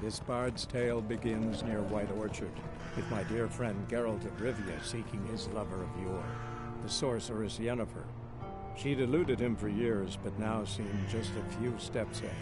This bard's tale begins near White Orchard, with my dear friend Geralt of Rivia seeking his lover of yore, the sorceress Yennefer. She'd eluded him for years, but now seemed just a few steps ahead.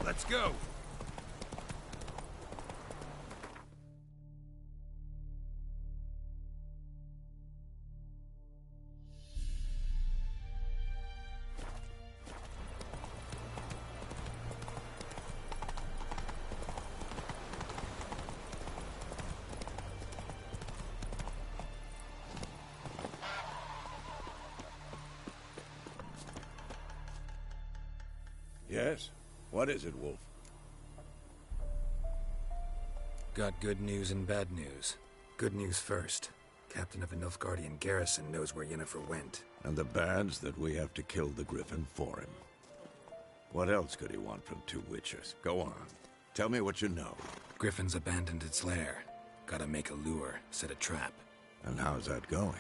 Let's go! Yes? What is it, Wolf? Got good news and bad news. Good news first. Captain of a Nilfgaardian garrison knows where Yennefer went. And the bad's that we have to kill the Griffin for him. What else could he want from two witches? Go on. Tell me what you know. Griffin's abandoned its lair. Gotta make a lure, set a trap. And how's that going?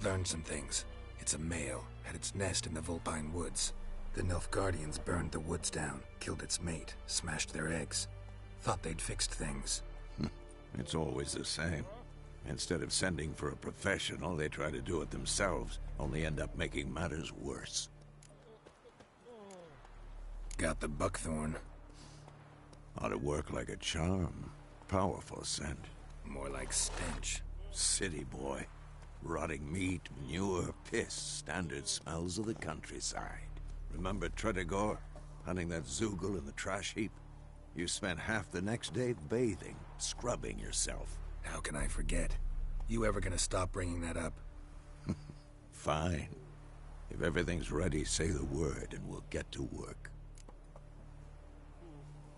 Learned some things. It's a male, had its nest in the Vulpine Woods. The Nilfgaardians burned the woods down, killed its mate, smashed their eggs. Thought they'd fixed things. It's always the same. Instead of sending for a professional, they try to do it themselves, only end up making matters worse. Got the buckthorn. Ought to work like a charm. Powerful scent. More like stench. City boy. Rotting meat, manure, piss, standard smells of the countryside. Remember Tretogor? Hunting that Zoogle in the trash heap? You spent half the next day bathing, scrubbing yourself. How can I forget? You ever gonna stop bringing that up? Fine. If everything's ready, say the word and we'll get to work.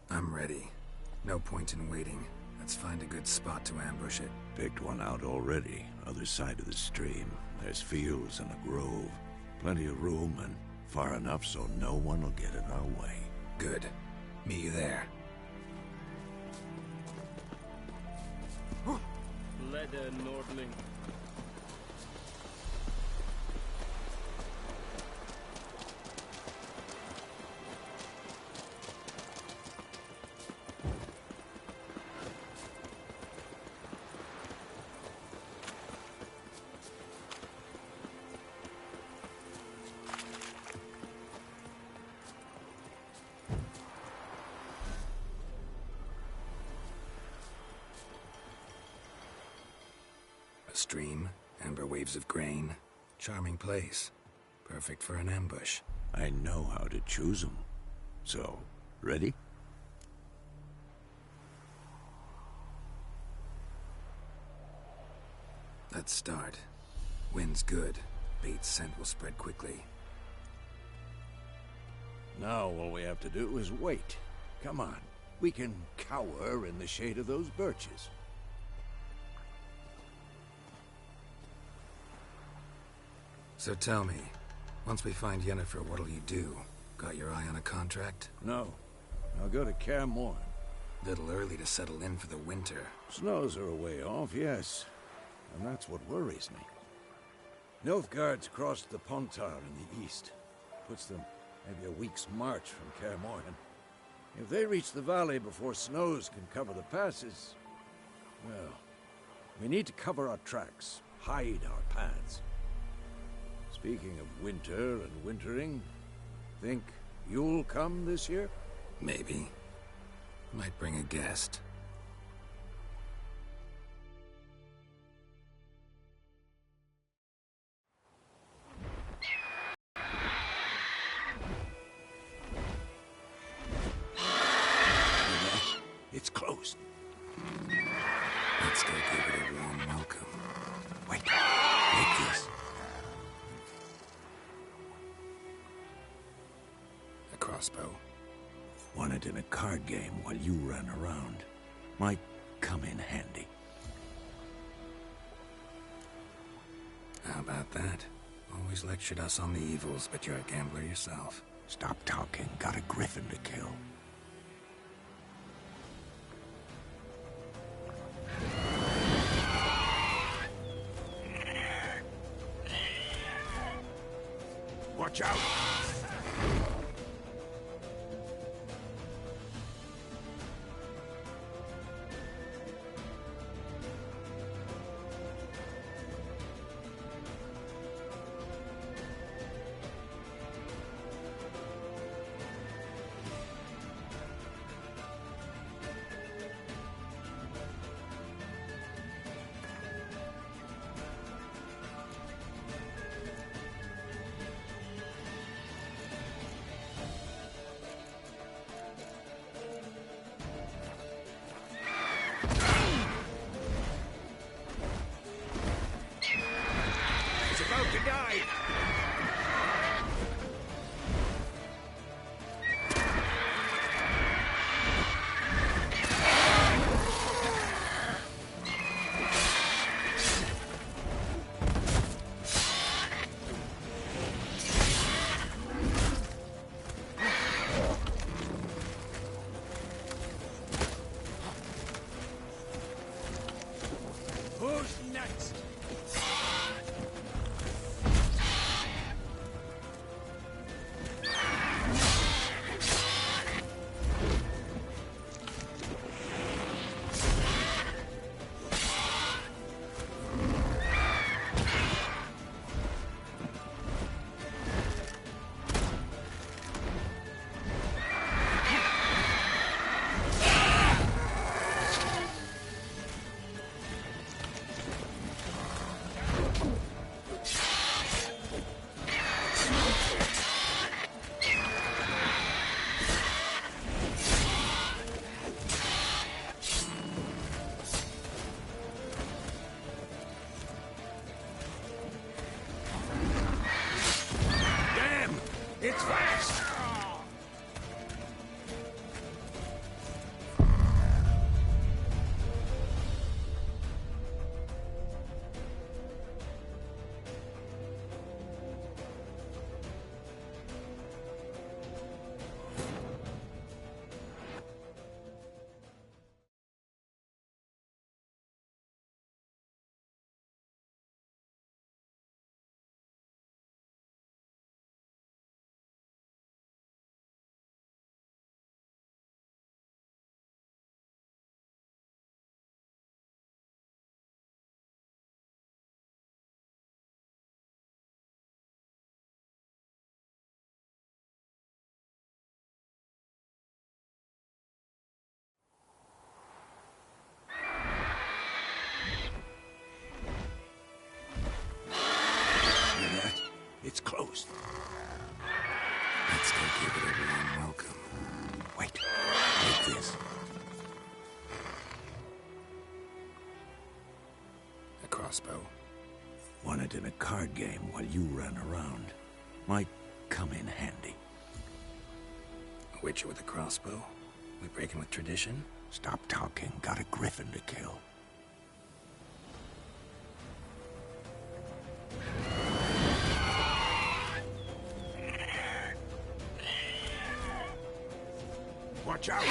I'm ready. No point in waiting. Let's find a good spot to ambush it. Picked one out already, other side of the stream. There's fields and a grove. Plenty of room and far enough so no one will get in our way. Good. Meet you there. Leather Nordling. Stream, amber waves of grain. Charming place. Perfect for an ambush. I know how to choose them. So, ready? Let's start. Wind's good. Bait's scent will spread quickly. Now all we have to do is wait. Come on. We can cower in the shade of those birches. So tell me, once we find Yennefer, what'll you do? Got your eye on a contract? No. I'll go to Kaer Morhen. Little early to settle in for the winter. Snows are a way off, yes. And that's what worries me. Nilfgaard's crossed the Pontar in the east. Puts them maybe a week's march from Kaer Morhen. If they reach the valley before snows can cover the passes, well, we need to cover our tracks, hide our paths. Speaking of winter and wintering, think you'll come this year? Maybe. Might bring a guest. It's closed. Let's go give it a warm welcome. Wait, take this. A crossbow. Won it in a card game while you ran around. Might come in handy. How about that? Always lectured us on the evils, but you're a gambler yourself. Stop talking. Got a griffin to kill. Watch out! It's fast! It's closed. Let's go give it a warm welcome. Wait, take this. A crossbow. Won it in a card game while you ran around. Might come in handy. A witcher with a crossbow? We breaking with tradition? Stop talking. Got a griffin to kill. Watch out!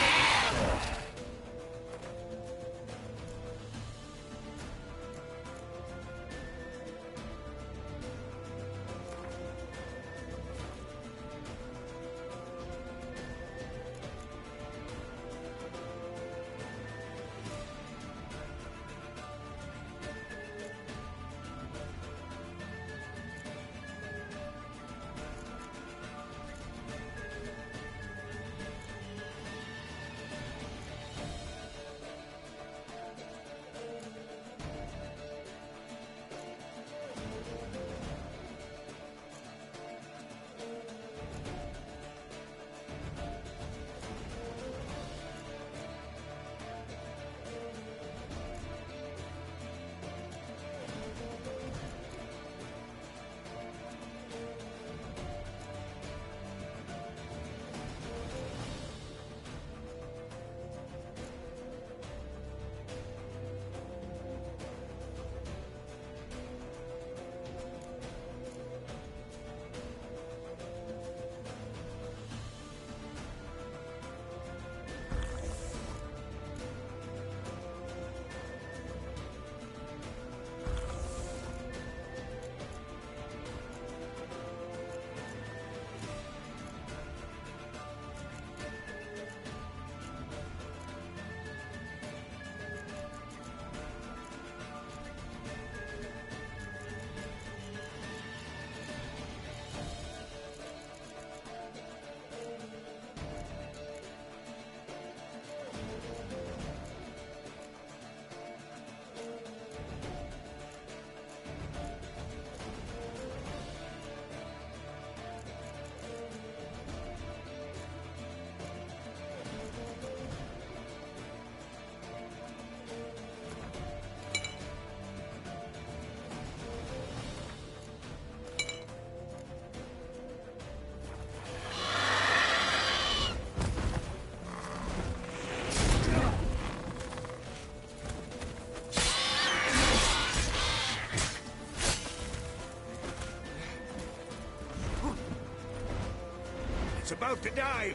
It's about to dive!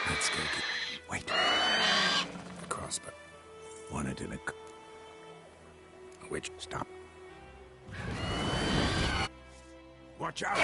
Let's go get... Wait. a crossbow. Wanted in a... Which... Stop. Watch out!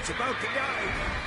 It's about to die!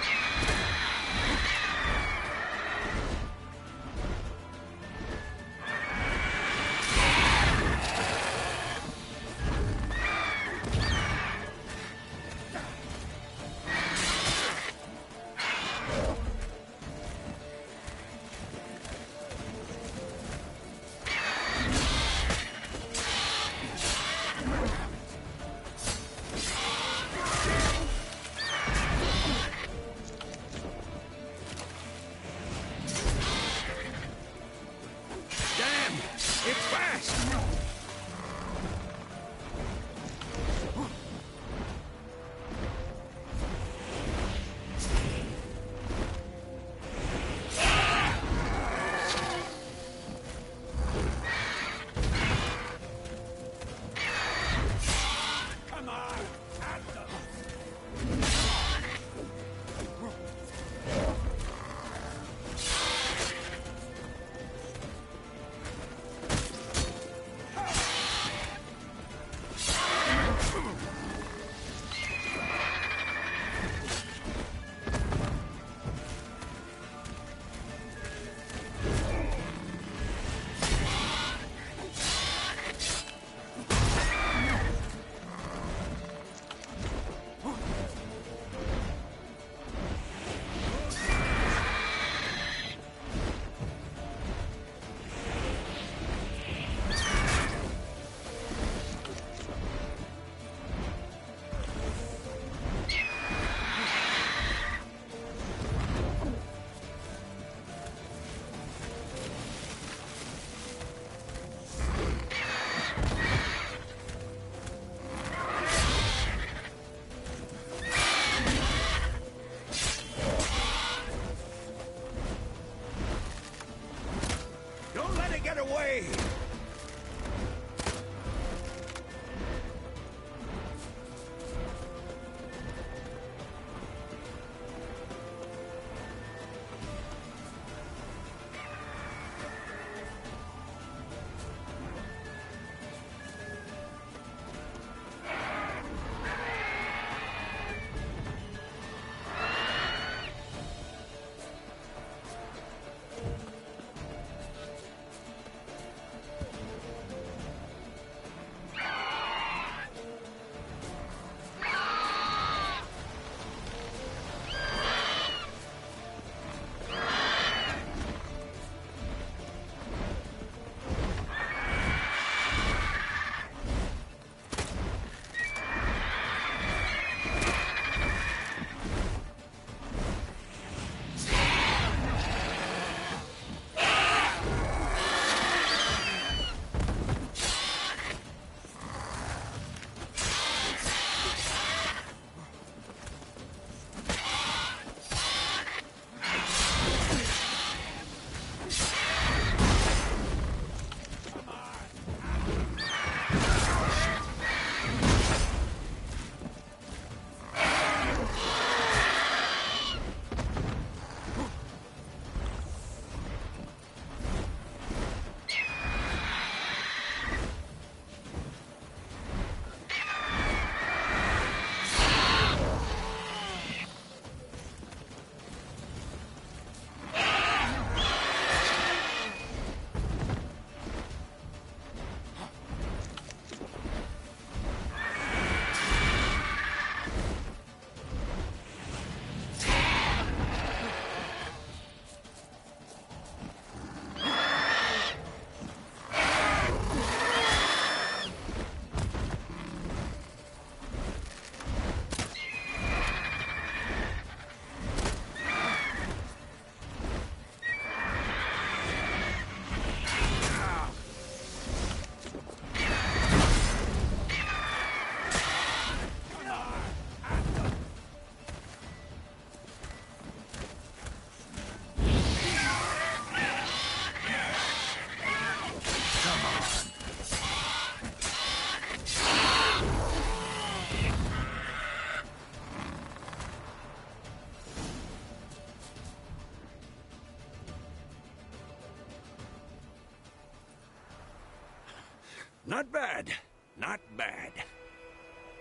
Not bad. Not bad.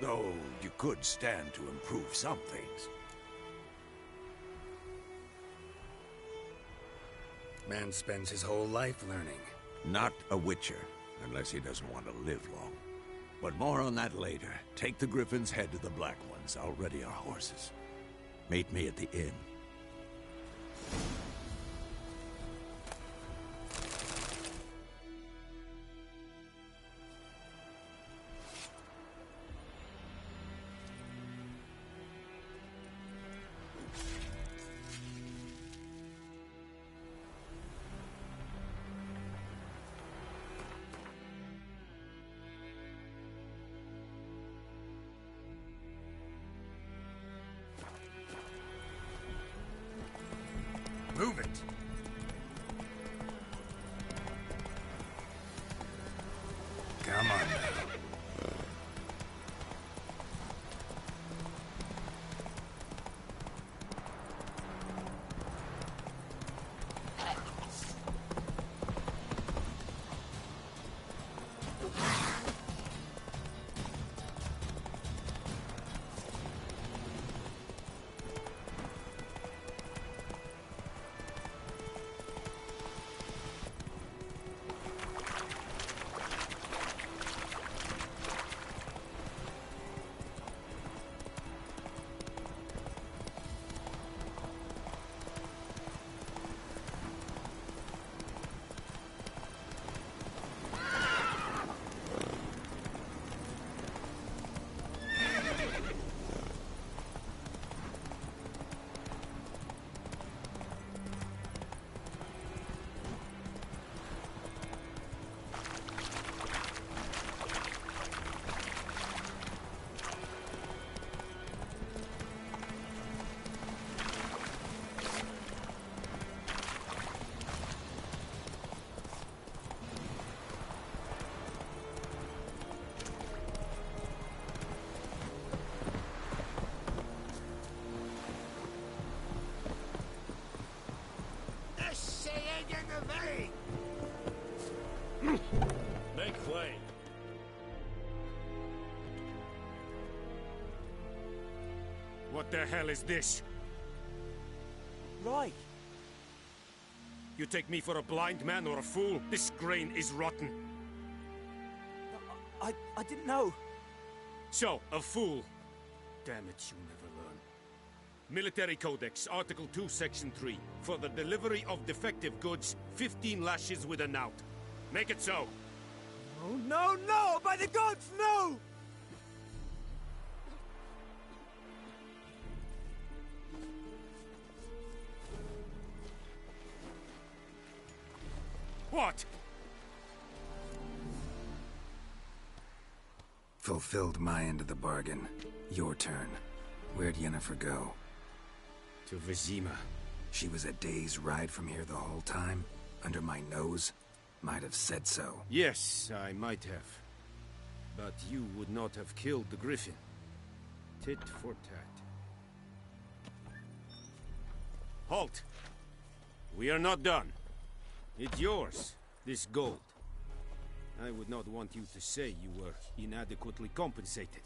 Though you could stand to improve some things. Man spends his whole life learning. Not a Witcher, unless he doesn't want to live long. But more on that later. Take the Griffin's head to the Black Ones. I'll ready our horses. Meet me at the inn. Move it. Come on now. Make way. What the hell is this? Right. You take me for a blind man or a fool? This grain is rotten. I didn't know. So, a fool. Damn it, you never learn. Military Codex, Article 2, Section 3. For the delivery of defective goods, 15 lashes with a knout. Make it so. Oh, no, no! By the gods, no! What? Fulfilled my end of the bargain. Your turn. Where'd Yennefer go? To Vizima. She was a day's ride from here the whole time? Under my nose? Might have said so. Yes, I might have. But you would not have killed the Griffin. Tit for tat. Halt! We are not done. It's yours, this gold. I would not want you to say you were inadequately compensated.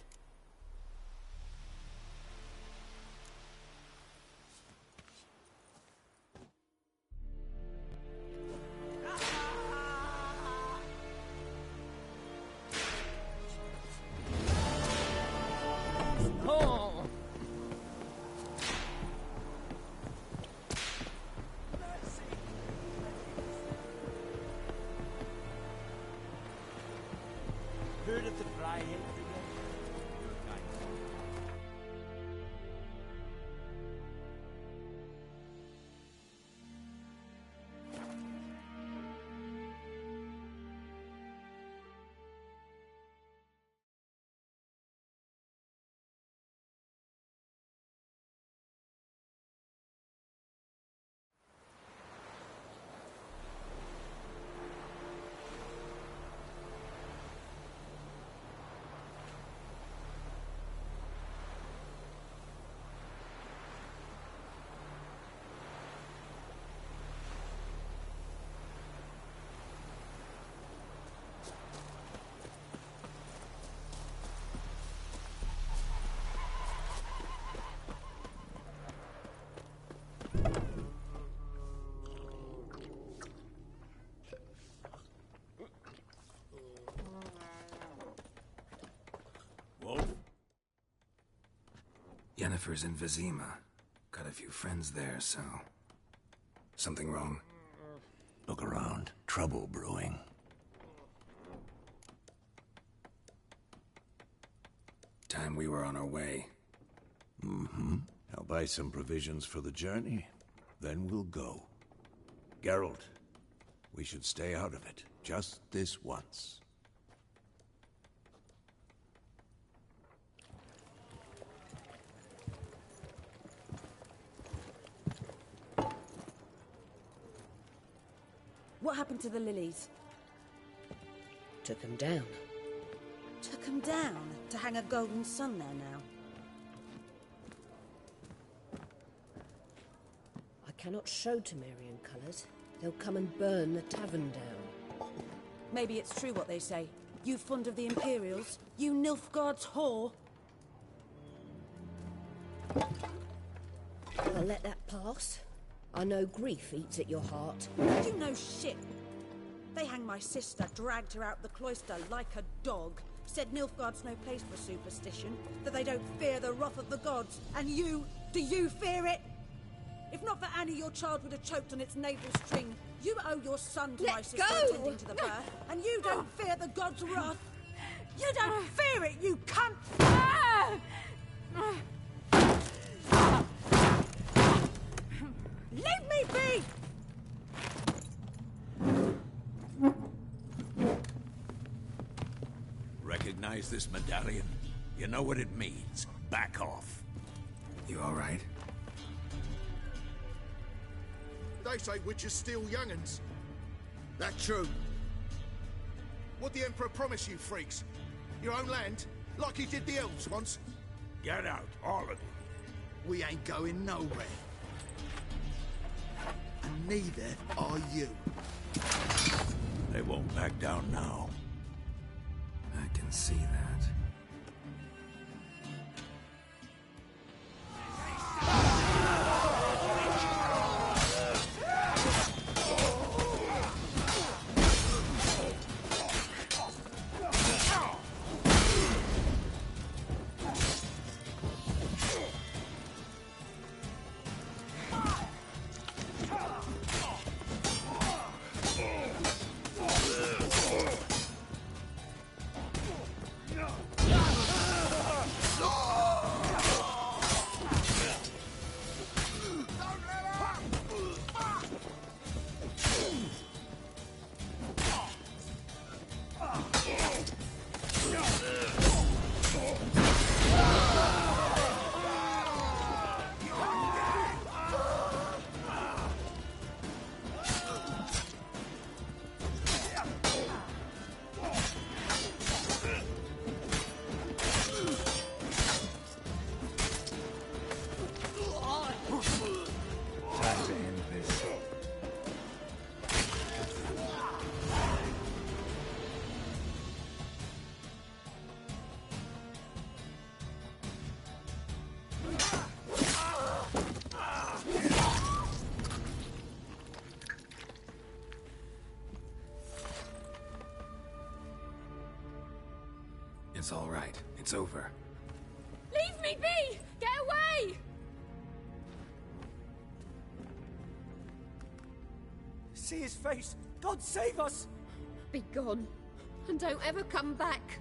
Yennefer's in Vizima. Got a few friends there, so... Something wrong? Look around. Trouble brewing. Time we were on our way. Mm-hmm. I'll buy some provisions for the journey, then we'll go. Geralt, we should stay out of it, just this once. What happened to the lilies? Took them down. Took them down to hang a golden sun there now. I cannot show Temerian colours. They'll come and burn the tavern down. Maybe it's true what they say. You fond of the Imperials? You Nilfgaard's whore? I'll let that pass. I know grief eats at your heart. You know shit. They hanged my sister, dragged her out the cloister like a dog. Said Nilfgaard's no place for superstition, that they don't fear the wrath of the gods. And you, do you fear it? If not for Annie, your child would have choked on its navel string. You owe your son to my sister attending to the birth, and you don't fear the gods' wrath. You don't fear it, you cunt! Leave me be! Recognize this medallion? You know what it means. Back off. You all right? They say witches steal young'uns. That true? What'd the Emperor promise you, freaks? Your own land? Like he did the elves once? Get out, all of you. We ain't going nowhere. And neither are you. They won't back down now. I can see that. It's all right. It's over. Leave me be! Get away! See his face! God save us! Be gone, and don't ever come back.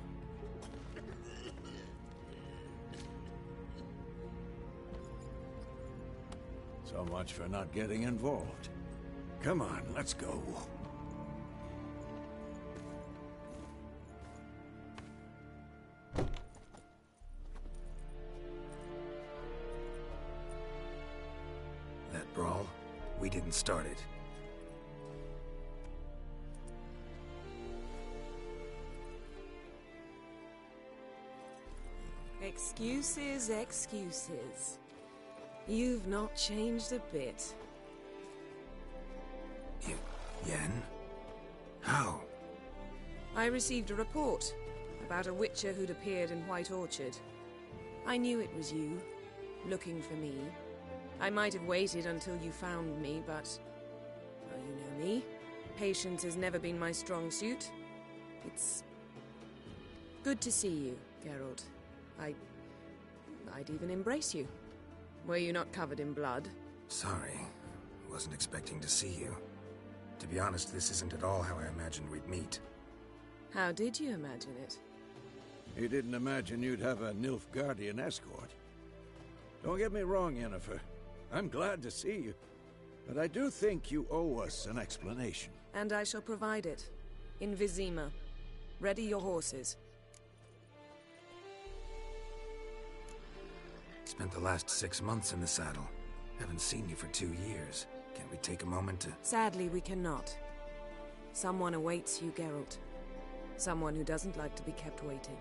So much for not getting involved. Come on, let's go. That brawl, we didn't start it. Excuses, excuses. You've not changed a bit. Yen? How? I received a report about a witcher who'd appeared in White Orchard. I knew it was you, looking for me. I might have waited until you found me, but... well, you know me. Patience has never been my strong suit. It's... good to see you, Geralt. I'd even embrace you. Were you not covered in blood? Sorry. Wasn't expecting to see you. To be honest, this isn't at all how I imagined we'd meet. How did you imagine it? You didn't imagine you'd have a Nilfgaardian escort. Don't get me wrong, Yennefer. I'm glad to see you. But I do think you owe us an explanation. And I shall provide it. In Vizima. Ready your horses. Spent the last 6 months in the saddle. Haven't seen you for 2 years. Can't we take a moment to... Sadly, we cannot. Someone awaits you, Geralt. Someone who doesn't like to be kept waiting.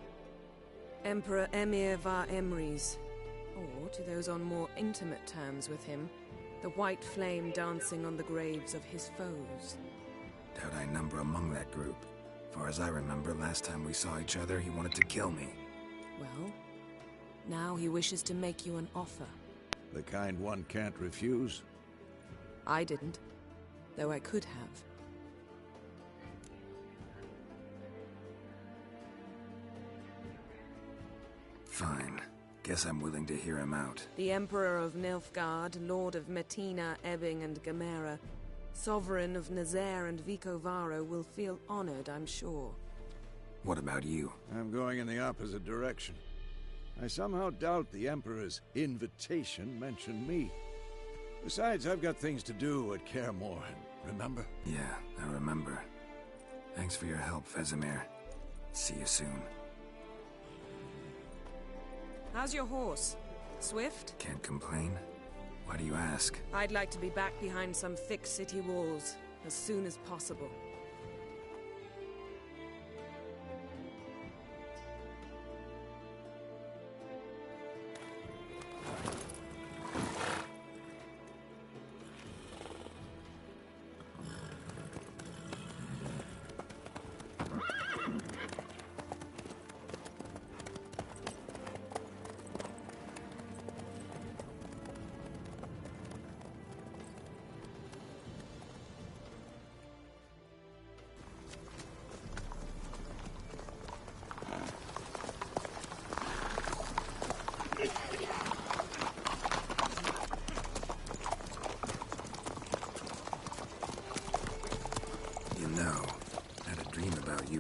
Emperor Emhyr var Emreis. Or, to those on more intimate terms with him, the white flame dancing on the graves of his foes. Doubt I number among that group. Far as I remember, last time we saw each other, he wanted to kill me. Well, now he wishes to make you an offer. The kind one can't refuse? I didn't, though I could have. Fine. Guess I'm willing to hear him out. The Emperor of Nilfgaard, Lord of Metina, Ebbing and Gamera, Sovereign of Nazaire and Vicovaro will feel honored, I'm sure. What about you? I'm going in the opposite direction. I somehow doubt the Emperor's invitation mentioned me. Besides, I've got things to do at Kaer Morhen, remember? Yeah, I remember. Thanks for your help, Vesemir. See you soon. How's your horse? Swift? Can't complain. Why do you ask? I'd like to be back behind some thick city walls, as soon as possible.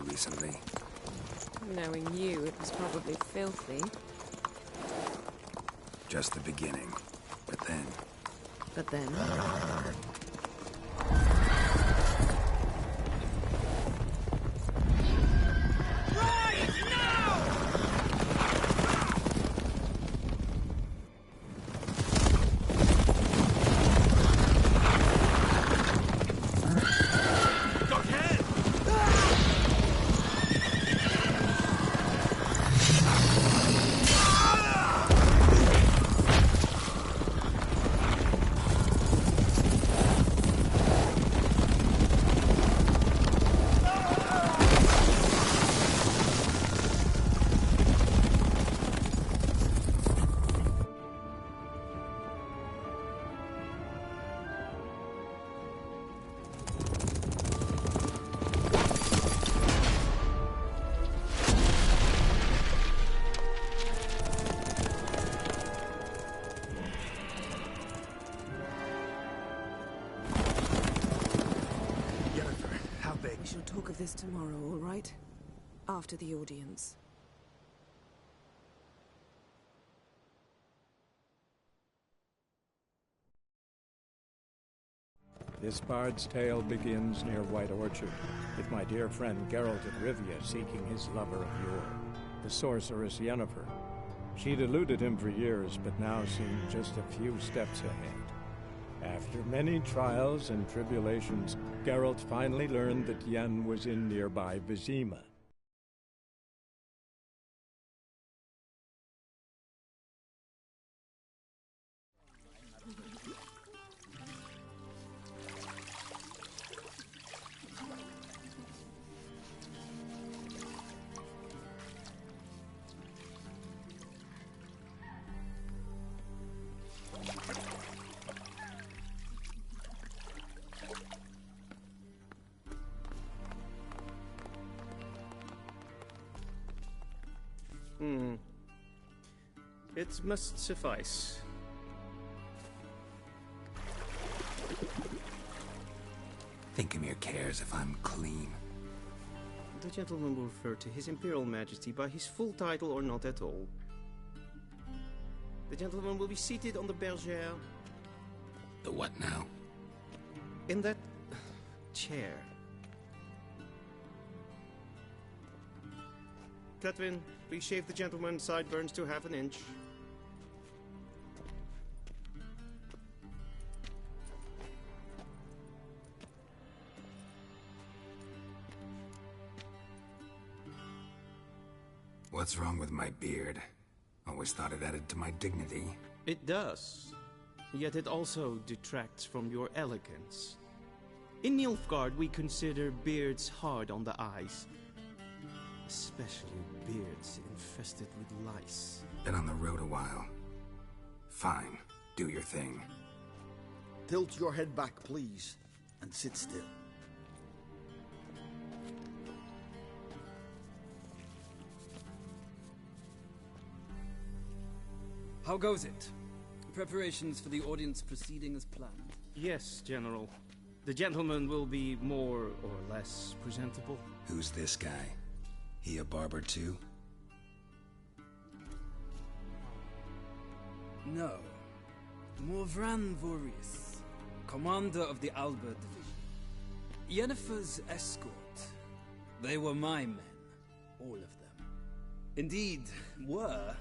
Recently. Knowing you, it was probably filthy. Just the beginning. But then... But then... Talk of this tomorrow, all right? After the audience. This bard's tale begins near White Orchard, with my dear friend Geralt of Rivia seeking his lover of yore, the sorceress Yennefer. She'd eluded him for years, but now seemed just a few steps ahead. After many trials and tribulations, Geralt finally learned that Yen was in nearby Vizima. It must suffice. Thinkamir cares if I'm clean. The gentleman will refer to His Imperial Majesty by his full title or not at all. The gentleman will be seated on the bergère. The what now? In that chair. Cletwin, please shave the gentleman's sideburns to half an inch. What's wrong with my beard? Always thought it added to my dignity. It does. Yet it also detracts from your elegance. In Nilfgaard, we consider beards hard on the eyes. Especially beards infested with lice. Been on the road a while. Fine. Do your thing. Tilt your head back, please, and sit still. How goes it? Preparations for the audience proceeding as planned? Yes, General. The gentleman will be more or less presentable. Who's this guy? He a barber too? No. Morvran Vorius, commander of the Alba Division. Yennefer's escort. They were my men. All of them. Indeed, were.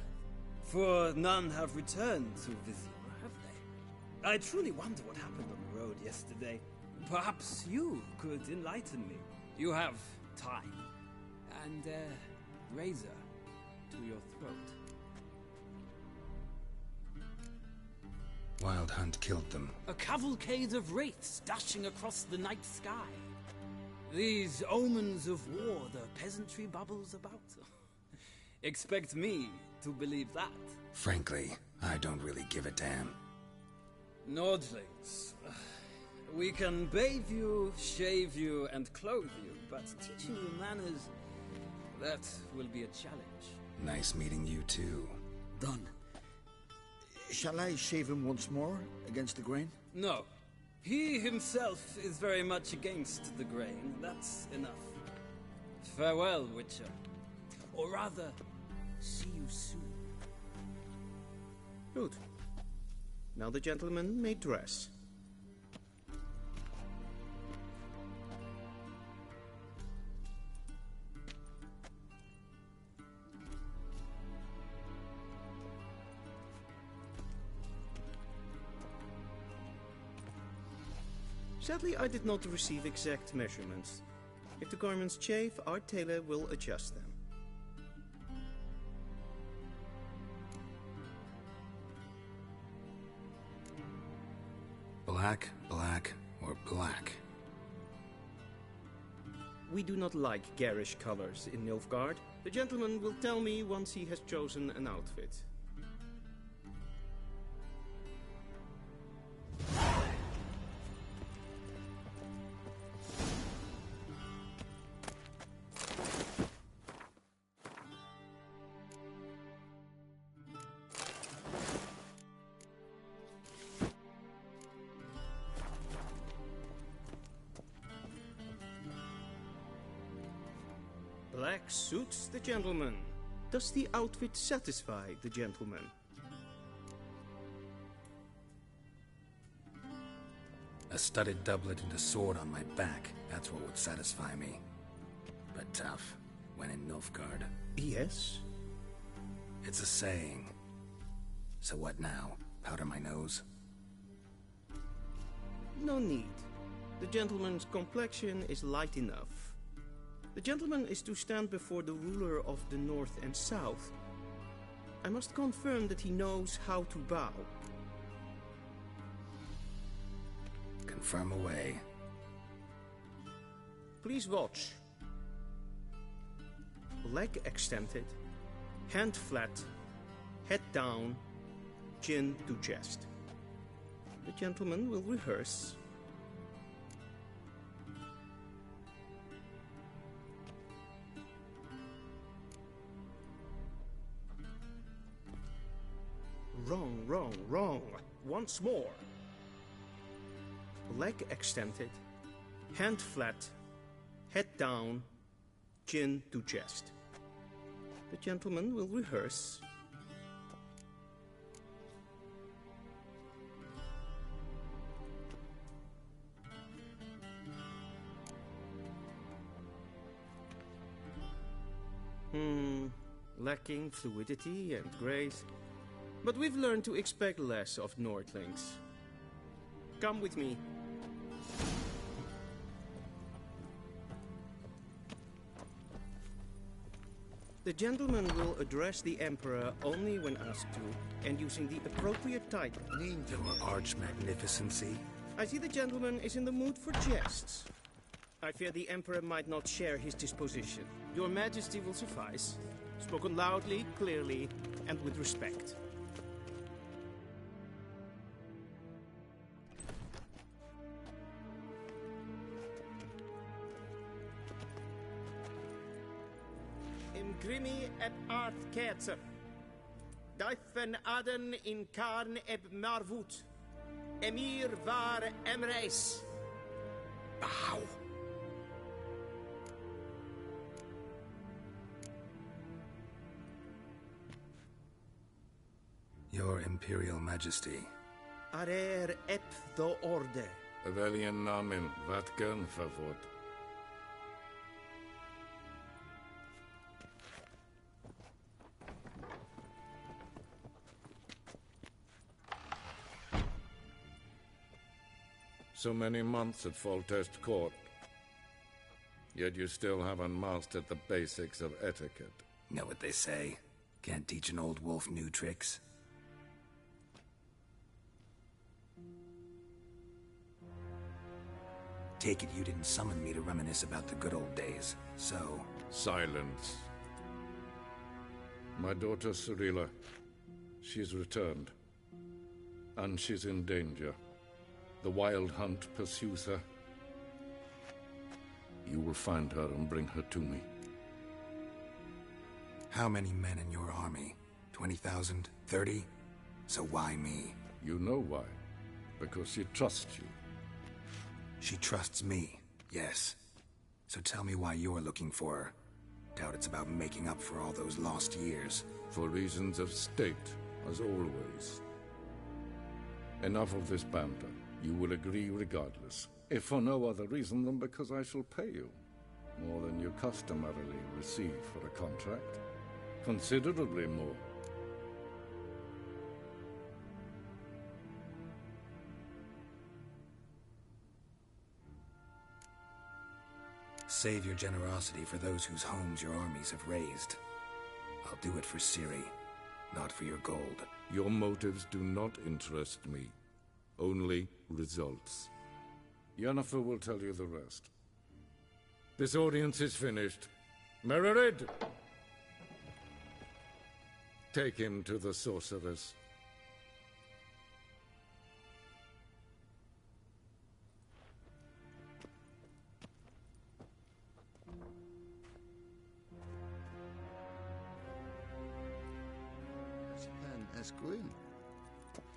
For none have returned to Vizor, have they? I truly wonder what happened on the road yesterday. Perhaps you could enlighten me. You have time. And razor to your throat. Wild Hunt killed them. A cavalcade of wraiths dashing across the night sky. These omens of war the peasantry bubbles about. Expect me to believe that. Frankly, I don't really give a damn. Nordlings. We can bathe you, shave you, and clothe you, but teaching you manners, that will be a challenge. Nice meeting you too. Done. Shall I shave him once more, against the grain? No. He himself is very much against the grain. That's enough. Farewell, Witcher. Or rather, see you soon. Good. Now the gentleman may dress. Sadly, I did not receive exact measurements. If the garments chafe, our tailor will adjust them. Black, black, or black? We do not like garish colors in Nilfgaard. The gentleman will tell me once he has chosen an outfit. Black suits the gentleman. Does the outfit satisfy the gentleman? A studded doublet and a sword on my back. That's what would satisfy me. But tough, when in Nilfgaard. Yes. It's a saying. So what now? Powder my nose? No need. The gentleman's complexion is light enough. The gentleman is to stand before the ruler of the North and South. I must confirm that he knows how to bow. Confirm away. Please watch. Leg extended, hand flat, head down, chin to chest. The gentleman will rehearse. Wrong, wrong, wrong. Once more. Leg extended, hand flat, head down, chin to chest. The gentleman will rehearse. Lacking fluidity and grace. But we've learned to expect less of Nordlings. Come with me. The gentleman will address the Emperor only when asked to, and using the appropriate title. Your Arch-Magnificency? I see the gentleman is in the mood for jests. I fear the Emperor might not share his disposition. Your Majesty will suffice. Spoken loudly, clearly, and with respect. Imgrimi eb art kerzer. Dijfen aden in karn eb marvoet. Emir var emreis. Bow. Your Imperial Majesty. Arer ep the orde. Velian namen, wat gern favort. So many months at Foltest Court. Yet you still haven't mastered the basics of etiquette. Know what they say? Can't teach an old wolf new tricks. Take it you didn't summon me to reminisce about the good old days, so... Silence. My daughter Cirilla, she's returned. And she's in danger. The Wild Hunt pursues her. You will find her and bring her to me. How many men in your army? 20,000? 30? So why me? You know why. Because she trusts you. She trusts me, yes. So tell me why you're looking for her. Doubt it's about making up for all those lost years. For reasons of state, as always. Enough of this banter. You will agree regardless, if for no other reason than because I shall pay you. More than you customarily receive for a contract. Considerably more. Save your generosity for those whose homes your armies have razed. I'll do it for Ciri, not for your gold. Your motives do not interest me. Only results. Yennefer will tell you the rest. This audience is finished. Mererid! Take him to the sorceress.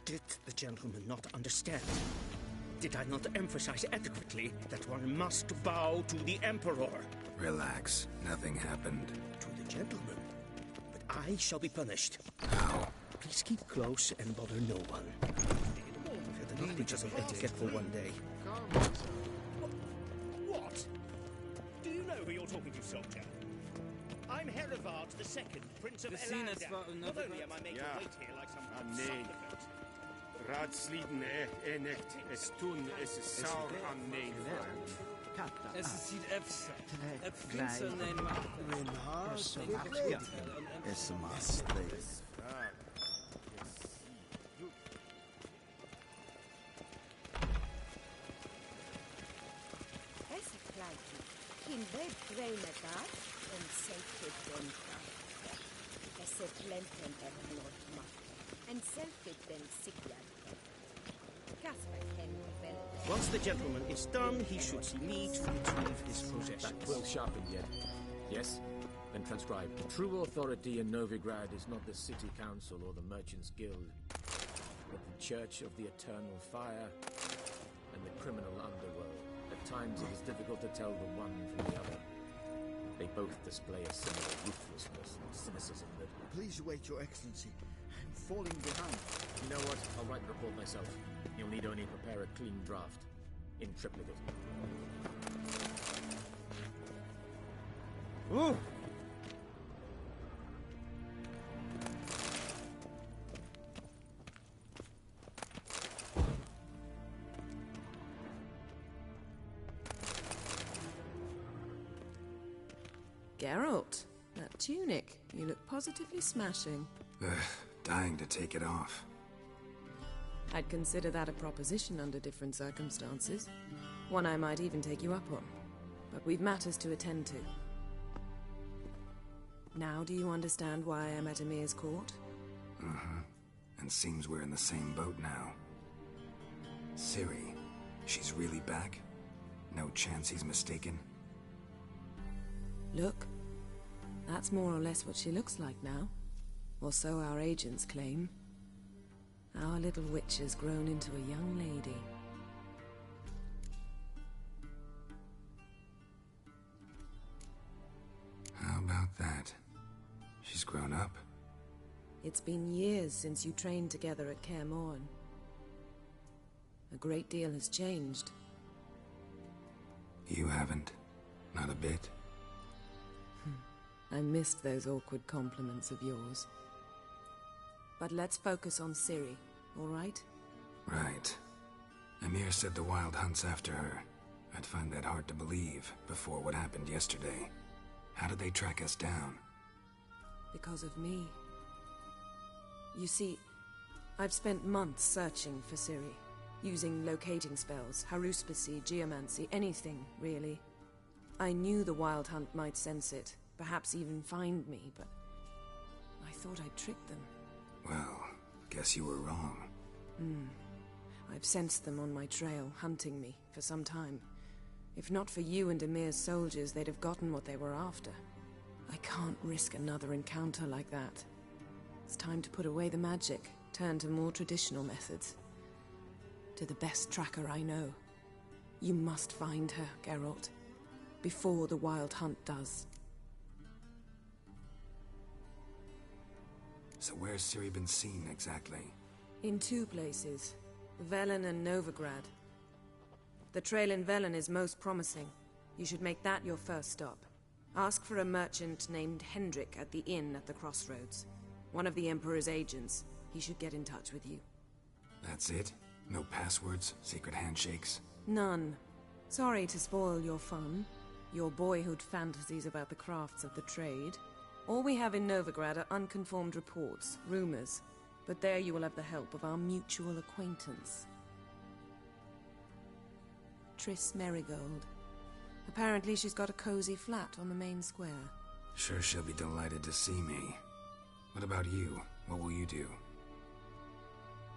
Did the gentleman not understand? Did I not emphasize adequately that one must bow to the Emperor? Relax. Nothing happened. To the gentleman. But I shall be punished. How? Please keep close and bother no one. For the knowledge of etiquette for one day. What? Do you know who you're talking to, soldier? I'm Herivard II, Prince of Elandar. Not only am I made to wait here like some supplicant. Raadsliden enecht es tun es saur an nein. Es sieht efsa. Prinsen nein ma. Es mas Es kleidje. Kin web vreemde gaat en sacred den kracht. Es plenten en Lord macht. En sacred den sigler. Once the gentleman is done, he should see me to retrieve his possessions. That quill sharpened yet? Yes? Then transcribe. True authority in Novigrad is not the city council or the merchants' guild. with the Church of the Eternal Fire and the criminal underworld. At times it is difficult to tell the one from the other. They both display a similar ruthlessness and cynicism that... Please wait, Your Excellency. I'm falling behind. You know what? I'll write the report myself. You'll need only prepare a clean draft. In triplicate. Ooh! Geralt, that tunic. You look positively smashing. Dying to take it off. I'd consider that a proposition under different circumstances. One I might even take you up on. But we've matters to attend to. Now do you understand why I'm at Emir's court? Mm-hmm. And seems we're in the same boat now. Ciri, she's really back? No chance he's mistaken? Look, that's more or less what she looks like now. Or so our agents claim. Our little witch has grown into a young lady. How about that? She's grown up? It's been years since you trained together at Kaer Morhen. A great deal has changed. You haven't? Not a bit? I missed those awkward compliments of yours. But let's focus on Ciri, all right? Right. Emir said the Wild Hunt's after her. I'd find that hard to believe before what happened yesterday. How did they track us down? Because of me. You see, I've spent months searching for Ciri, using locating spells, haruspicy, geomancy, anything, really. I knew the Wild Hunt might sense it, perhaps even find me, but I thought I'd tricked them. Well, guess you were wrong. I've sensed them on my trail, hunting me, for some time. If not for you and Emir's soldiers, they'd have gotten what they were after. I can't risk another encounter like that. It's time to put away the magic, turn to more traditional methods. To the best tracker I know. You must find her, Geralt. Before the Wild Hunt does. So where's Ciri been seen, exactly? In two places. Velen and Novigrad. The trail in Velen is most promising. You should make that your first stop. Ask for a merchant named Hendrik at the inn at the crossroads. One of the Emperor's agents. He should get in touch with you. That's it? No passwords? Secret handshakes? None. Sorry to spoil your fun. Your boyhood fantasies about the crafts of the trade. All we have in Novigrad are unconfirmed reports, rumors. But there you will have the help of our mutual acquaintance. Triss Merigold. Apparently she's got a cozy flat on the main square. Sure she'll be delighted to see me. What about you? What will you do?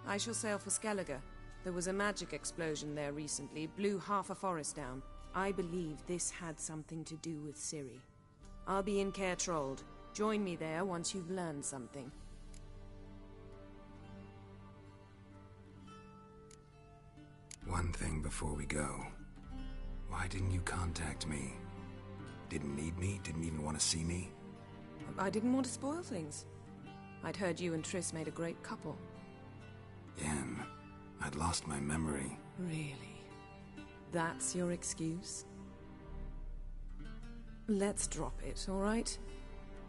I shall sail for Skellige. There was a magic explosion there recently, blew half a forest down. I believe this had something to do with Ciri. I'll be in Caer Trolde. Join me there once you've learned something. One thing before we go. Why didn't you contact me? Didn't need me? Didn't even want to see me? I didn't want to spoil things. I'd heard you and Triss made a great couple. Yen, I'd lost my memory. Really? That's your excuse? Let's drop it, all right?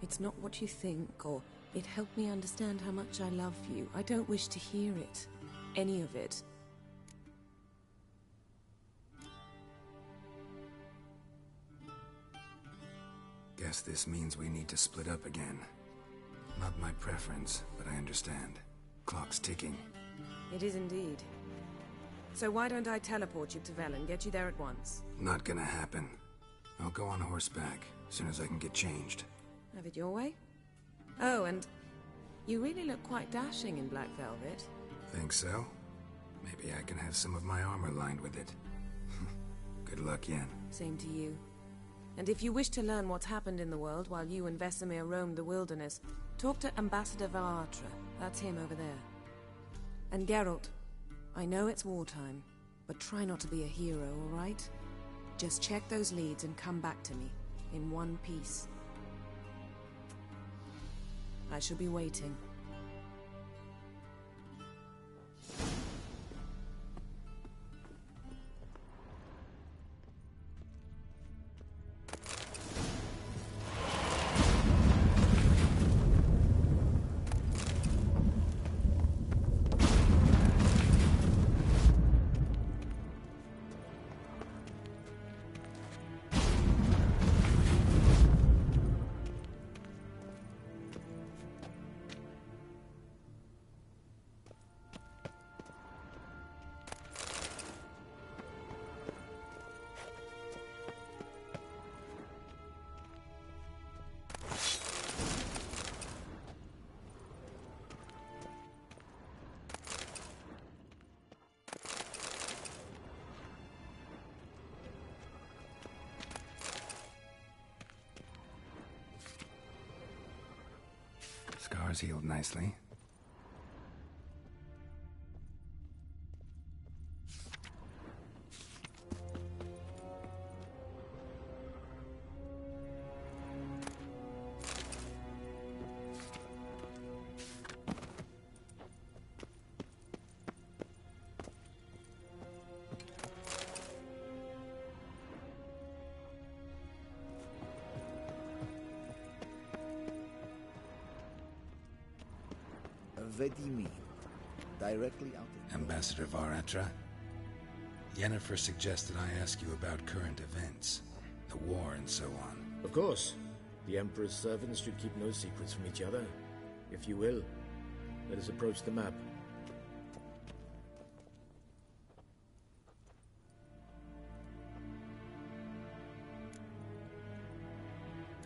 It's not what you think, or it helped me understand how much I love you. I don't wish to hear it. Any of it. Guess this means we need to split up again. Not my preference, but I understand. Clock's ticking. It is indeed. So why don't I teleport you to Velen, get you there at once? Not gonna happen. I'll go on horseback, as soon as I can get changed. Have it your way? Oh, and you really look quite dashing in black velvet. Think so? Maybe I can have some of my armor lined with it. Good luck, Yen. Same to you. And if you wish to learn what's happened in the world while you and Vesemir roamed the wilderness, talk to Ambassador Valatra. That's him over there. And Geralt, I know it's wartime, but try not to be a hero, all right? Just check those leads and come back to me, in one piece. I shall be waiting. Scars healed nicely. Vedimi, directly out of... Ambassador Varatra, Yennefer suggested I ask you about current events, the war and so on. Of course. The Emperor's servants should keep no secrets from each other. If you will, let us approach the map.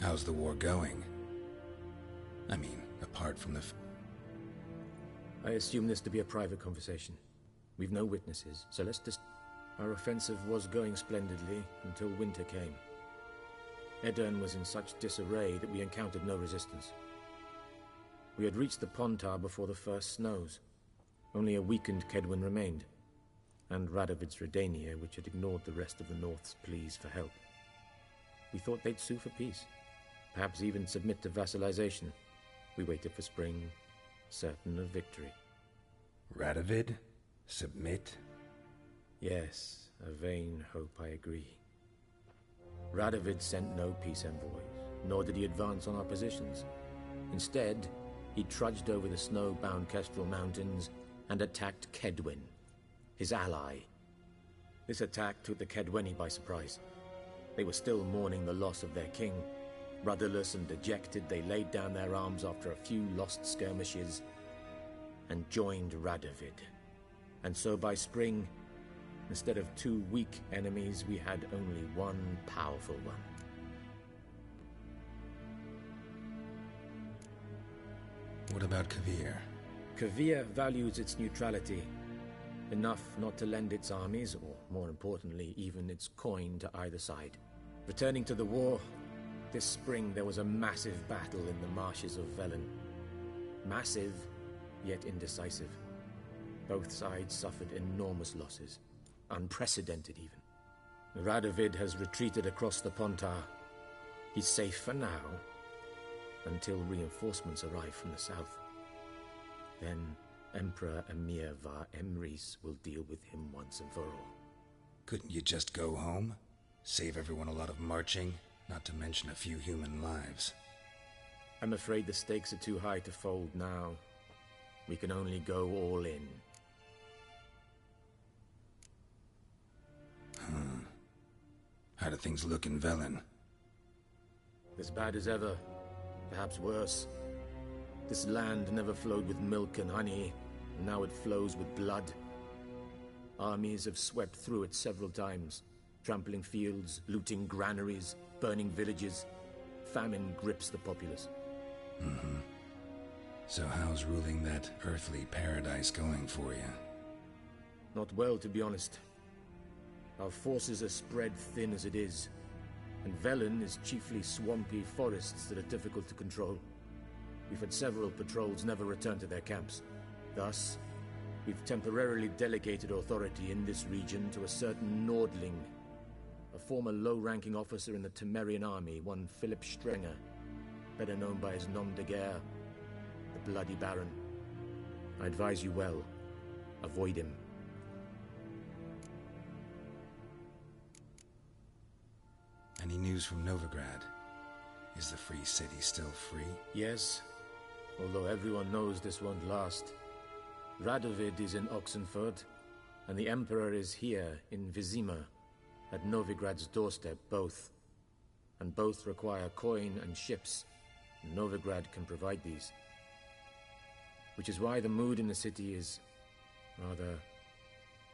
How's the war going? I mean, apart from the... I assume this to be a private conversation. We've no witnesses, so let's just... Our offensive was going splendidly until winter came. Aedirn was in such disarray that we encountered no resistance. We had reached the Pontar before the first snows. Only a weakened Kaedwen remained, and Radovid's Redania, which had ignored the rest of the North's pleas for help. We thought they'd sue for peace, perhaps even submit to vassalization. We waited for spring, certain of victory. Radovid? Submit? Yes, a vain hope, I agree. Radovid sent no peace envoys, nor did he advance on our positions. Instead, he trudged over the snow-bound Kestrel Mountains and attacked Kaedwen, his ally. This attack took the Kaedweni by surprise. They were still mourning the loss of their king. Rudderless and dejected, they laid down their arms after a few lost skirmishes and joined Radovid. And so by spring, instead of two weak enemies, we had only one powerful one. What about Kovir? Kovir values its neutrality, enough not to lend its armies, or more importantly, even its coin to either side. Returning to the war, this spring there was a massive battle in the marshes of Velen. Massive, yet indecisive. Both sides suffered enormous losses. Unprecedented, even. Radovid has retreated across the Pontar. He's safe for now, until reinforcements arrive from the south. Then Emperor Emhyr var Emreis will deal with him once and for all. Couldn't you just go home? Save everyone a lot of marching, not to mention a few human lives. I'm afraid the stakes are too high to fold now. We can only go all in. How do things look in Velen? As bad as ever. Perhaps worse. This land never flowed with milk and honey, and now it flows with blood. Armies have swept through it several times, trampling fields, looting granaries, burning villages. Famine grips the populace. So how's ruling that earthly paradise going for you? Not well, to be honest. Our forces are spread thin as it is, and Velen is chiefly swampy forests that are difficult to control. We've had several patrols never return to their camps. Thus, We've temporarily delegated authority in this region to a certain Nordling, a former low-ranking officer in the Temerian army, one Philip Strenger, better known by his nom de guerre, the Bloody Baron. I advise you well. Avoid him. Any news from Novigrad? Is the Free City still free? Yes, although everyone knows this won't last. Radovid is in Oxenfurt, and the Emperor is here in Vizima, at Novigrad's doorstep, both. And both require coin and ships. Novigrad can provide these. Which is why the mood in the city is rather,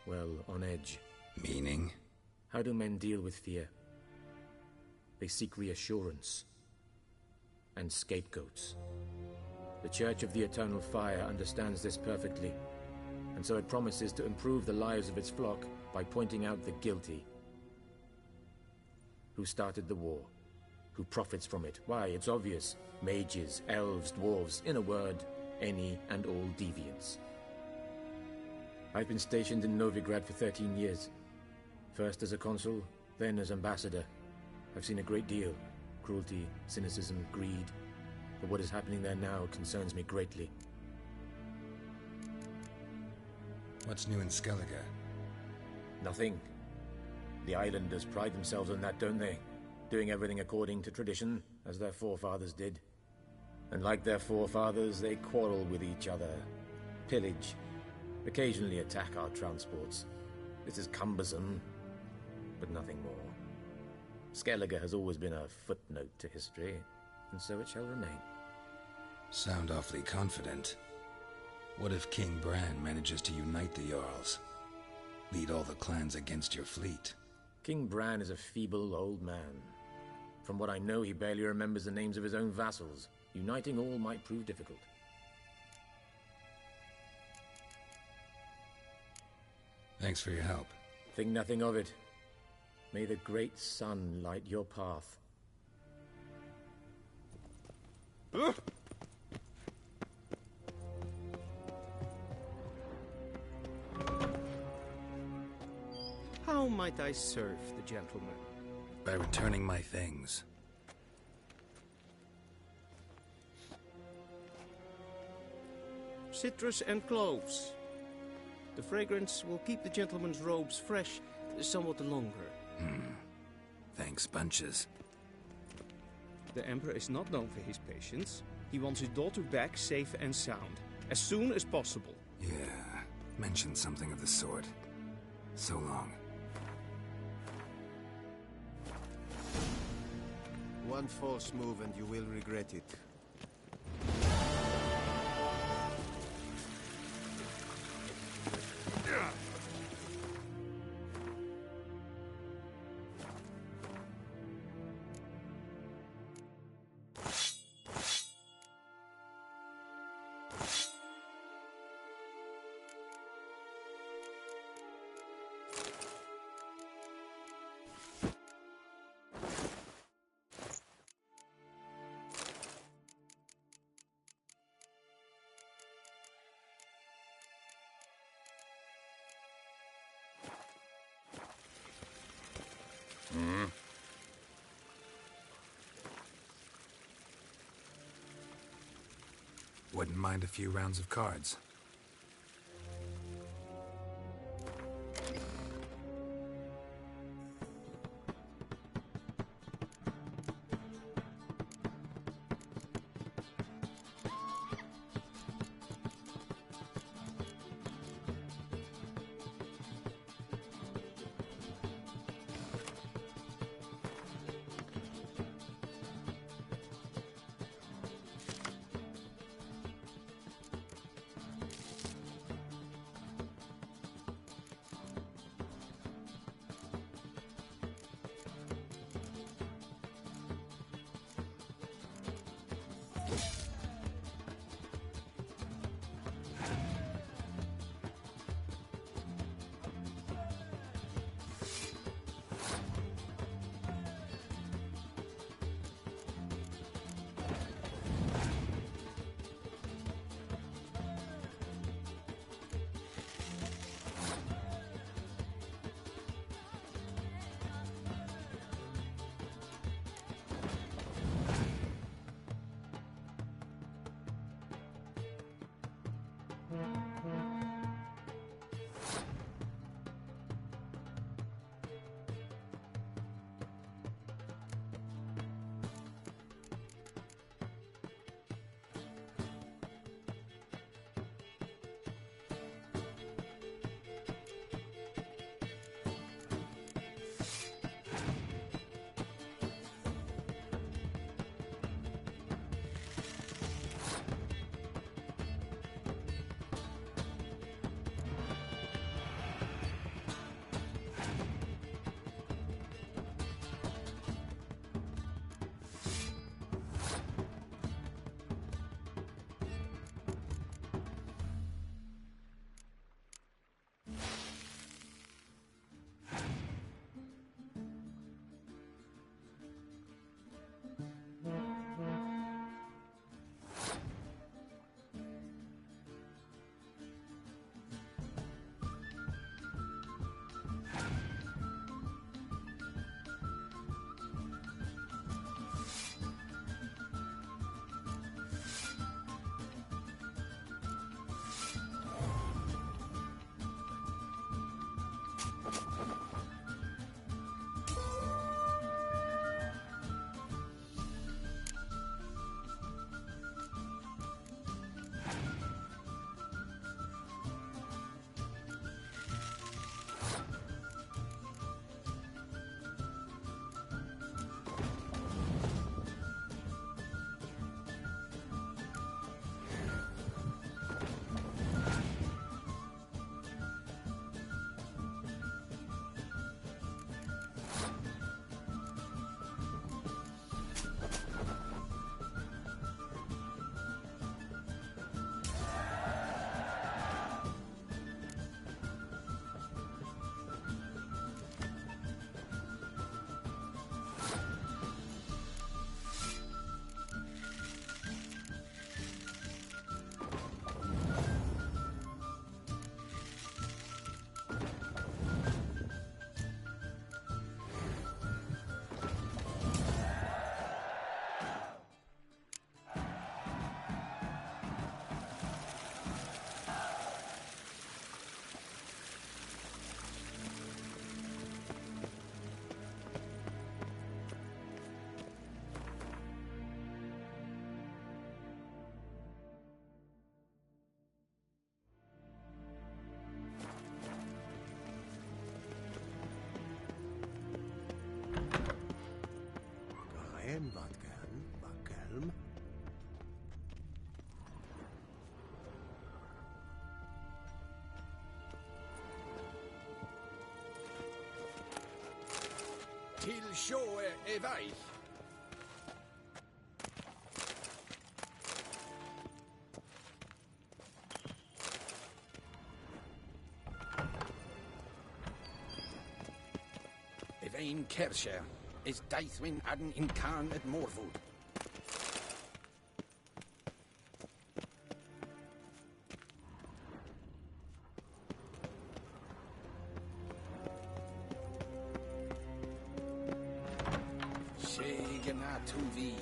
well, on edge. Meaning? How do men deal with fear? They seek reassurance. And scapegoats. The Church of the Eternal Fire understands this perfectly, and so it promises to improve the lives of its flock by pointing out the guilty. Who started the war? Who profits from it? Why, it's obvious. Mages, elves, dwarves, in a word, any and all deviants. I've been stationed in Novigrad for 13 years. First as a consul, then as ambassador. I've seen a great deal. Cruelty, cynicism, greed. But what is happening there now concerns me greatly. What's new in Skellige? Nothing. The islanders pride themselves on that, don't they? Doing everything according to tradition, as their forefathers did. And like their forefathers, they quarrel with each other, pillage, occasionally attack our transports. This is cumbersome, but nothing more. Skellige has always been a footnote to history, and so it shall remain. Sound awfully confident. What if King Bran manages to unite the Jarls? Lead all the clans against your fleet? King Bran is a feeble old man. From what I know, he barely remembers the names of his own vassals. Uniting all might prove difficult. Thanks for your help. Think nothing of it. May the great sun light your path. How might I serve the gentleman? By returning my things. Citrus and cloves. The fragrance will keep the gentleman's robes fresh somewhat longer. Thanks, bunches. The Emperor is not known for his patience. He wants his daughter back safe and sound, as soon as possible. Yeah, mentioned something of the sort. So long. One false move and you will regret it. Wouldn't mind a few rounds of cards. Till sjå är väg. Evain Kersher is Daithwin Adden in Khan at Morwood. Tuvin.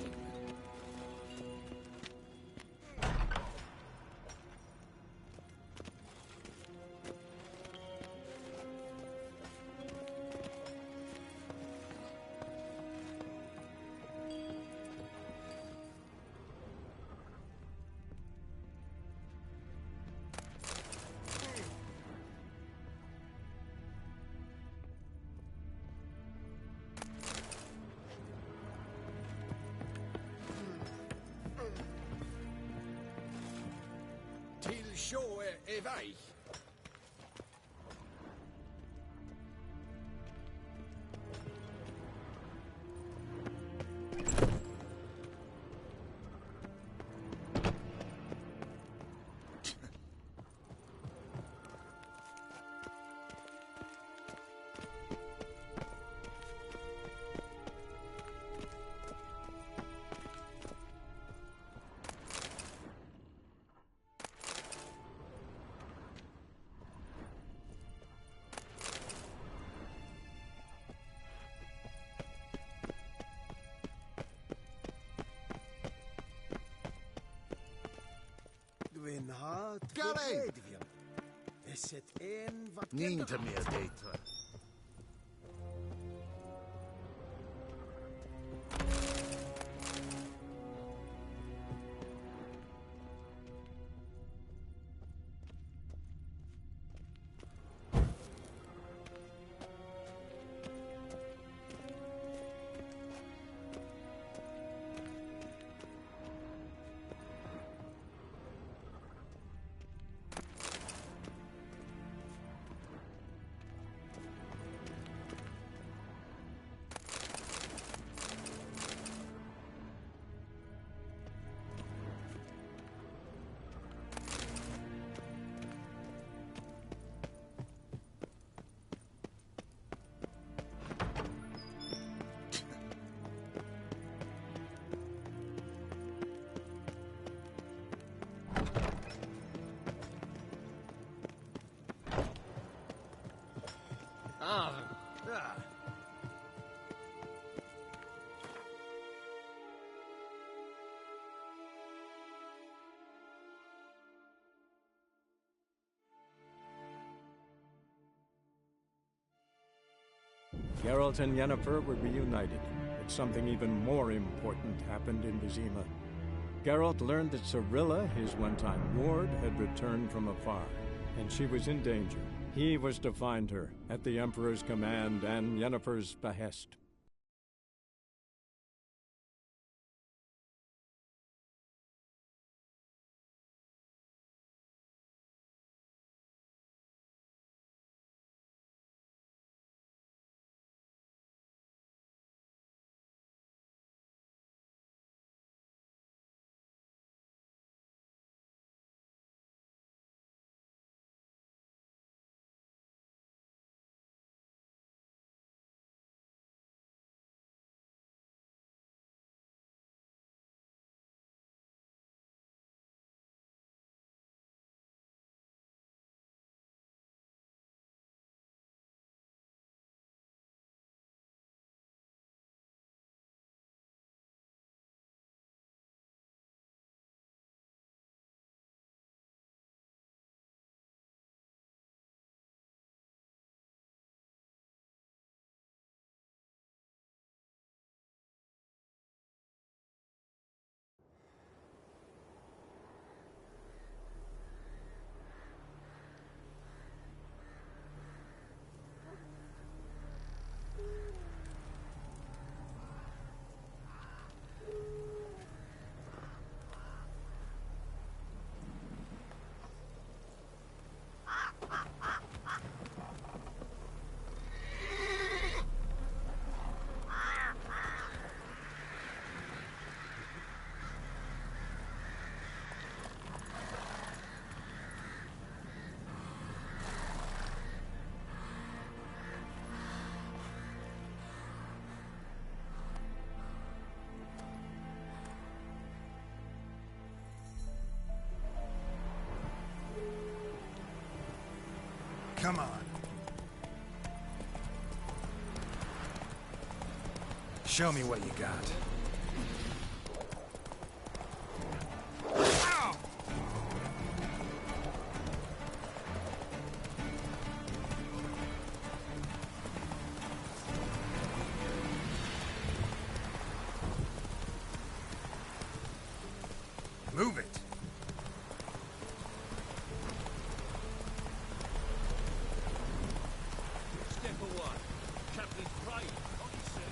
Till sjå är väg. Gary! Niet meer daten. Geralt and Yennefer were reunited, but something even more important happened in Vizima. Geralt learned that Cirilla, his one-time ward, had returned from afar, and she was in danger. He was to find her, at the Emperor's command and Yennefer's behest. Come on. Show me what you got. Move it. Step away. Captain Pride, on your set.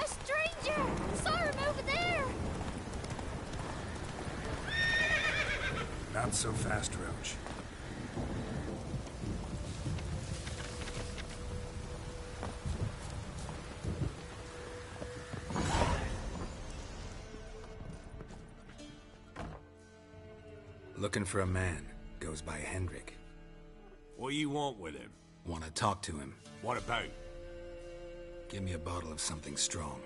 A stranger! Saw him over there! Not so fast, Roach. Looking for a man. Goes by Hendrik. What do you want with him? Want to talk to him. What about? Give me a bottle of something strong.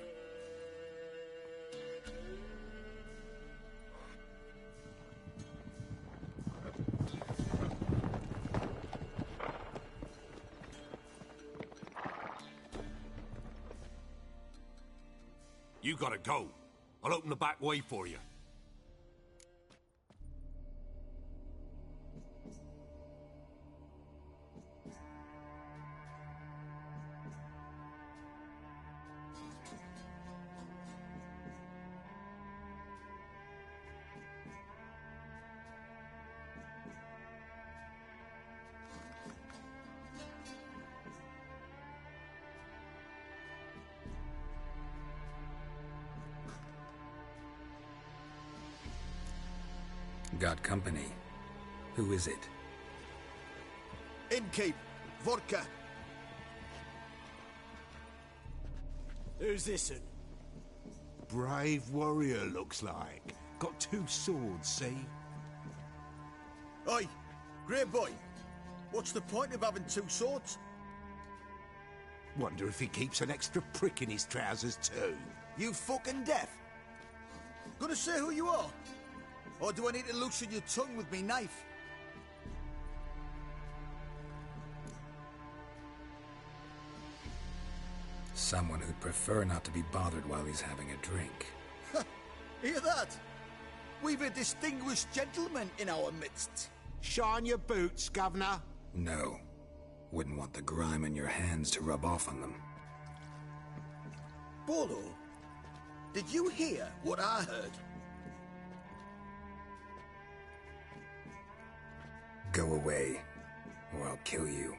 You gotta go. I'll open the back way for you. Got company. Who is it? Innkeep. Vodka. Who's this? Brave warrior, looks like. Got 2 swords, see? Oi, great boy. What's the point of having 2 swords? Wonder if he keeps an extra prick in his trousers, too. You fucking deaf? Gonna say who you are? Or do I need to loosen your tongue with me knife? Someone who'd prefer not to be bothered while he's having a drink. Hear that? We've a distinguished gentleman in our midst. Shine your boots, Governor. No. Wouldn't want the grime in your hands to rub off on them. Bolo, did you hear what I heard? Go away, or I'll kill you.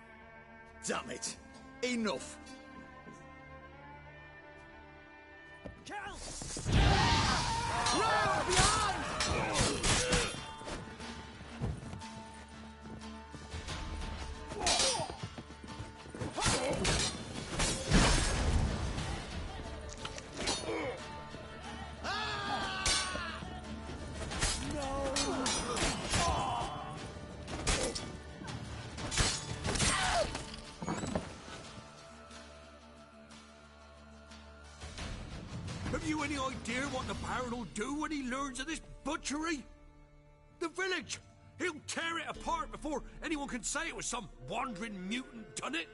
Damn it. Enough. Round behind! Have you any idea what the Baron will do when he learns of this butchery? The village! He'll tear it apart before anyone can say it was some wandering mutant done it.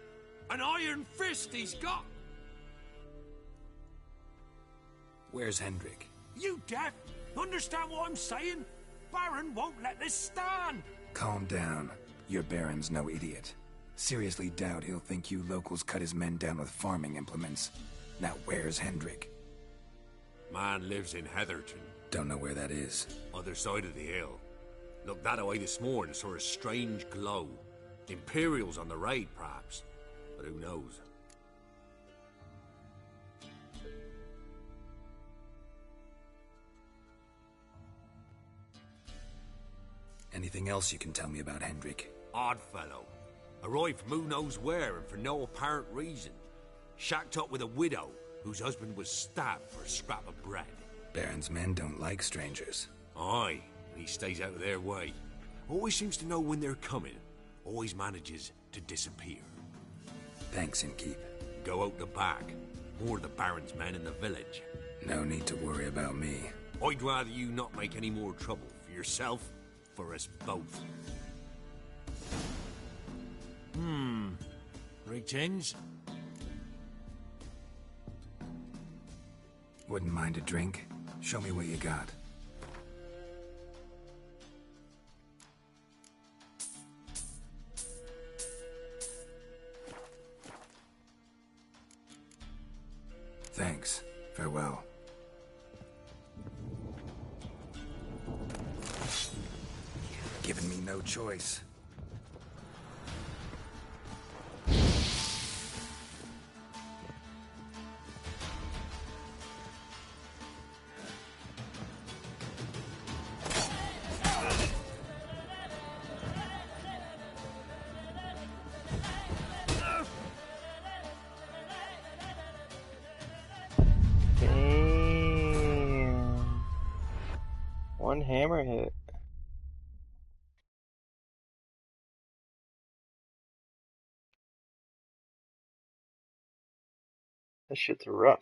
An iron fist he's got! Where's Hendrik? You deaf? Understand what I'm saying? Baron won't let this stand! Calm down. Your Baron's no idiot. Seriously doubt he'll think you locals cut his men down with farming implements. Now where's Hendrik? Man lives in Heatherton. Don't know where that is. Other side of the hill. Looked that away this morning, saw a strange glow. Imperials on the raid, perhaps. But who knows? Anything else you can tell me about Hendrik? Odd fellow. Arrived from who knows where and for no apparent reason. Shacked up with a widow whose husband was stabbed for a scrap of bread. Baron's men don't like strangers. Aye, and he stays out of their way. Always seems to know when they're coming. Always manages to disappear. Thanks, Innkeep. Go out the back. More of the Baron's men in the village. No need to worry about me. I'd rather you not make any more trouble for yourself, for us both. Greetings. Wouldn't mind a drink? Show me what you got. Thanks. Farewell. Giving me no choice. Damn. One hammer hit. That shit's rough.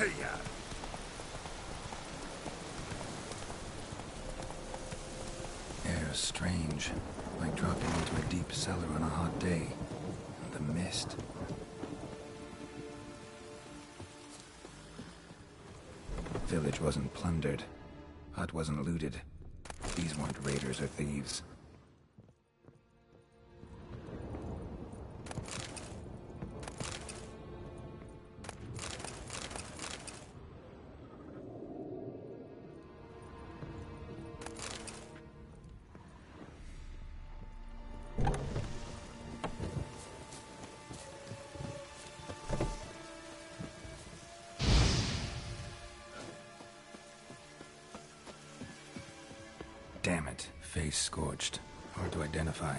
to you! Air's strange, like dropping into a deep cellar on a hot day. And the mist. Village wasn't plundered. Hut wasn't looted. These weren't raiders or thieves. Damn it. Face scorched. Hard to identify.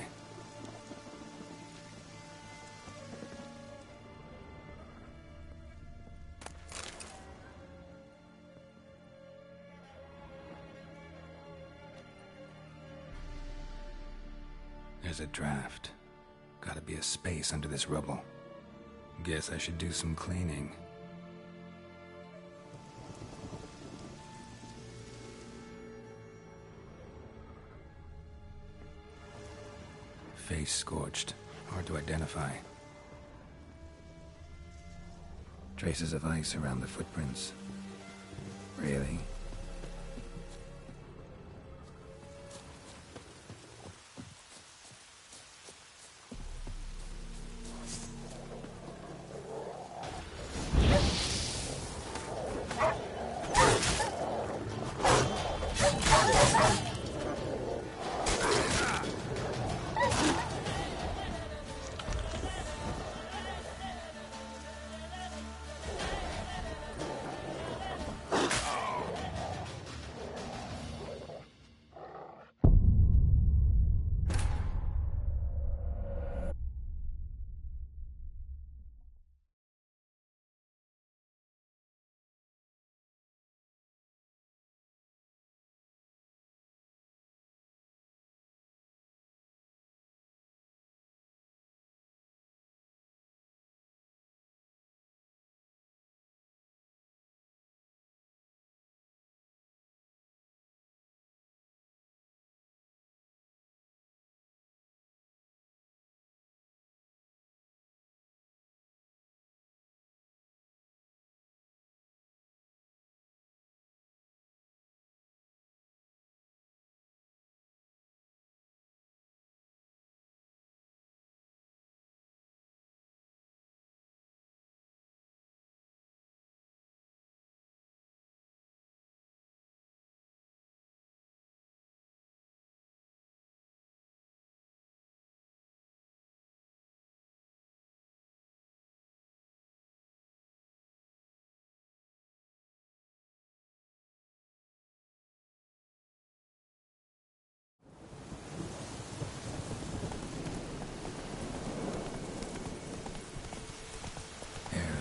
There's a draft. Gotta be a space under this rubble. Guess I should do some cleaning. Face scorched. Hard to identify. Traces of ice around the footprints. Really?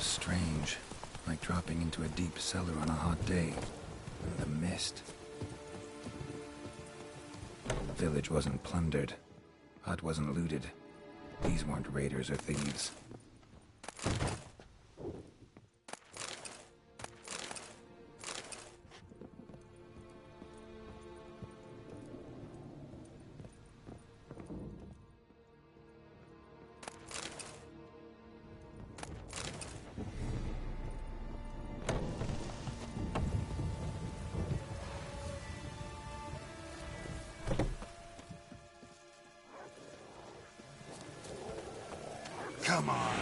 Strange, like dropping into a deep cellar on a hot day. And the mist. Village wasn't plundered. Hut wasn't looted. These weren't raiders or thieves. Come on.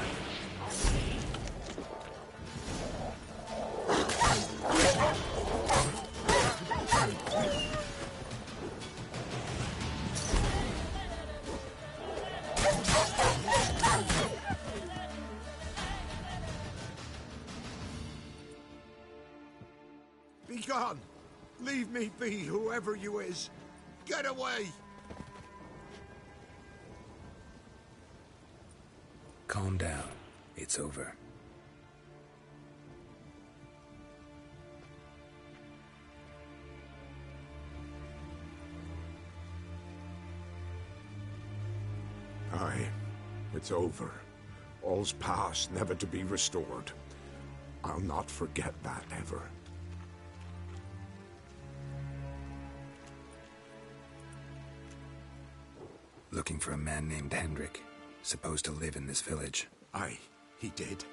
Be gone. Leave me be, whoever you is. Get away. Calm down. It's over. Aye, it's over. All's past, never to be restored. I'll not forget that ever. Looking for a man named Hendrik, supposed to live in this village. Aye, he did.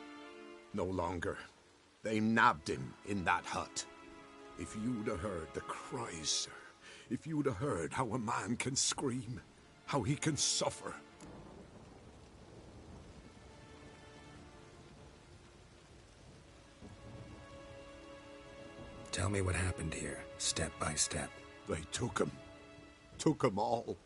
No longer. They nabbed him in that hut. If you'd have heard the cries, sir. If you'd have heard how a man can scream, how he can suffer. Tell me what happened here, step by step. They took him. Took him all.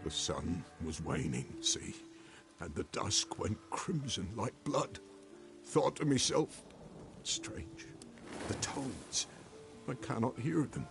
The sun was waning, see, and the dusk went crimson like blood. Thought to myself, strange, the toads, I cannot hear them.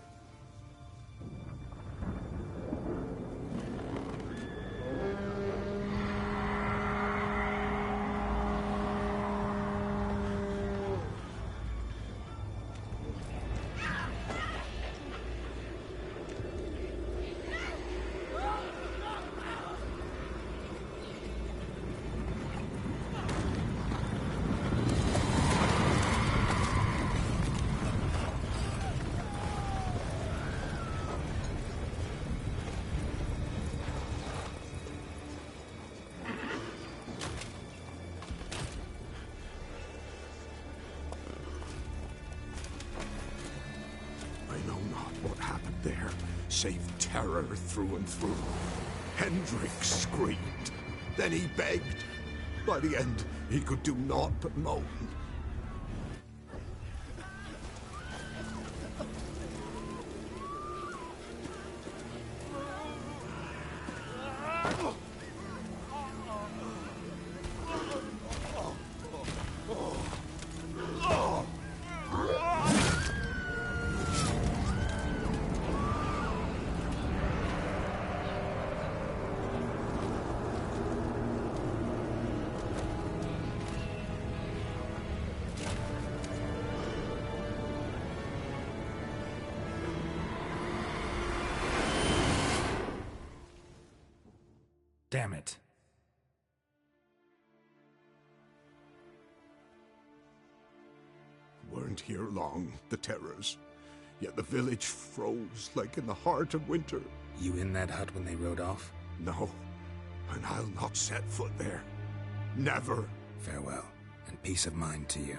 Save terror through and through. Hendrik screamed. Then he begged. By the end, he could do naught but moan. Damn it. Weren't here long, the terrors. Yet the village froze like in the heart of winter. You in that hut when they rode off? No, and I'll not set foot there. Never. Farewell, and peace of mind to you.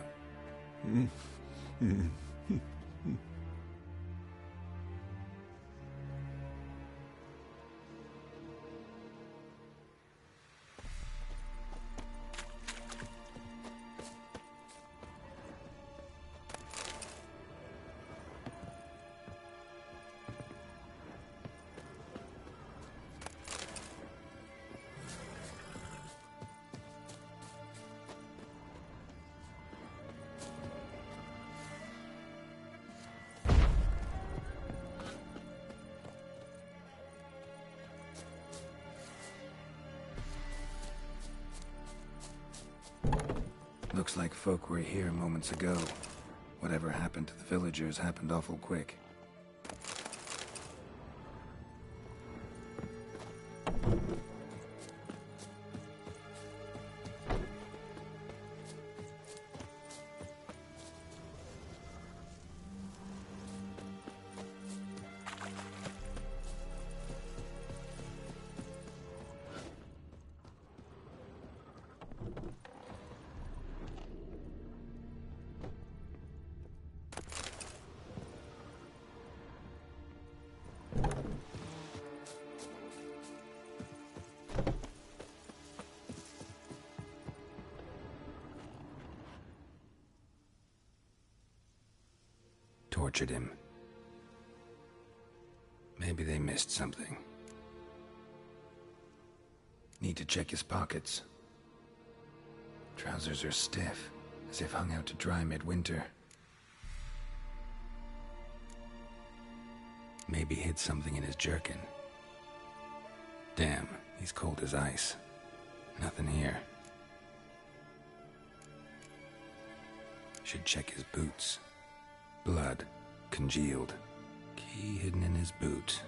Looks like folk were here moments ago. Whatever happened to the villagers happened awful quick. Tortured him. Maybe they missed something. Need to check his pockets. Trousers are stiff, as if hung out to dry midwinter. Maybe hid something in his jerkin. Damn, he's cold as ice. Nothing here. Should check his boots. Blood, congealed. Key hidden in his boot.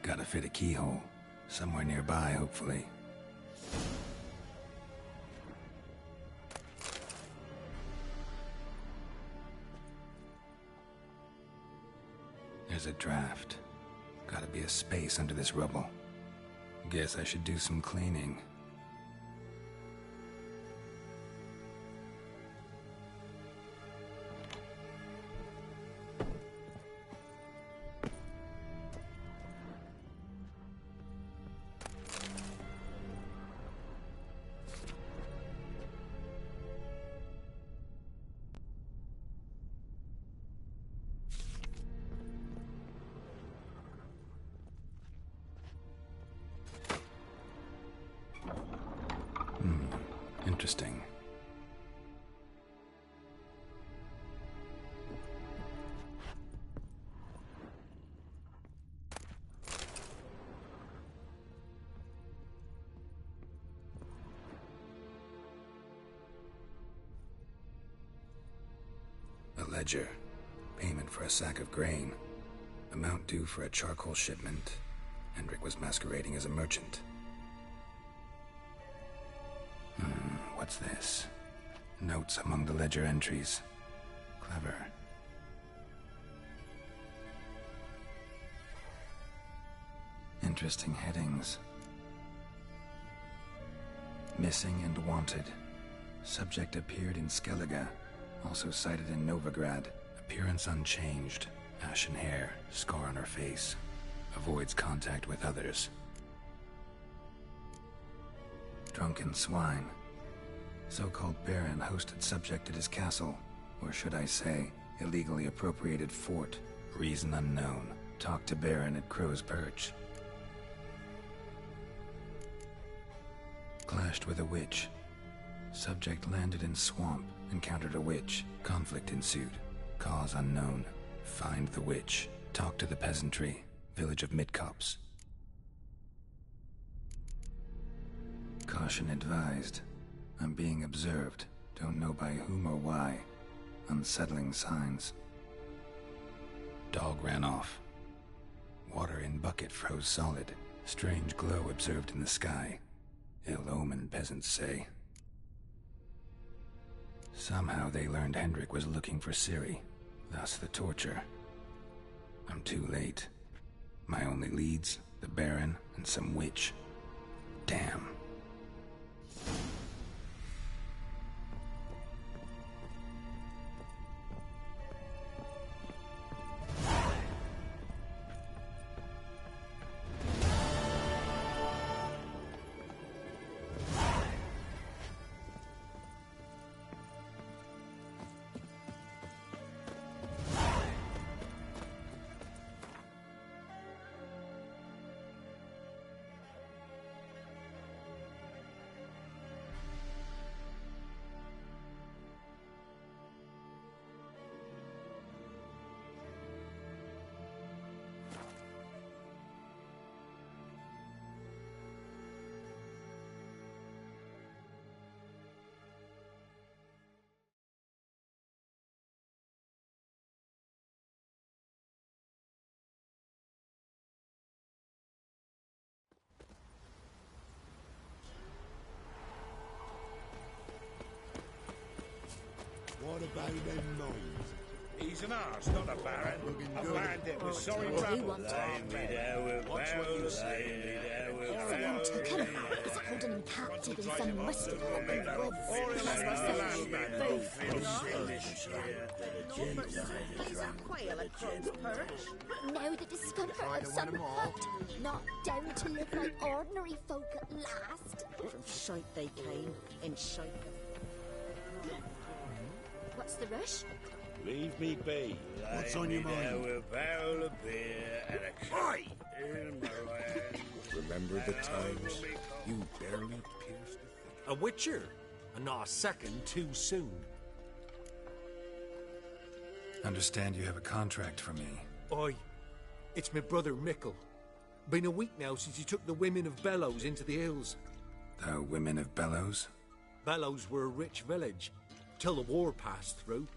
Gotta fit a keyhole. Somewhere nearby, hopefully. There's a draft. Gotta be a space under this rubble. Guess I should do some cleaning. Interesting. A ledger. Payment for a sack of grain. Amount due for a charcoal shipment. Hendrik was masquerading as a merchant. What's this? Notes among the ledger entries. Clever. Interesting headings. Missing and wanted. Subject appeared in Skellige. Also cited in Novigrad. Appearance unchanged. Ashen hair. Scar on her face. Avoids contact with others. Drunken swine. So-called Baron hosted subject at his castle, or should I say, illegally appropriated fort. Reason unknown. Talked to Baron at Crow's Perch. Clashed with a witch. Subject landed in swamp, encountered a witch. Conflict ensued. Cause unknown. Find the witch. Talk to the peasantry. Village of Midcopse. Caution advised. I'm being observed. Don't know by whom or why. Unsettling signs. Dog ran off. Water in bucket froze solid. Strange glow observed in the sky. Ill omen, peasants say. Somehow they learned Hendrik was looking for Ciri. Thus the torture. I'm too late. My only leads, the Baron and some witch. Damn. What about them mines? He's an arse, not a baron. A bandit with sorry You brothers. want to Watch what you say. Someone took him. He's holding him captive in some musty hut in the woods. He's a whale at Crow's Perch. Now the discomfort of some hut. Not down to live like ordinary folk at last. From shite they came, in shite. What's the rush? Leave me be. What's on your mind? With a barrel of beer and a kite in my hand. Remember the times you barely pierced A witcher, and not a second too soon. Understand you have a contract for me. Oi, it's my brother Mickle. Been a week now since he took the women of Bellows into the hills. The women of Bellows? Bellows were a rich village, till the war passed through.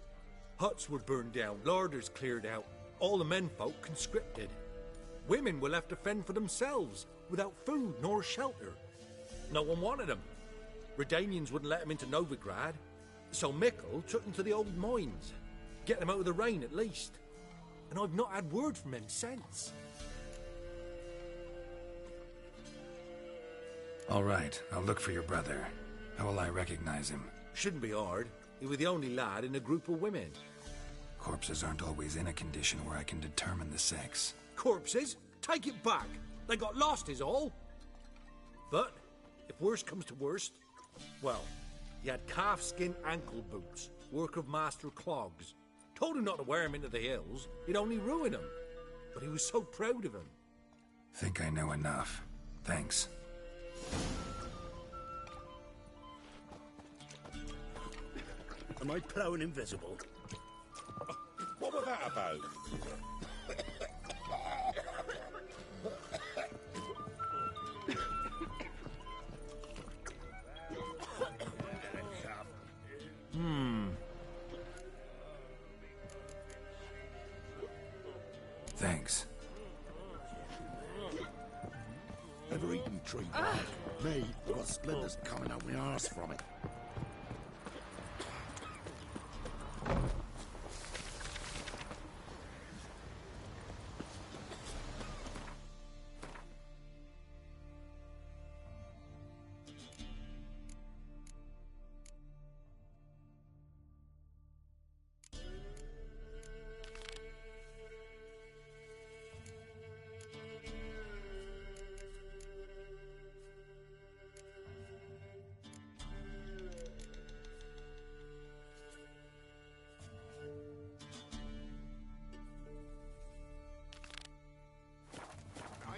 Huts were burned down, larders cleared out, all the menfolk conscripted. Women were left to fend for themselves, without food nor shelter. No one wanted them. Redanians wouldn't let them into Novigrad, so Mikkel took them to the old mines. Get them out of the rain, at least. And I've not had word from him since. All right, I'll look for your brother. How will I recognize him? Shouldn't be hard. He was the only lad in a group of women. Corpses aren't always in a condition where I can determine the sex. Corpses? Take it back. They got lost is all. But, if worst comes to worst, well, he had calfskin ankle boots, work of Master Clogs. Told him not to wear him into the hills, he'd only ruin him. But he was so proud of him. Think I know enough. Thanks. Am I ploughing invisible? What was that about? Thanks. Ever eaten tree bark? Me, I've got splinters coming out my arse from it.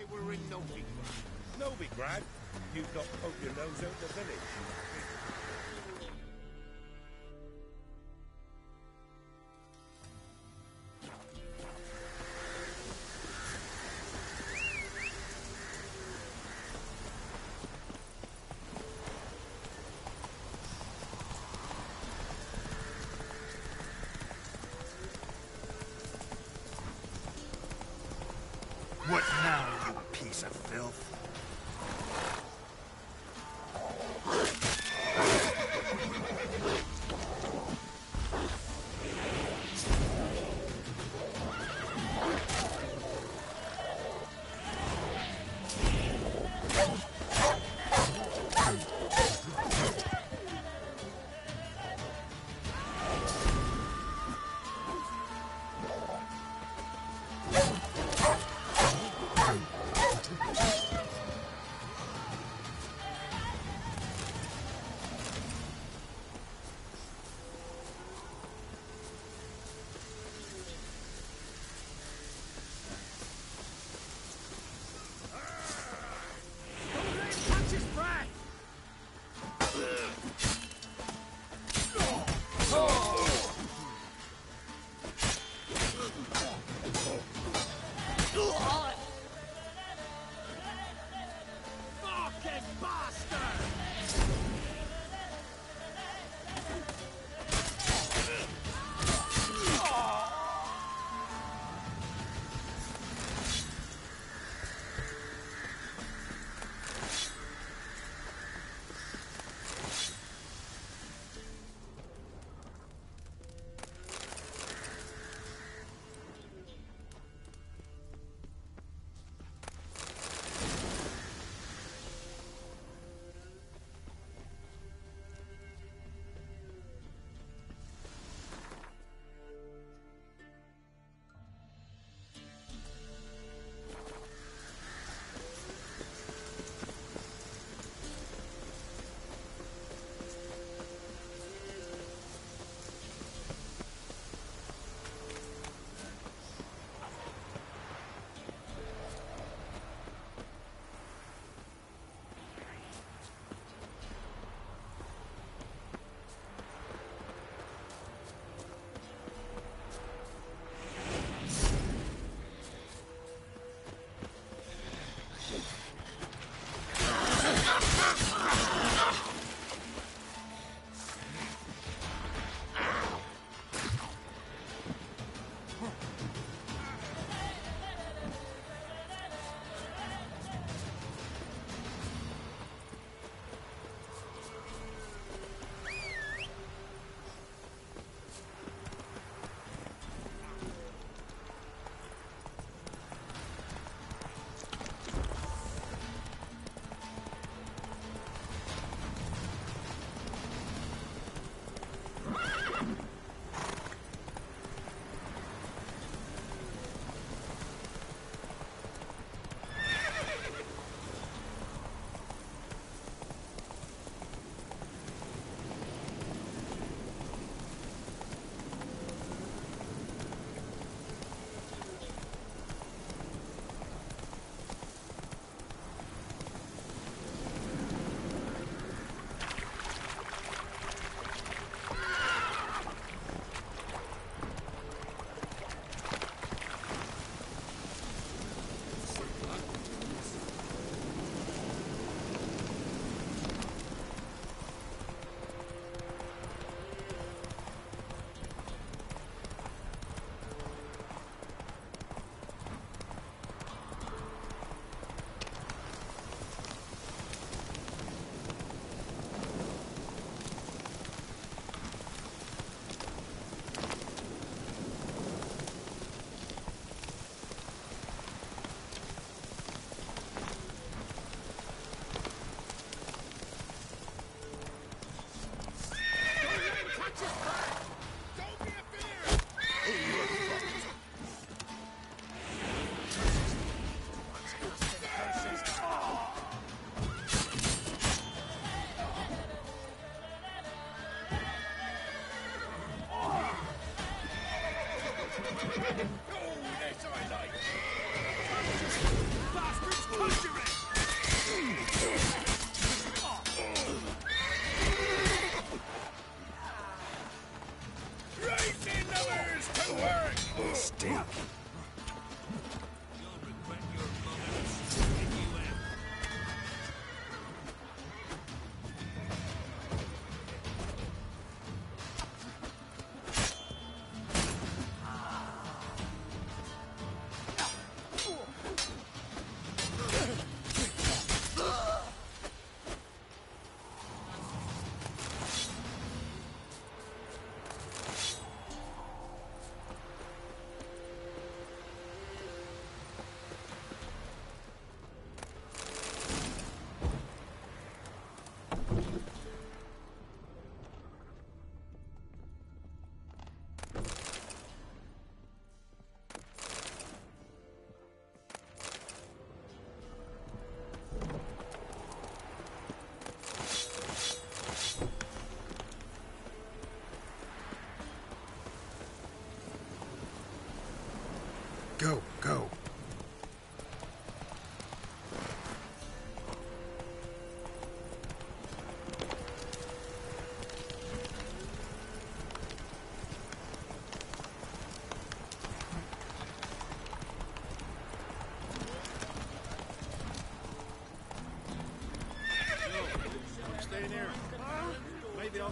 We're in Novigrad. Novigrad? You've not poked your nose out the village. What now, you piece of filth?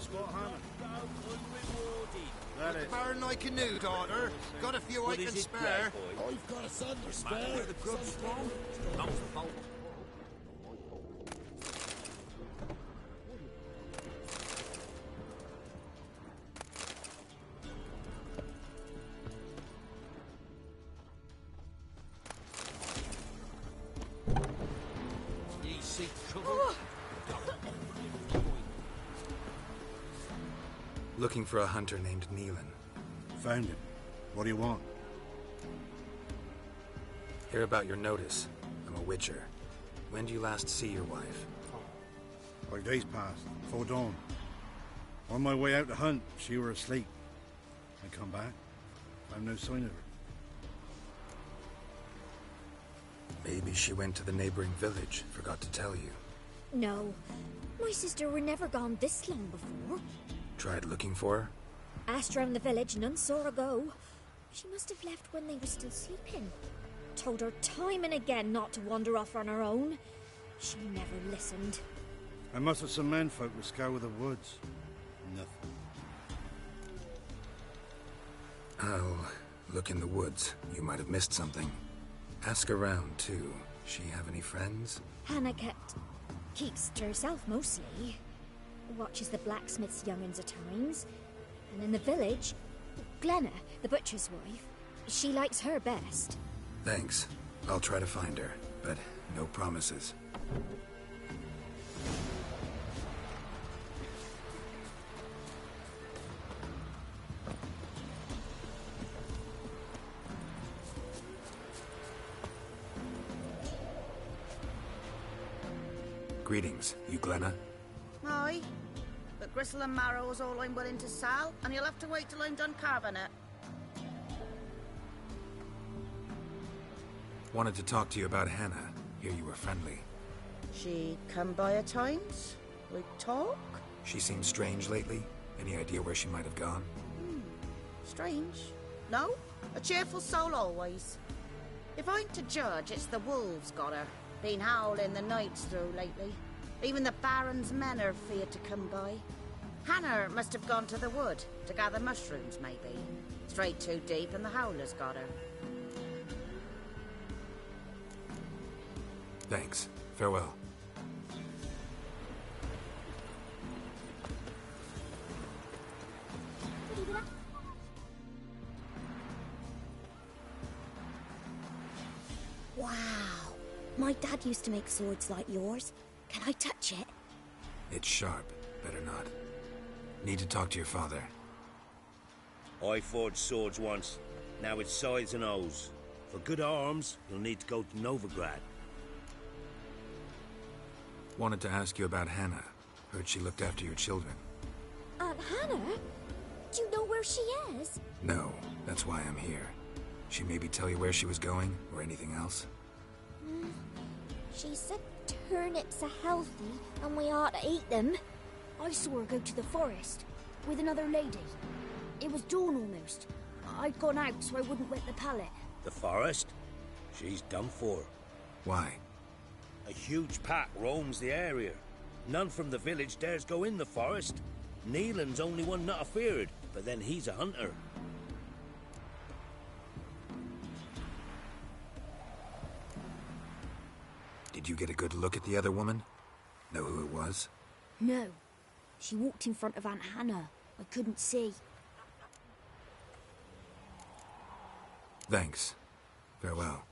Scott Hammond. Let it. Baron like a new daughter. Got a few I can spare. I've got a son to spare. Where the grub's from? Not the fault. Ye seek trouble? Looking for a hunter named Neelan. Found him. What do you want? Hear about your notice. I'm a witcher. When do you last see your wife? 5 days passed, before dawn. On my way out to hunt, she were asleep. I come back, found no sign of her. Maybe she went to the neighboring village, forgot to tell you. No. My sister were never gone this long before. Tried looking for her? Asked round the village, none saw her go. She must have left when they were still sleeping. Told her time and again not to wander off on her own. She never listened. I mustered some menfolk to scour the woods. Nothing. I'll look in the woods. You might have missed something. Ask around, too. She have any friends? Hannah keeps to herself mostly. Watches the blacksmith's young'uns at times. And in the village, Glenna, the butcher's wife, she likes her best. Thanks. I'll try to find her, but no promises. Greetings. You Glenna? Aye. But gristle and marrow is all I'm willing to sell, and you'll have to wait till I'm done carving it. Wanted to talk to you about Hannah. Hear you were friendly. She come by at times? We talk? She seems strange lately. Any idea where she might have gone? Strange. No? A cheerful soul always. If I'm to judge, it's the wolves got her. Been howling the nights through lately. Even the Baron's men are feared to come by. Hannah must have gone to the wood to gather mushrooms, maybe. Strayed too deep and the howlers got her. Thanks. Farewell. Wow. My dad used to make swords like yours. Can I touch it? It's sharp. Better not. Need to talk to your father. I forged swords once. Now it's scythes and hoes. For good arms, you'll need to go to Novigrad. Wanted to ask you about Hannah. Heard she looked after your children. Aunt Hannah? Do you know where she is? No, that's why I'm here. She maybe tell you where she was going, or anything else? She said turnips are healthy, and we ought to eat them. I saw her go to the forest, with another lady. It was dawn almost. I'd gone out so I wouldn't wet the pallet. The forest? She's done for. Why? A huge pack roams the area. None from the village dares go in the forest. Neelan's only one not afeared, but then he's a hunter. Did you get a good look at the other woman? Know who it was? No. She walked in front of Aunt Hannah. I couldn't see. Thanks. Farewell.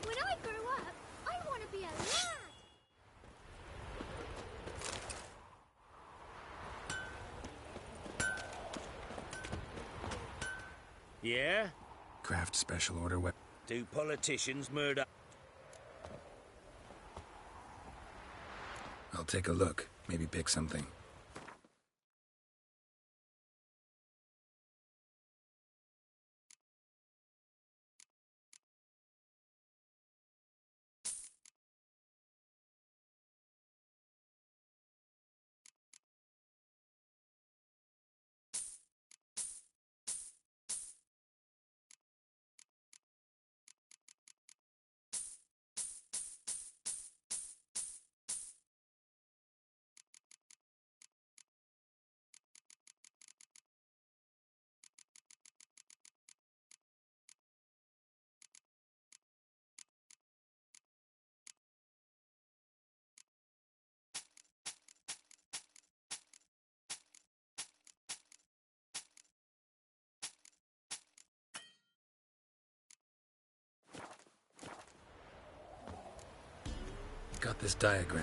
When I grow up, I want to be a lad. Yeah? Craft special order weapon. Do politicians murder? I'll take a look. Maybe pick something. I've got this diagram.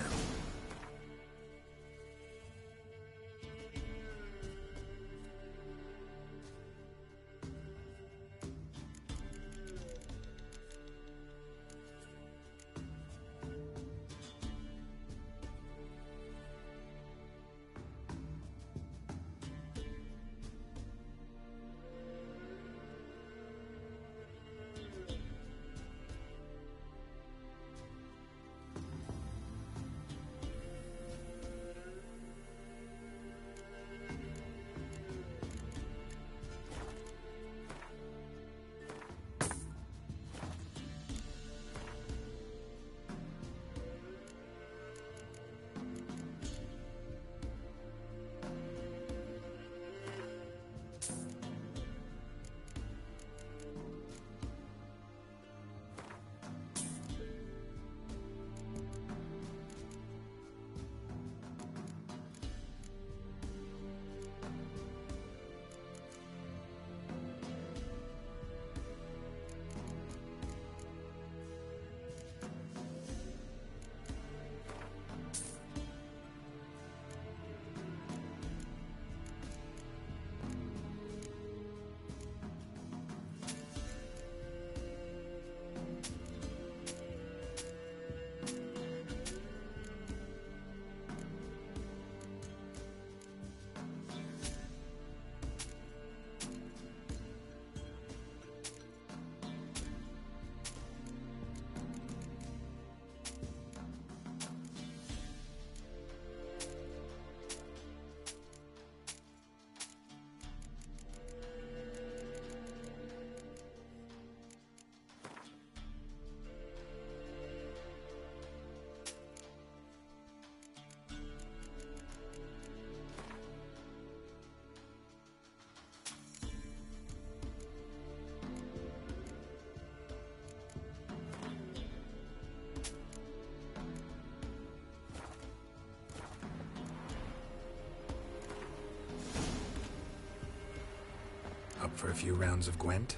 Up for a few rounds of Gwent?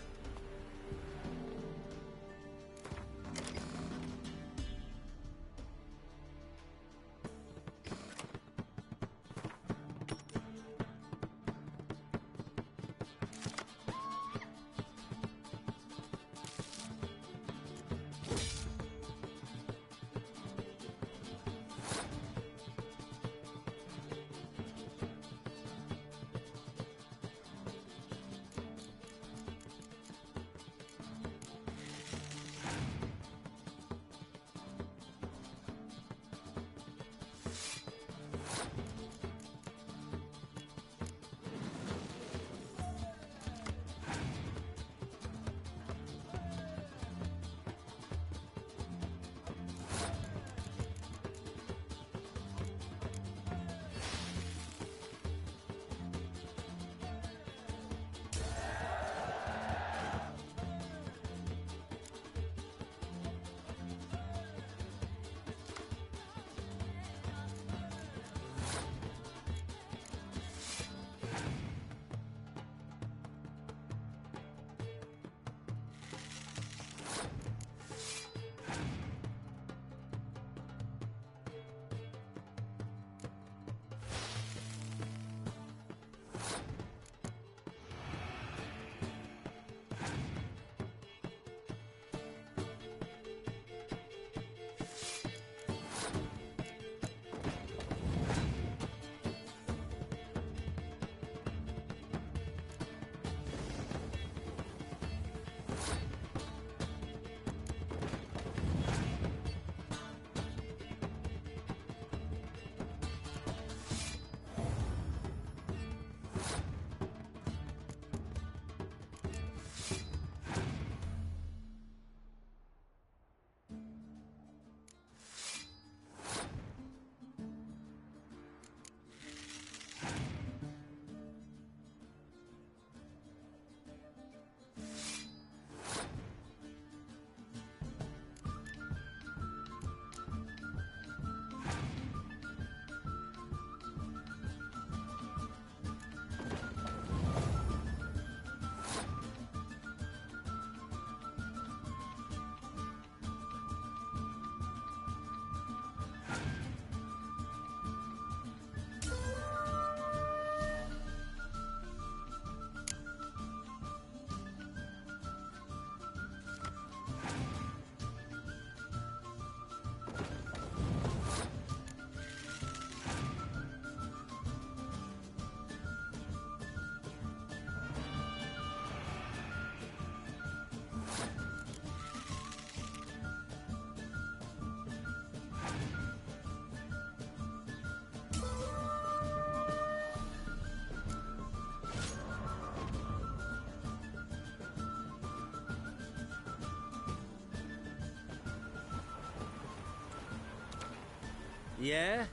Yeah?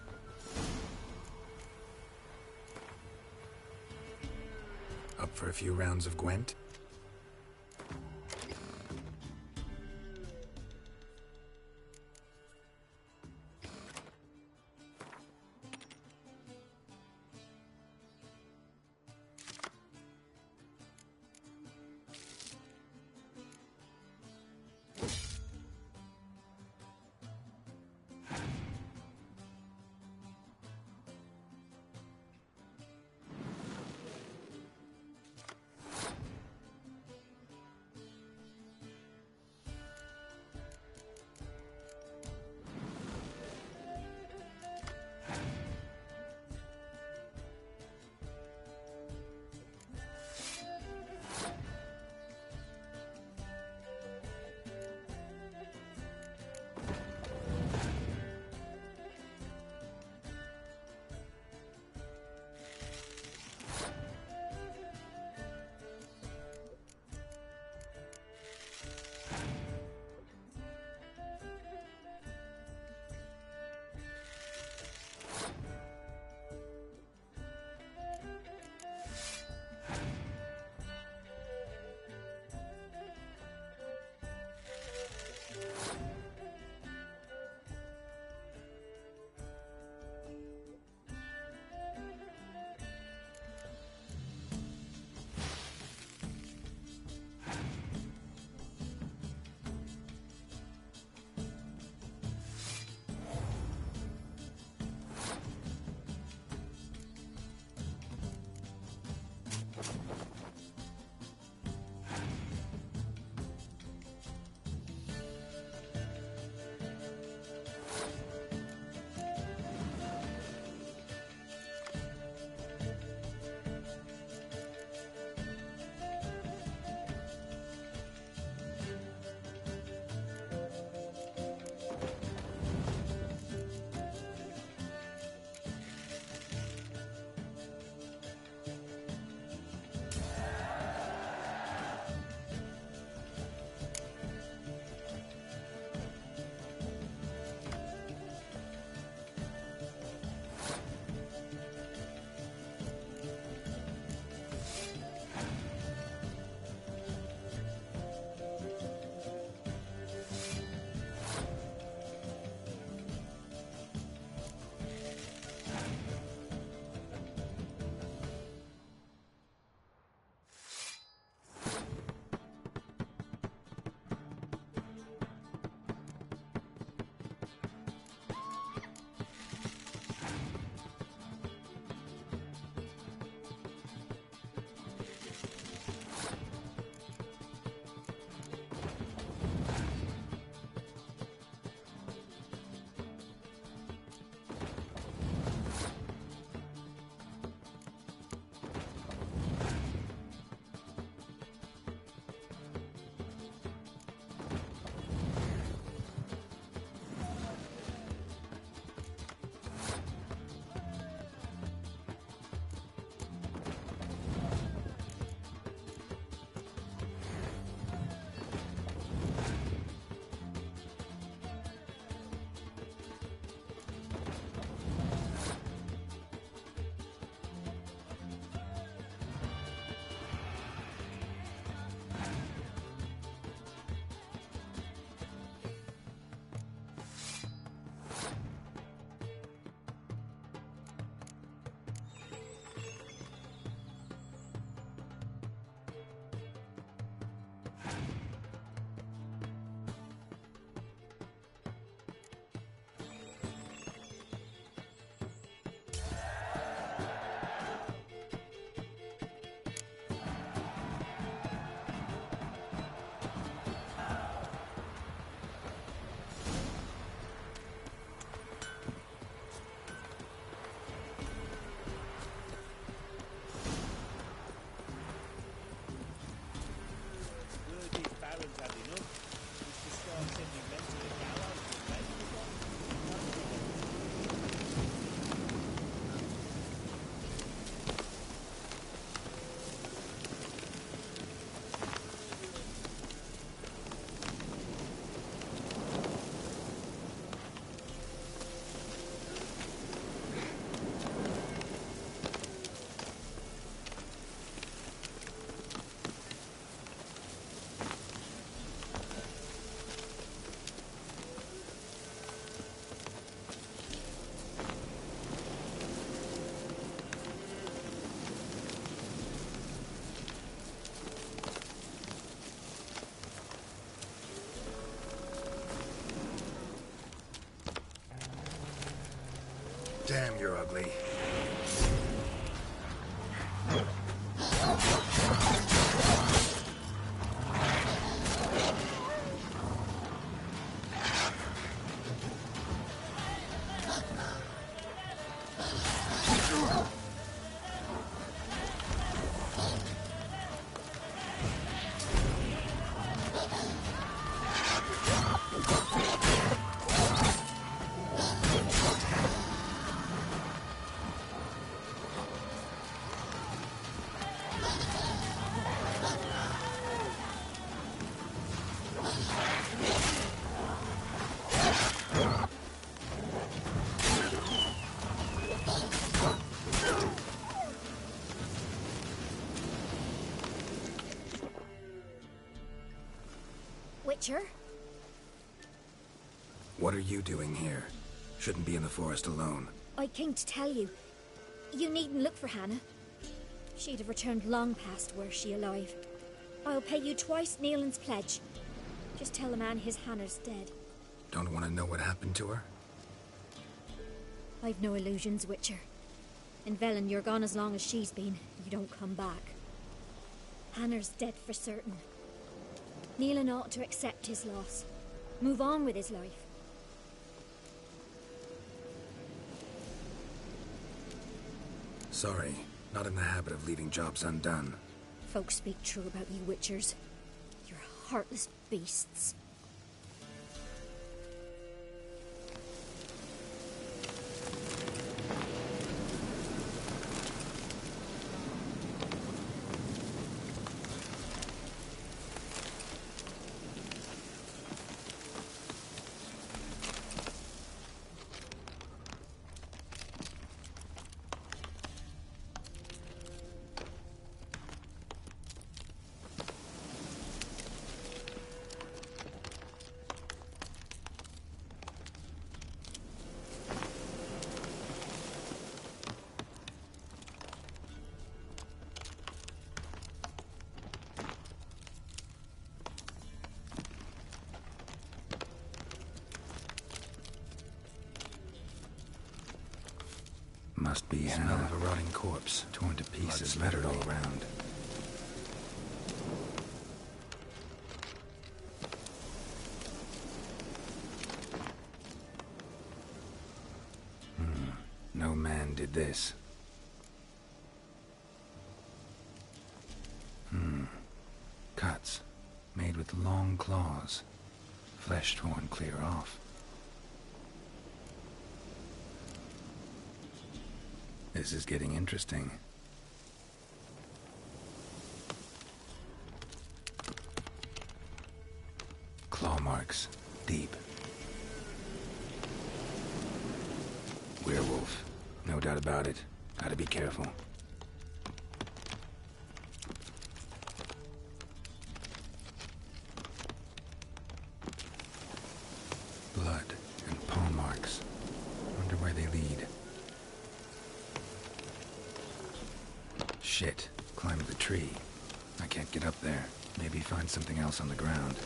Up for a few rounds of Gwent? Damn, you're ugly. Witcher? What are you doing here? Shouldn't be in the forest alone. I came to tell you. You needn't look for Hannah. She'd have returned long past were she alive. I'll pay you twice Neelan's pledge. Just tell the man his Hannah's dead. Don't want to know what happened to her? I've no illusions, Witcher. In Velen, you're gone as long as she's been. You don't come back. Hannah's dead for certain. Neelan ought to accept his loss. Move on with his life. Sorry, not in the habit of leaving jobs undone. Folks speak true about you Witchers. You're heartless beasts. Must be smell of a rotting corpse, torn to pieces, littered all around. No man did this. Cuts, made with long claws, flesh torn clear off. This is getting interesting. Claw marks, deep. Werewolf, no doubt about it. Gotta be careful. Blood and paw marks. Wonder where they lead. Shit, climbed the tree. I can't get up there. Maybe find something else on the ground.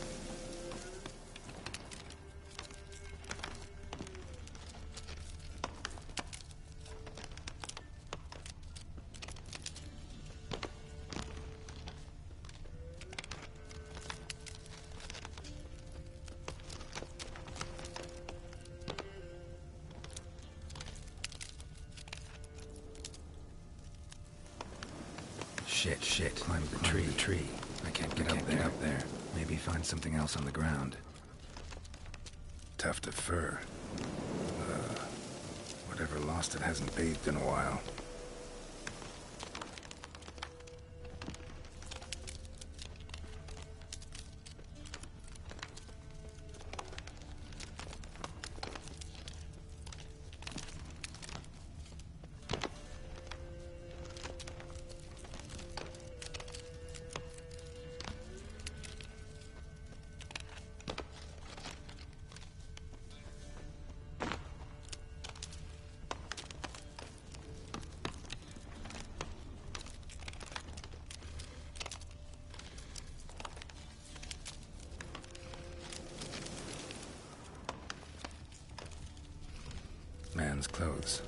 Shit, climbed the tree. I can't get up there. Maybe find something else on the ground. Tuft of fur. Whatever lost it hasn't bathed in a while. Man's clothes.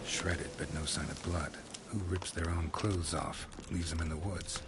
Shredded, but no sign of blood. Who rips their own clothes off, leaves them in the woods?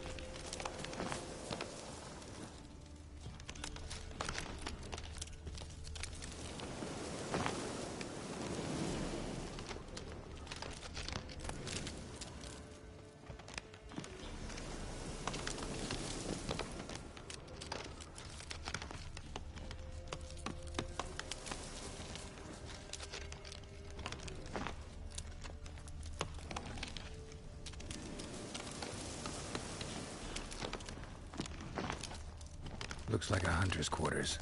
Looks like a hunter's quarters.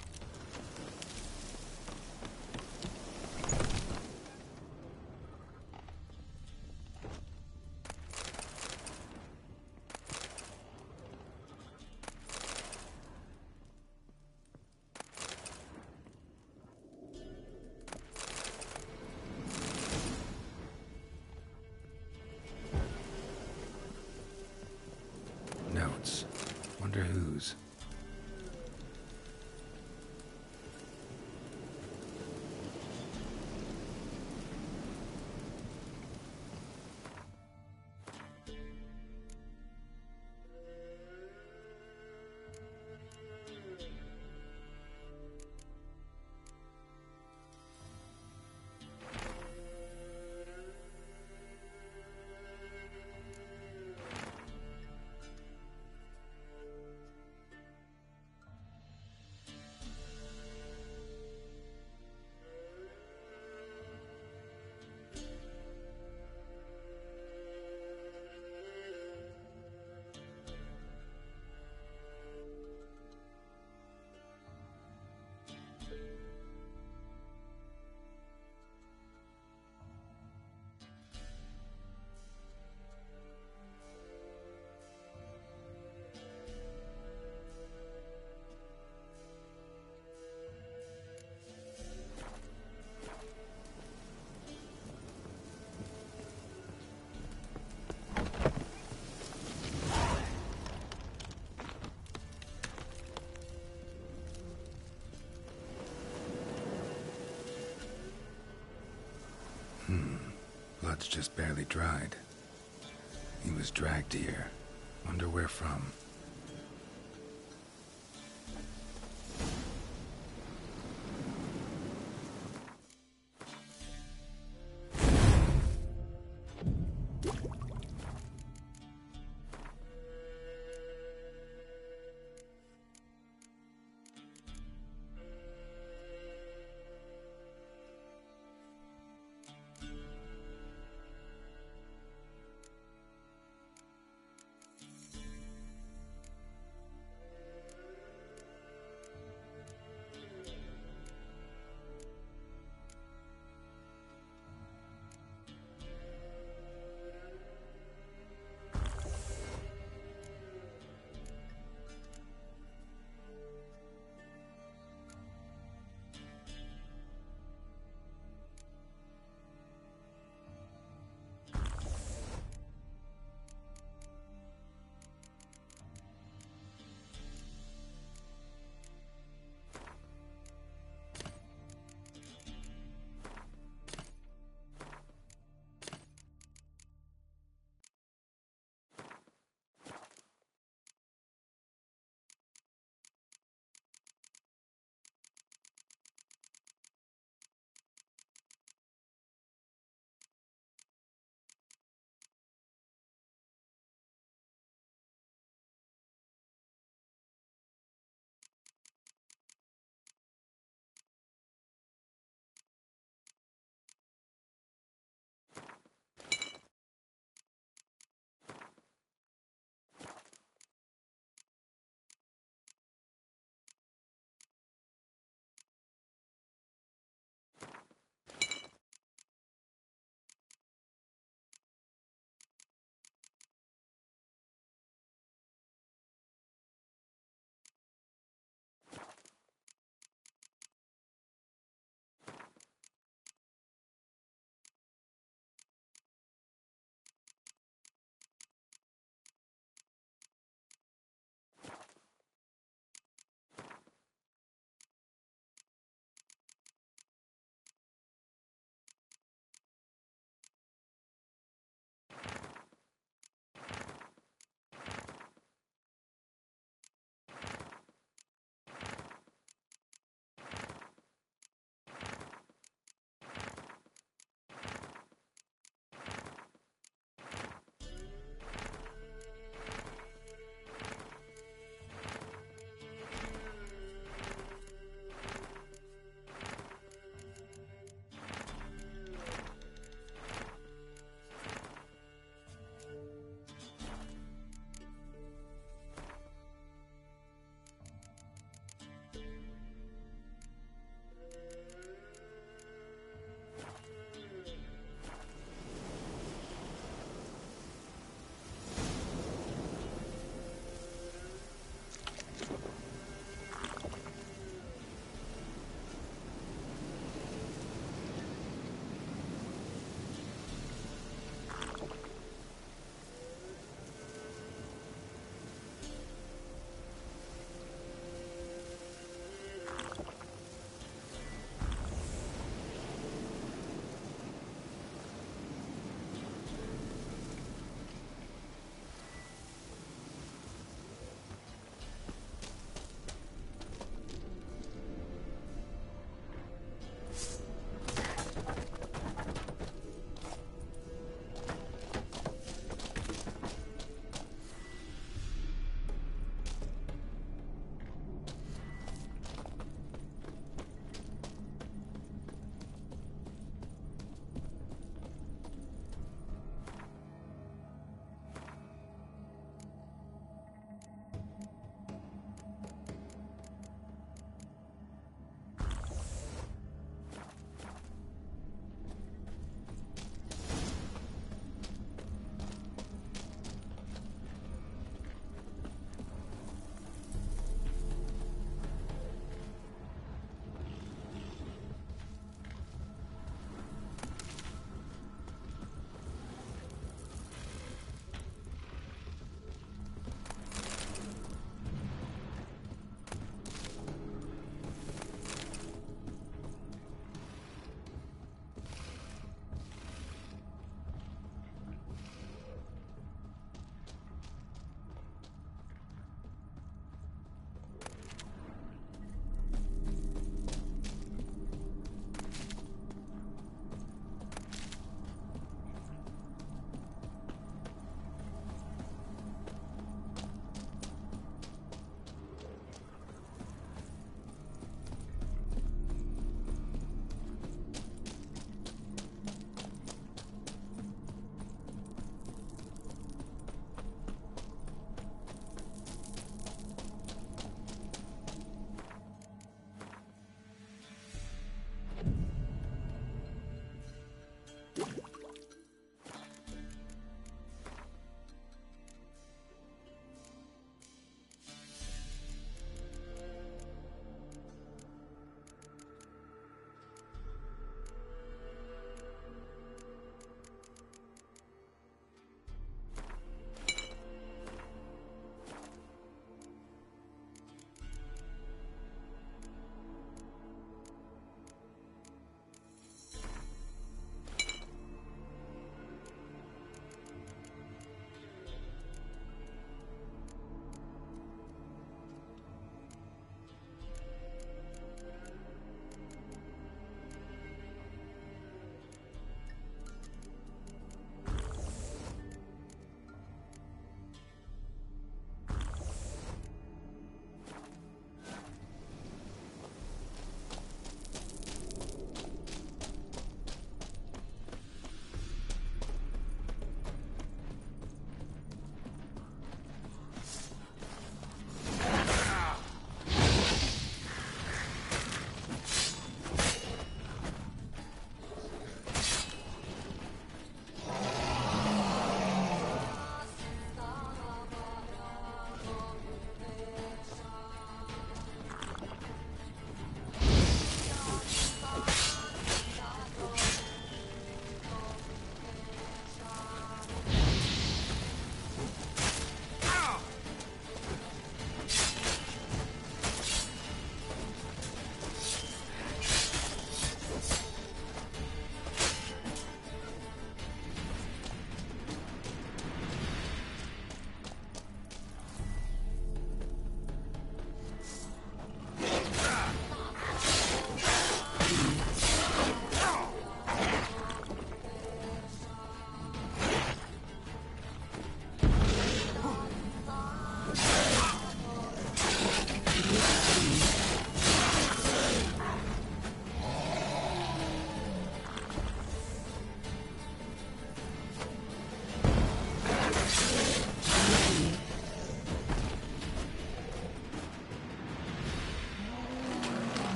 Notes. Wonder whose. Blood's just barely dried. He was dragged here. Wonder where from.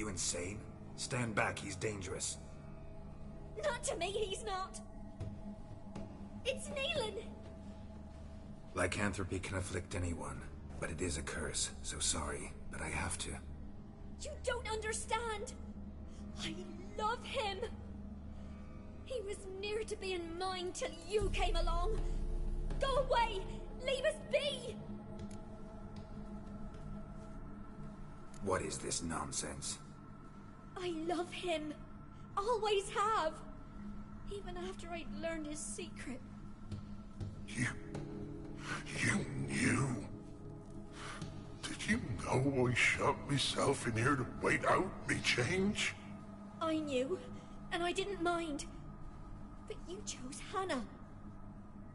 You insane? Stand back, he's dangerous. Not to me, he's not. It's Neelan! Lycanthropy can afflict anyone, but it is a curse, so sorry, but I have to. You don't understand! I love him! He was near to being mine till you came along! Go away! Leave us be! What is this nonsense? I love him. Always have. Even after I'd learned his secret. You knew? Did you know I shut myself in here to wait out me change? I knew, and I didn't mind. But you chose Hannah.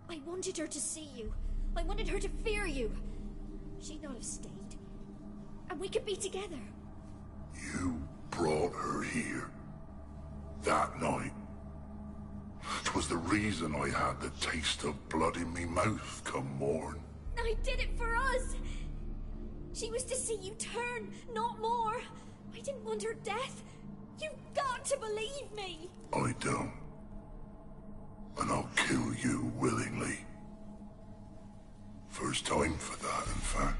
I wanted her to see you. I wanted her to fear you. She'd not have stayed. And we could be together. You brought her here. That night. 'Twas the reason I had the taste of blood in me mouth come morn. I did it for us. She was to see you turn, not more. I didn't want her death. You've got to believe me. I don't. And I'll kill you willingly. First time for that, in fact.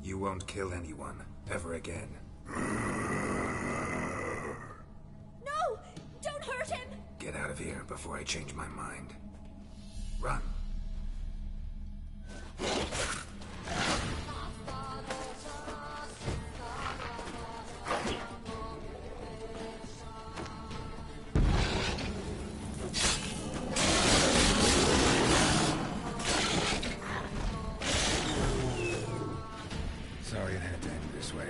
You won't kill anyone, ever again. No! Don't hurt him! Get out of here before I change my mind. Run. Sorry it had to end this way.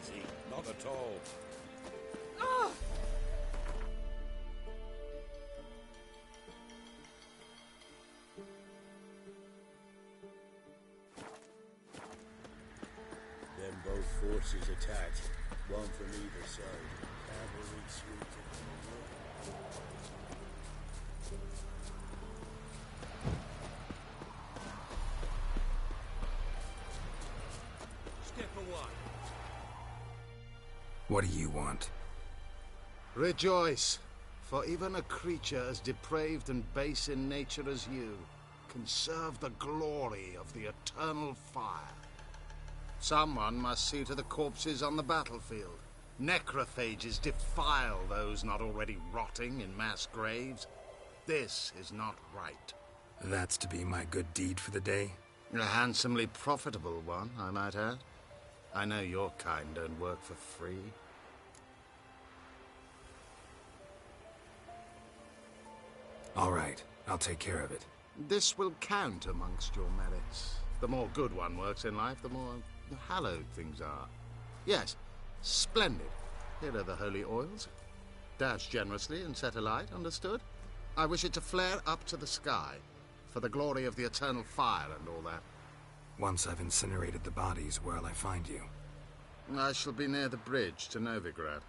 easy. Not at all. Ah! Then both forces attacked, one from either side. Cavalry sweeping. Step away. What do you want? Rejoice, for even a creature as depraved and base in nature as you can serve the glory of the eternal fire. Someone must see to the corpses on the battlefield. Necrophages defile those not already rotting in mass graves. This is not right. That's to be my good deed for the day? A handsomely profitable one, I might add. I know your kind don't work for free. All right, I'll take care of it. This will count amongst your merits. The more good one works in life, the more hallowed things are. Yes, splendid. Here are the holy oils. Dash generously and set alight, understood? I wish it to flare up to the sky, for the glory of the eternal fire and all that. Once I've incinerated the bodies, where'll I find you? I shall be near the bridge to Novigrad.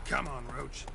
Come on, Roach.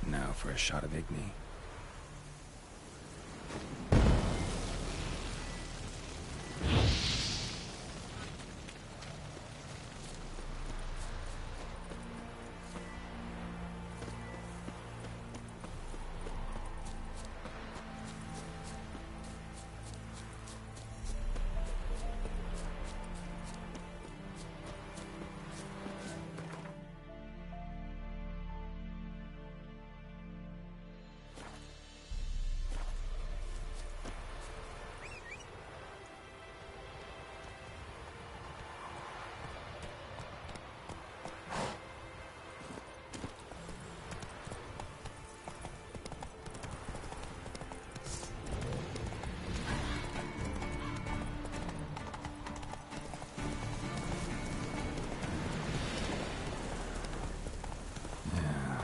Now for a shot of Igni.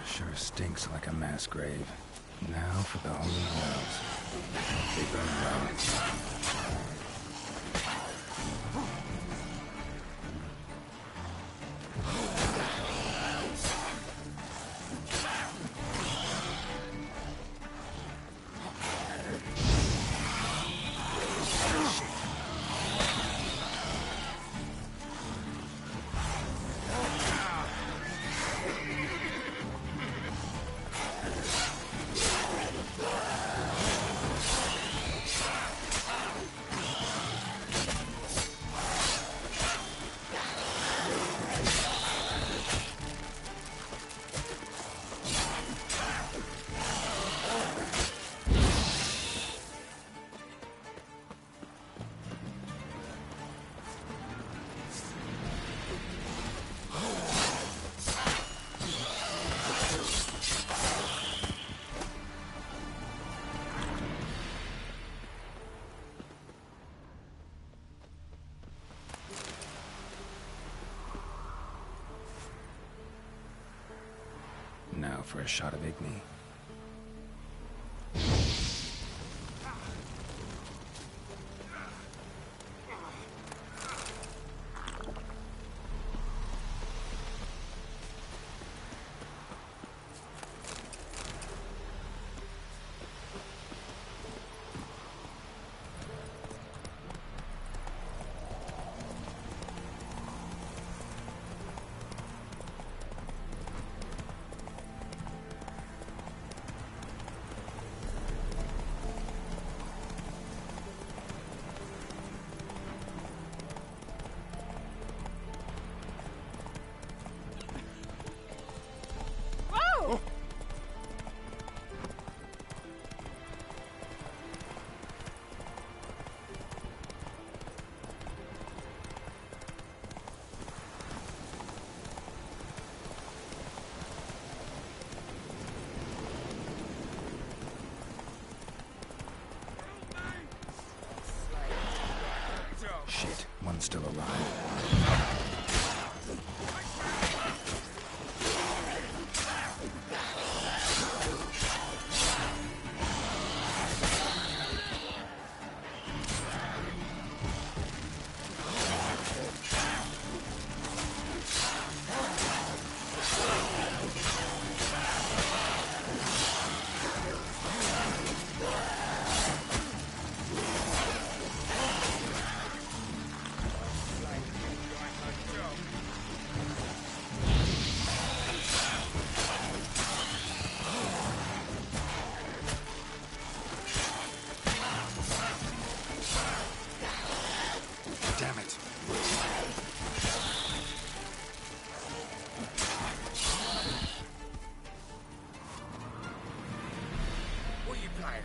Sure stinks like a mass grave. Now for the holy wells. They burn well. for a shot of Igni. Shit, one's still alive. Damn it. What are you playing at?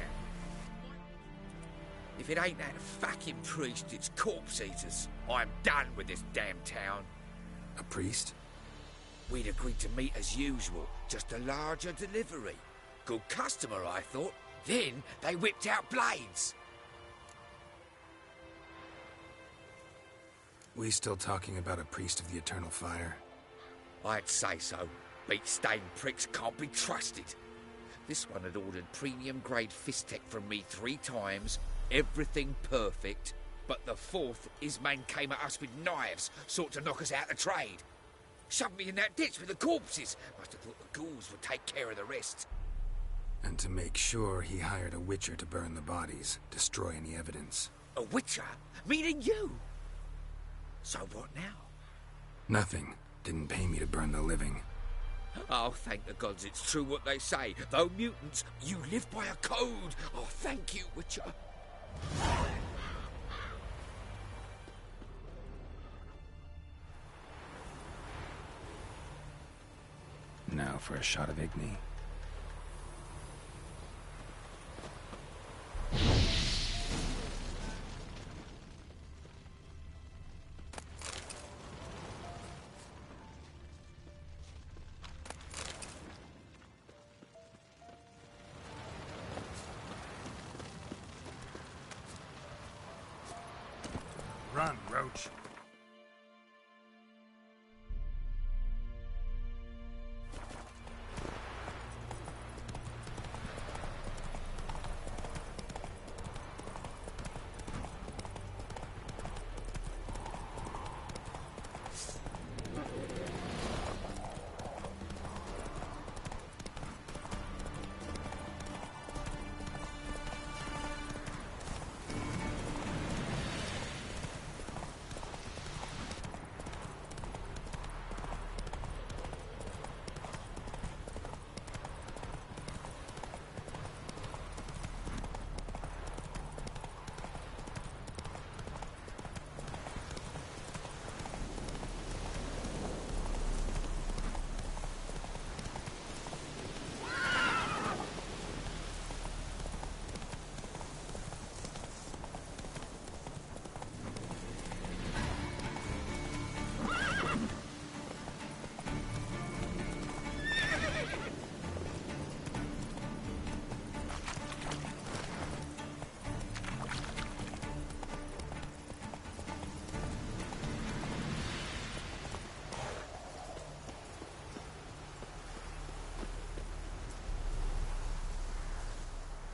If it ain't that fucking priest, it's corpse eaters. I'm done with this damn town. A priest? We'd agreed to meet as usual, just a larger delivery. Good customer, I thought. Then they whipped out blades. We still talking about a priest of the Eternal Fire? I'd say so. Beat-stained pricks can't be trusted. This one had ordered premium-grade fist-tech from me 3 times, everything perfect, but the 4th, his man came at us with knives, sought to knock us out of trade. Shoved me in that ditch with the corpses. Must have thought the ghouls would take care of the rest. And to make sure, he hired a witcher to burn the bodies, destroy any evidence. A witcher? Meaning you? So what now? Nothing. Didn't pay me to burn the living. Oh, thank the gods it's true what they say. Though mutants, you live by a code. Oh, thank you, Witcher. Now for a shot of Igni. Run, Roach.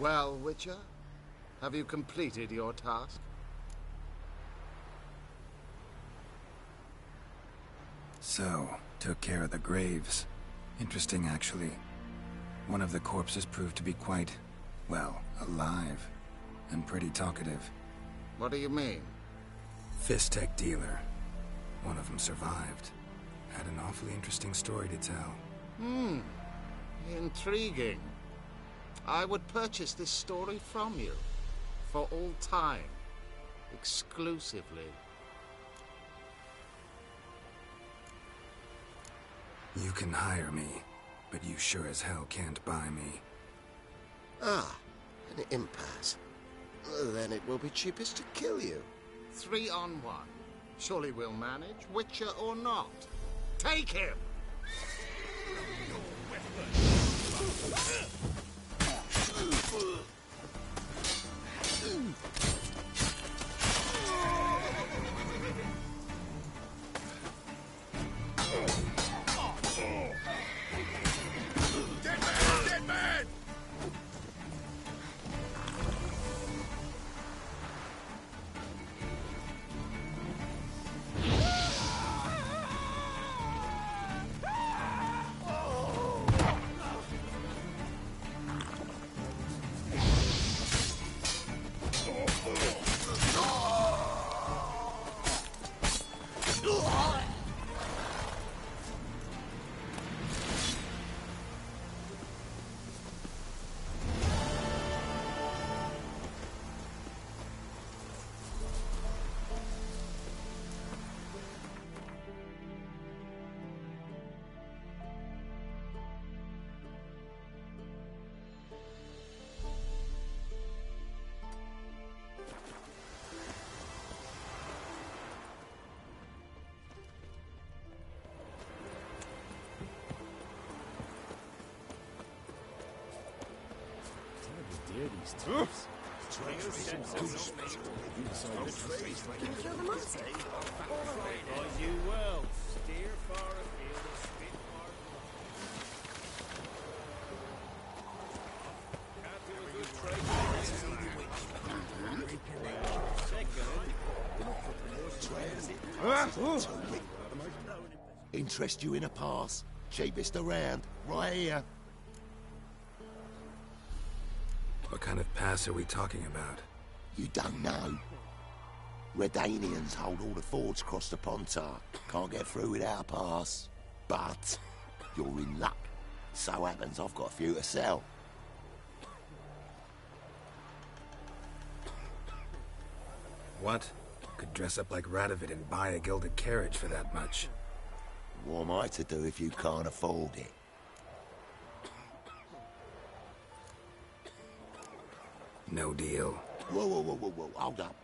Well, Witcher, have you completed your task? So, took care of the graves. Interesting, actually. One of the corpses proved to be quite, well, alive. And pretty talkative. What do you mean? Fistech dealer. One of them survived. Had an awfully interesting story to tell. Intriguing. I would purchase this story from you. For all time. Exclusively. You can hire me, but you sure as hell can't buy me. Ah, an impasse. Then it will be cheapest to kill you. 3 on 1. Surely we'll manage, Witcher or not. Take him! Dead man! Dear these tips. Can you kill the monster? As you will. Steer far afield and spit far Interest you in a pass? Cheapest around, right here. What kind of pass are we talking about? You don't know. Redanians hold all the fords across the Pontar. Can't get through without a pass. But you're in luck. So happens I've got a few to sell. What? Could dress up like Radovid and buy a gilded carriage for that much. What am I to do if you can't afford it? No deal. Whoa, hold up.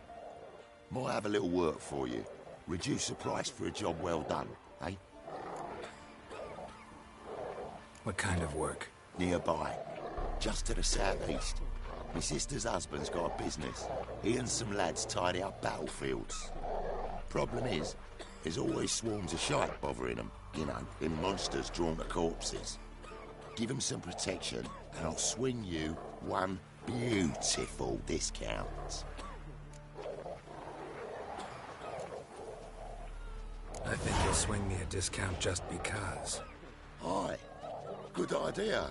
Might have a little work for you. Reduce the price for a job well done, eh? What kind of work? Nearby. Just to the southeast. My sister's husband's got a business. He and some lads tidy up battlefields. Problem is, there's always swarms of shite bothering them. You know, them monsters drawn to corpses. Give them some protection, and I'll swing you one beautiful discount. I think you'll swing me a discount just because. Aye. Good idea.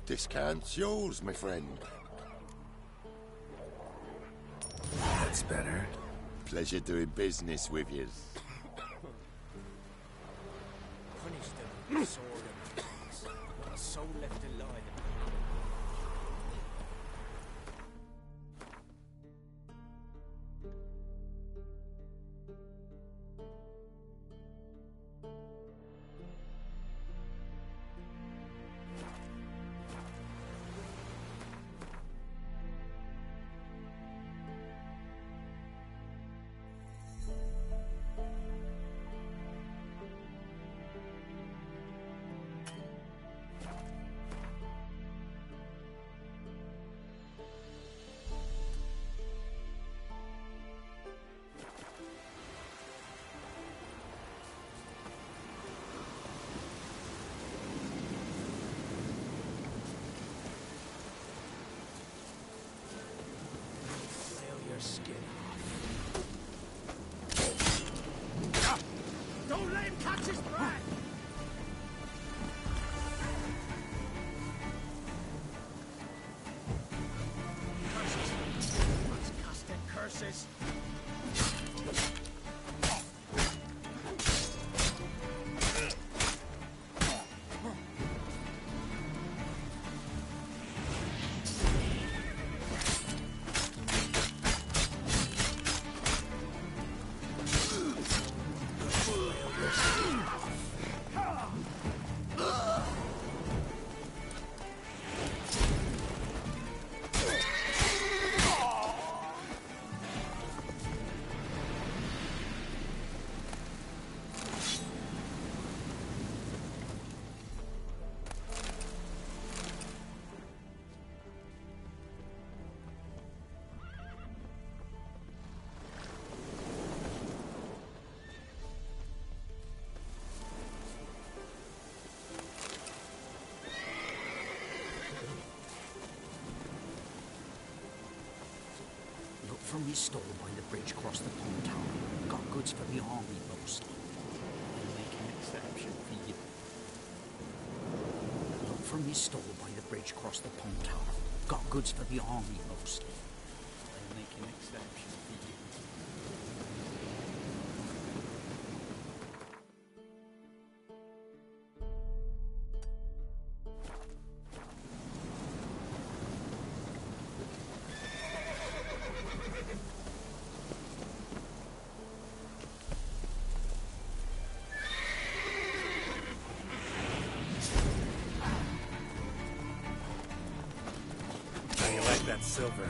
Discount's yours, my friend. That's better. Pleasure doing business with you. Punish them with sword and axe. Not a soul left alive. stole by the bridge across the pond tower. Got goods for the army mostly. I'll make an exception for you. Look for me stole by the bridge across the pond tower. Got goods for the army mostly. I'll make an exception for you. How you like that silver?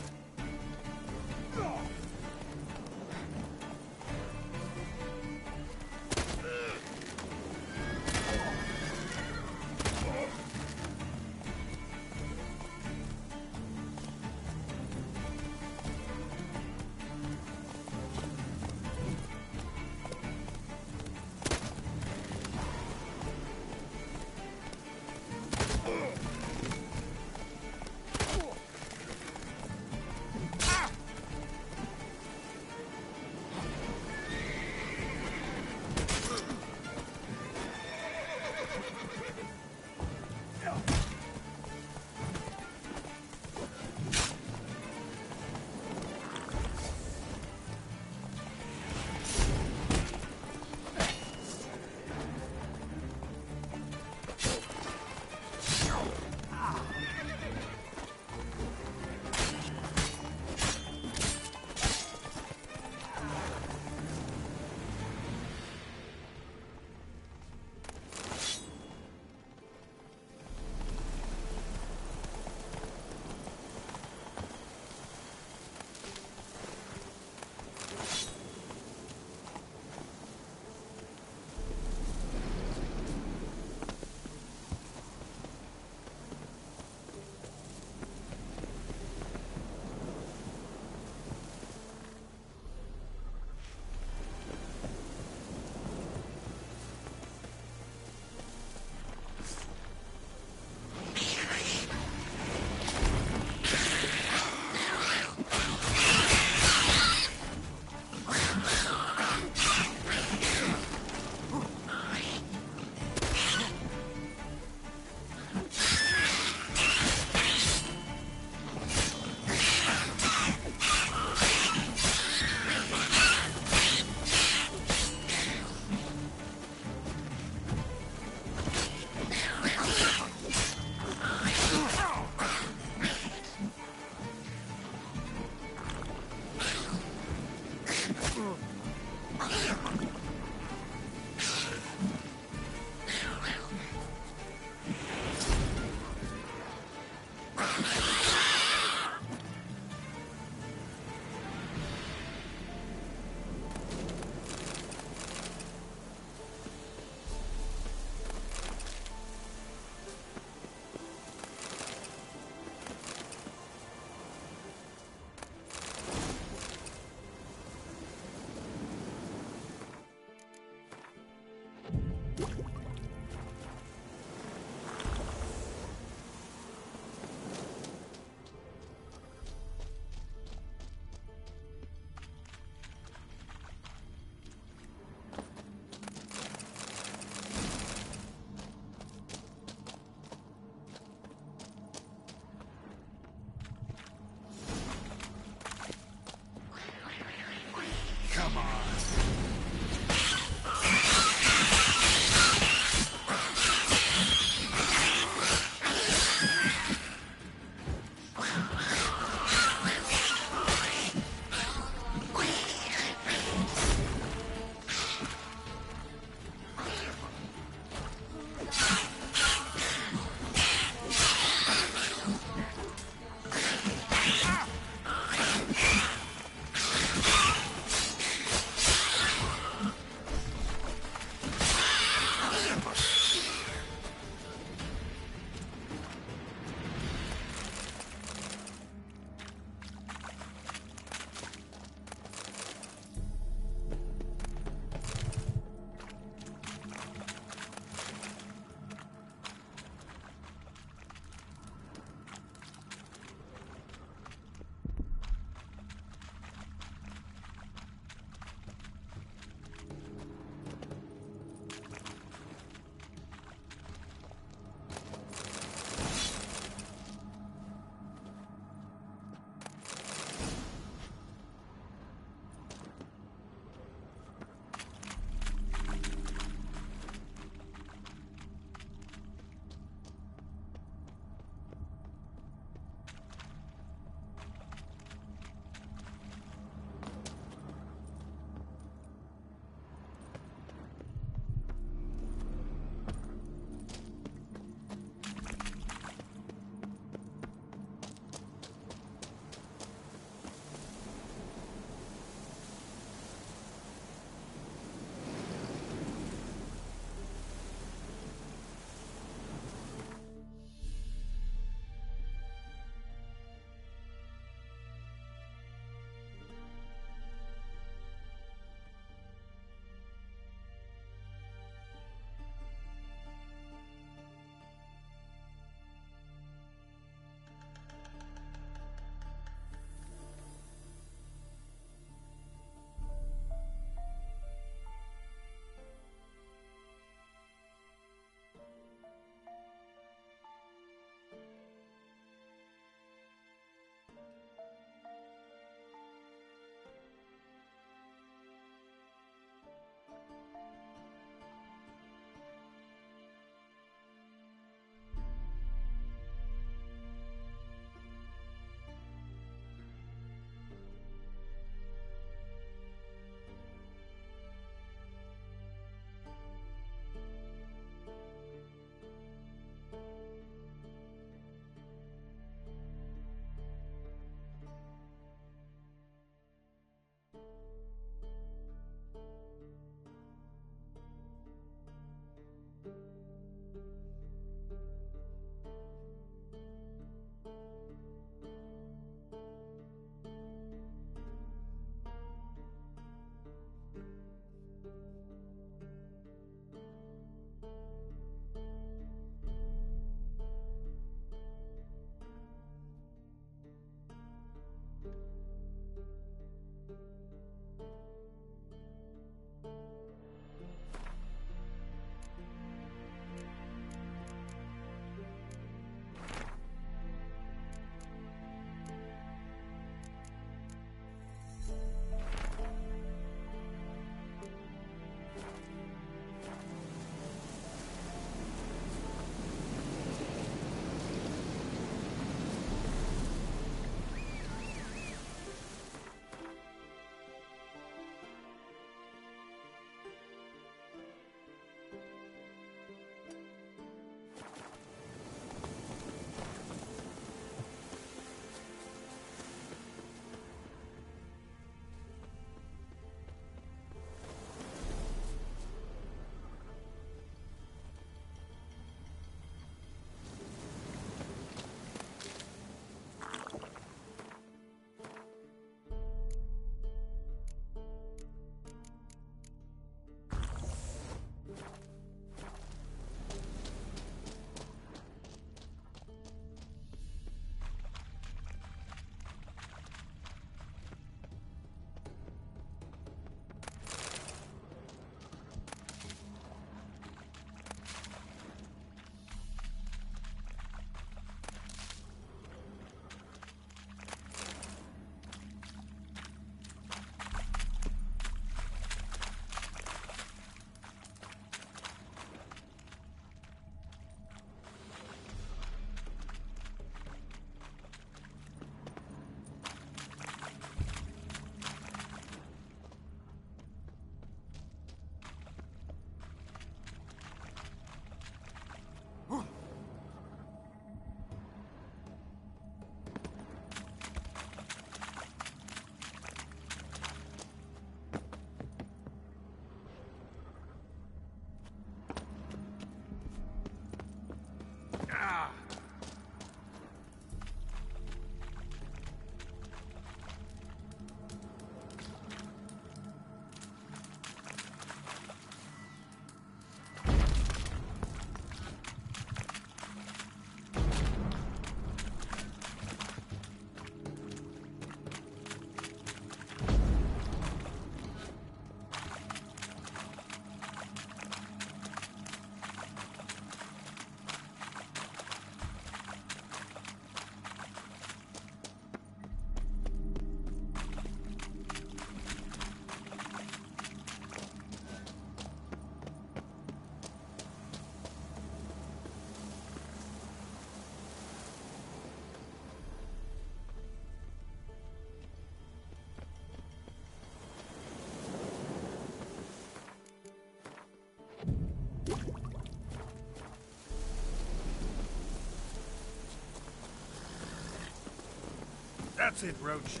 That's it, Roach.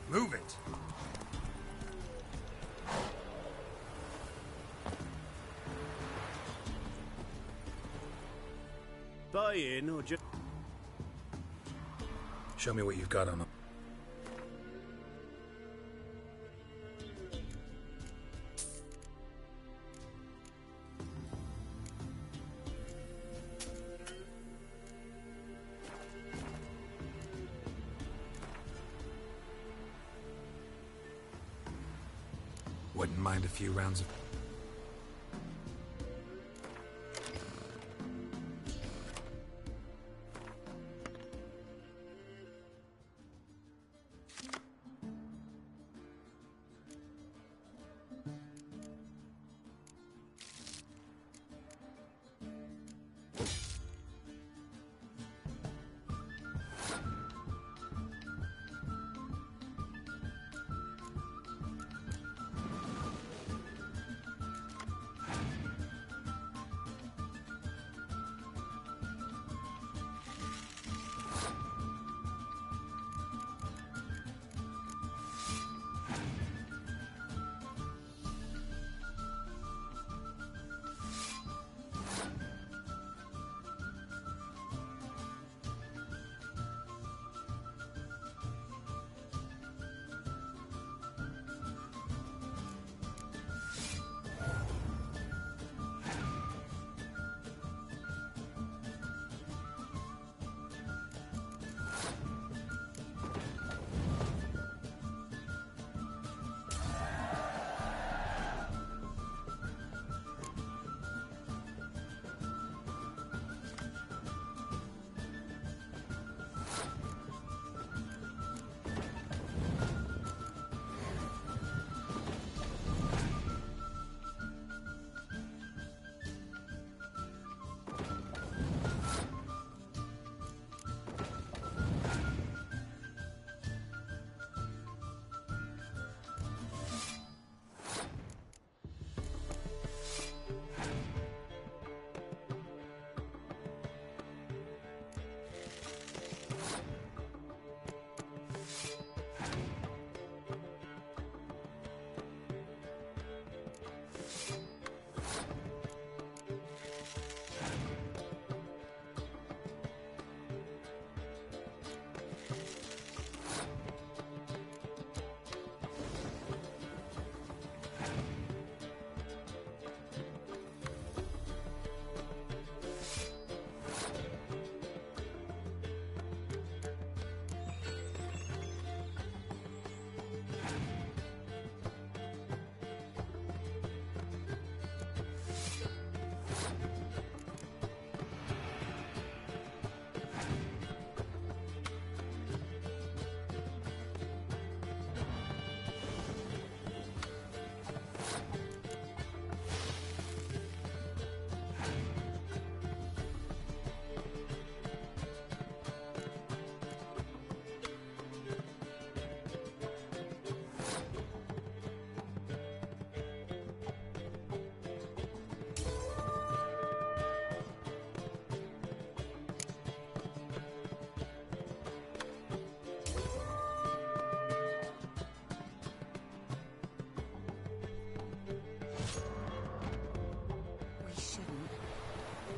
Move it! Buy in or just... Show me what you've got on them. Wouldn't mind a few rounds of...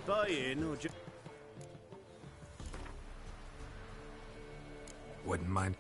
spying or just... Wouldn't mind.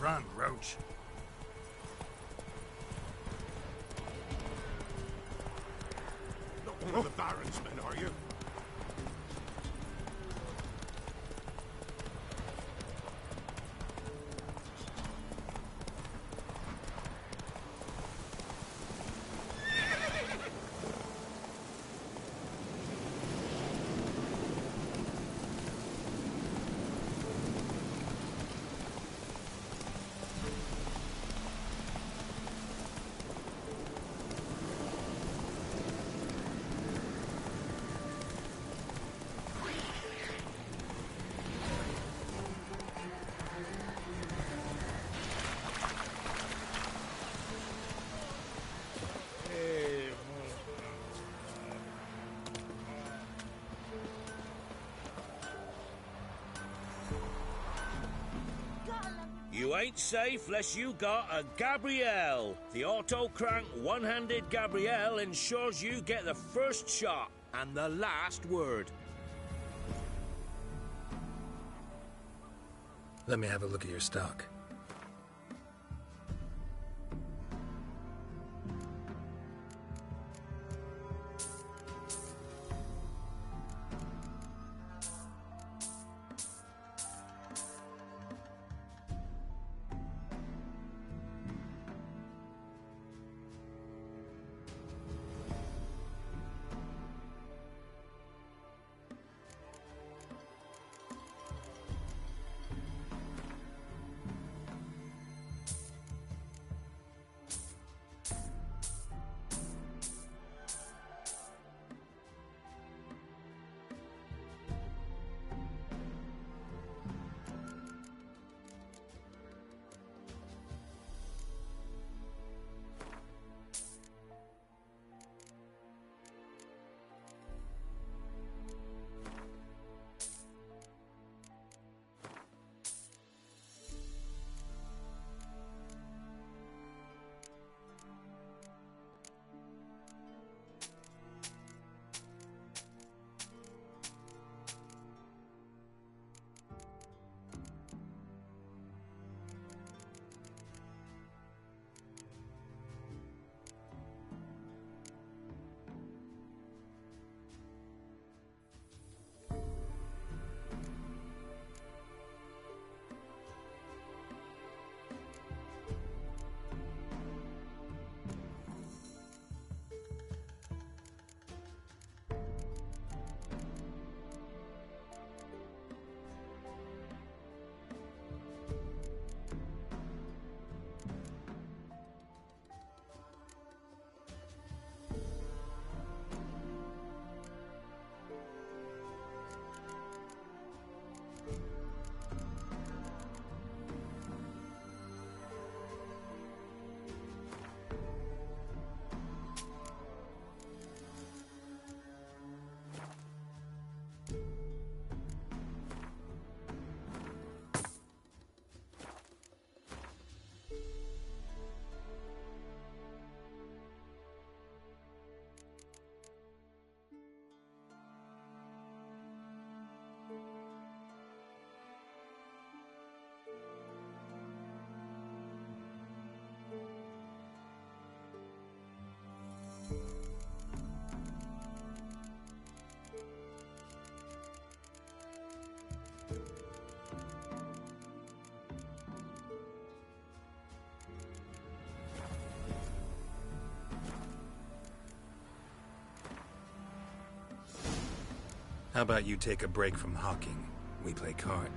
Run, Roach. Not one of the Baron's men, are you? You ain't safe less you got a Gabrielle. The auto-crank one-handed Gabrielle ensures you get the first shot and the last word. Let me have a look at your stock. How about you take a break from hawking? We play card.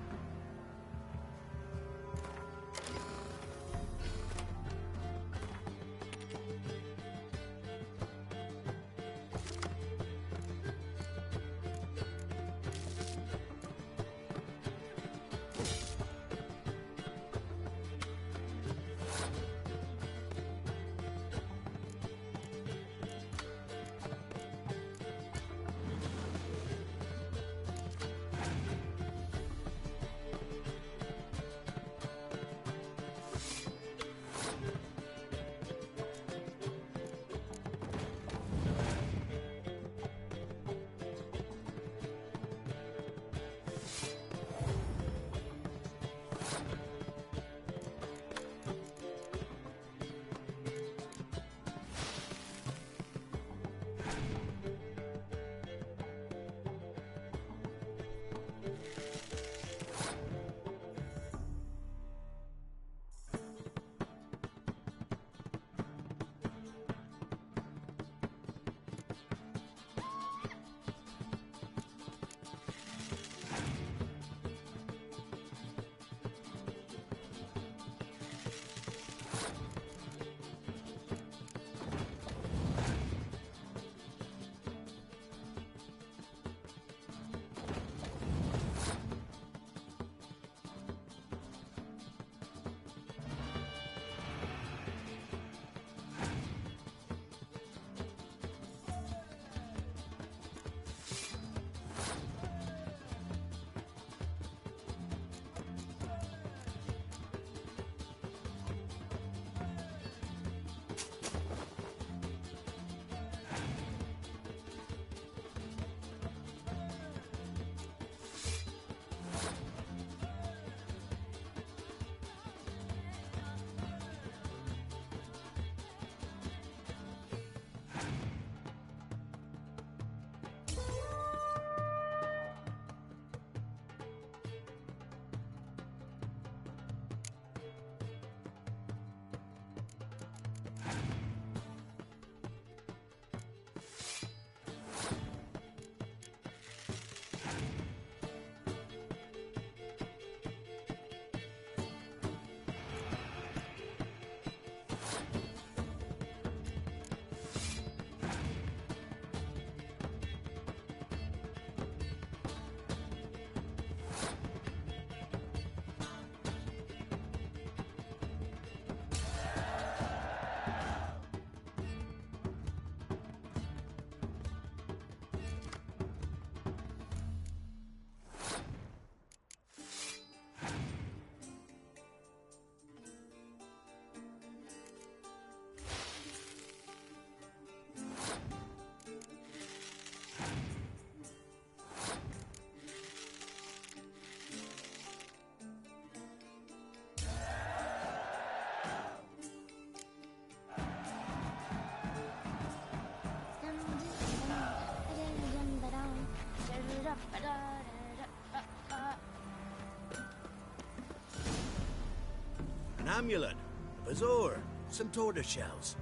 An amulet, a bazaar, some tortoise shells.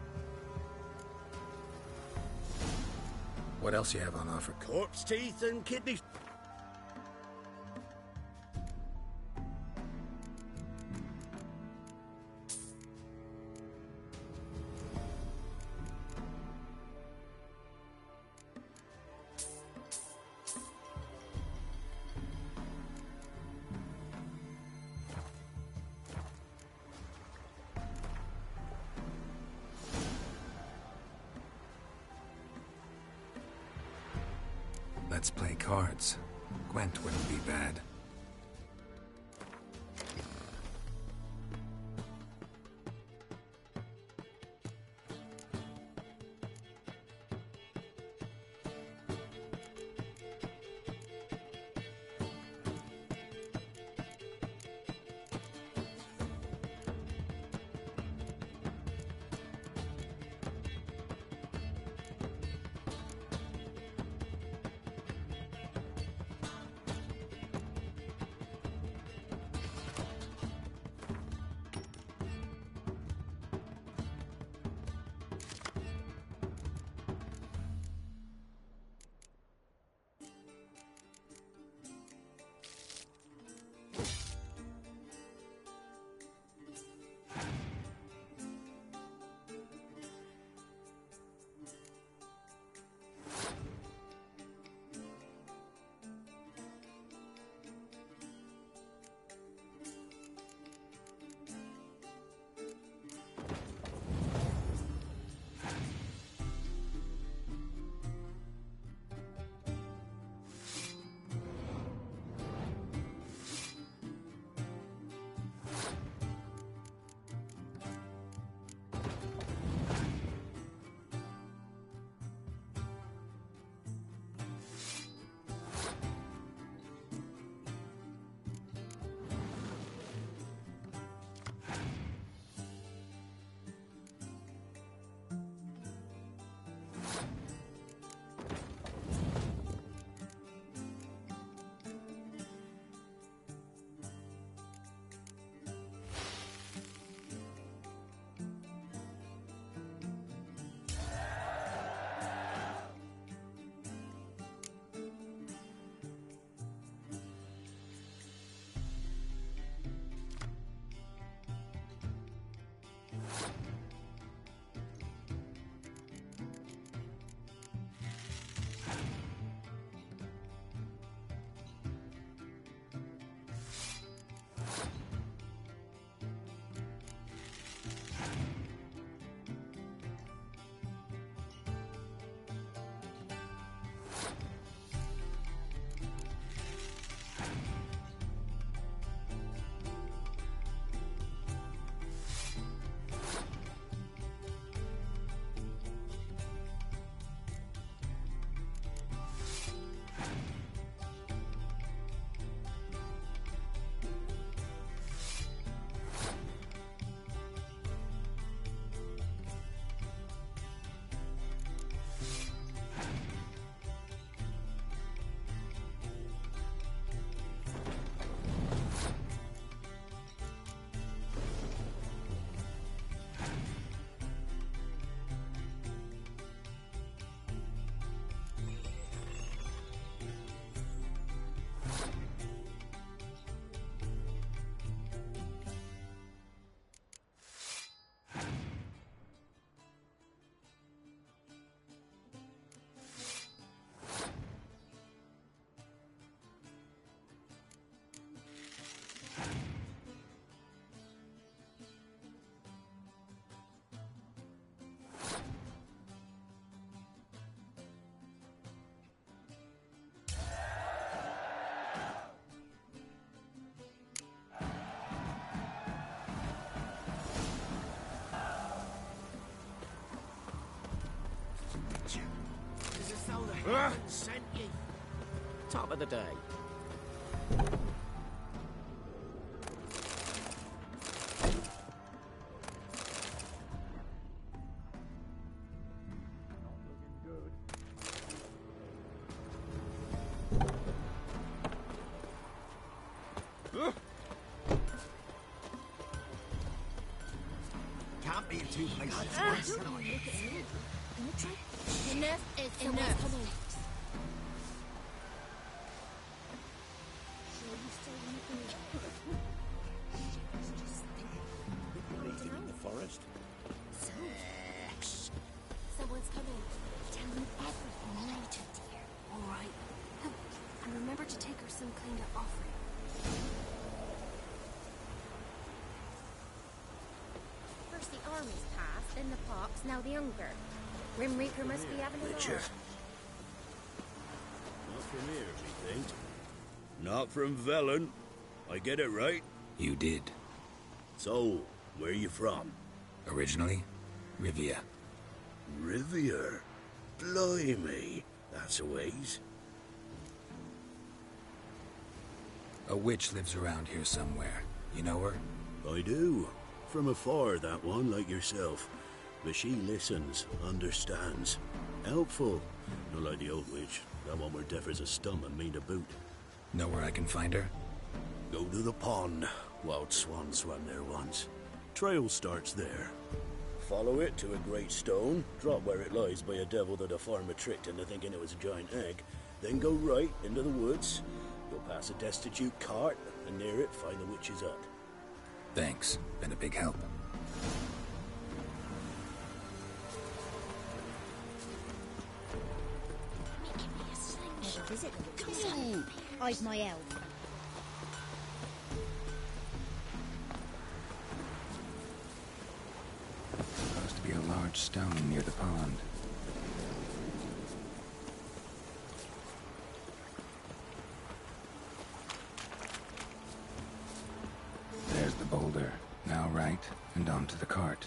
What else you have on offer? Corpse teeth and kidneys. Let's play cards. Gwent wouldn't be bad. Sent you. Top of the day. Enough is enough. Anything in the forest? So, someone's coming. Tell me everything later, dear. All right. And remember to take her some kind of offering. First the army's passed, then the pox, now the hunger. Grim Reaper must be having it all. Not from here, methinks. Not from Velen. I get it right? You did. So, where you from? Originally, Rivia. Rivia? Blimey. That's a ways. A witch lives around here somewhere. You know her? I do. From afar, that one, like yourself. But she listens, understands. Helpful. Not like the old witch. That one were deaf as a stump and mean to boot. Know where I can find her? Go to the pond. Wild swan swam there once. Trail starts there. Follow it to a great stone, drop where it lies by a devil that a farmer tricked into thinking it was a giant egg, then go right into the woods. You'll pass a destitute cart, and near it find the witch's hut. Thanks. Been a big help. Never visit the witch's. I've my elf. Supposed to be a large stone near the pond. There's the boulder. Now right, and onto the cart.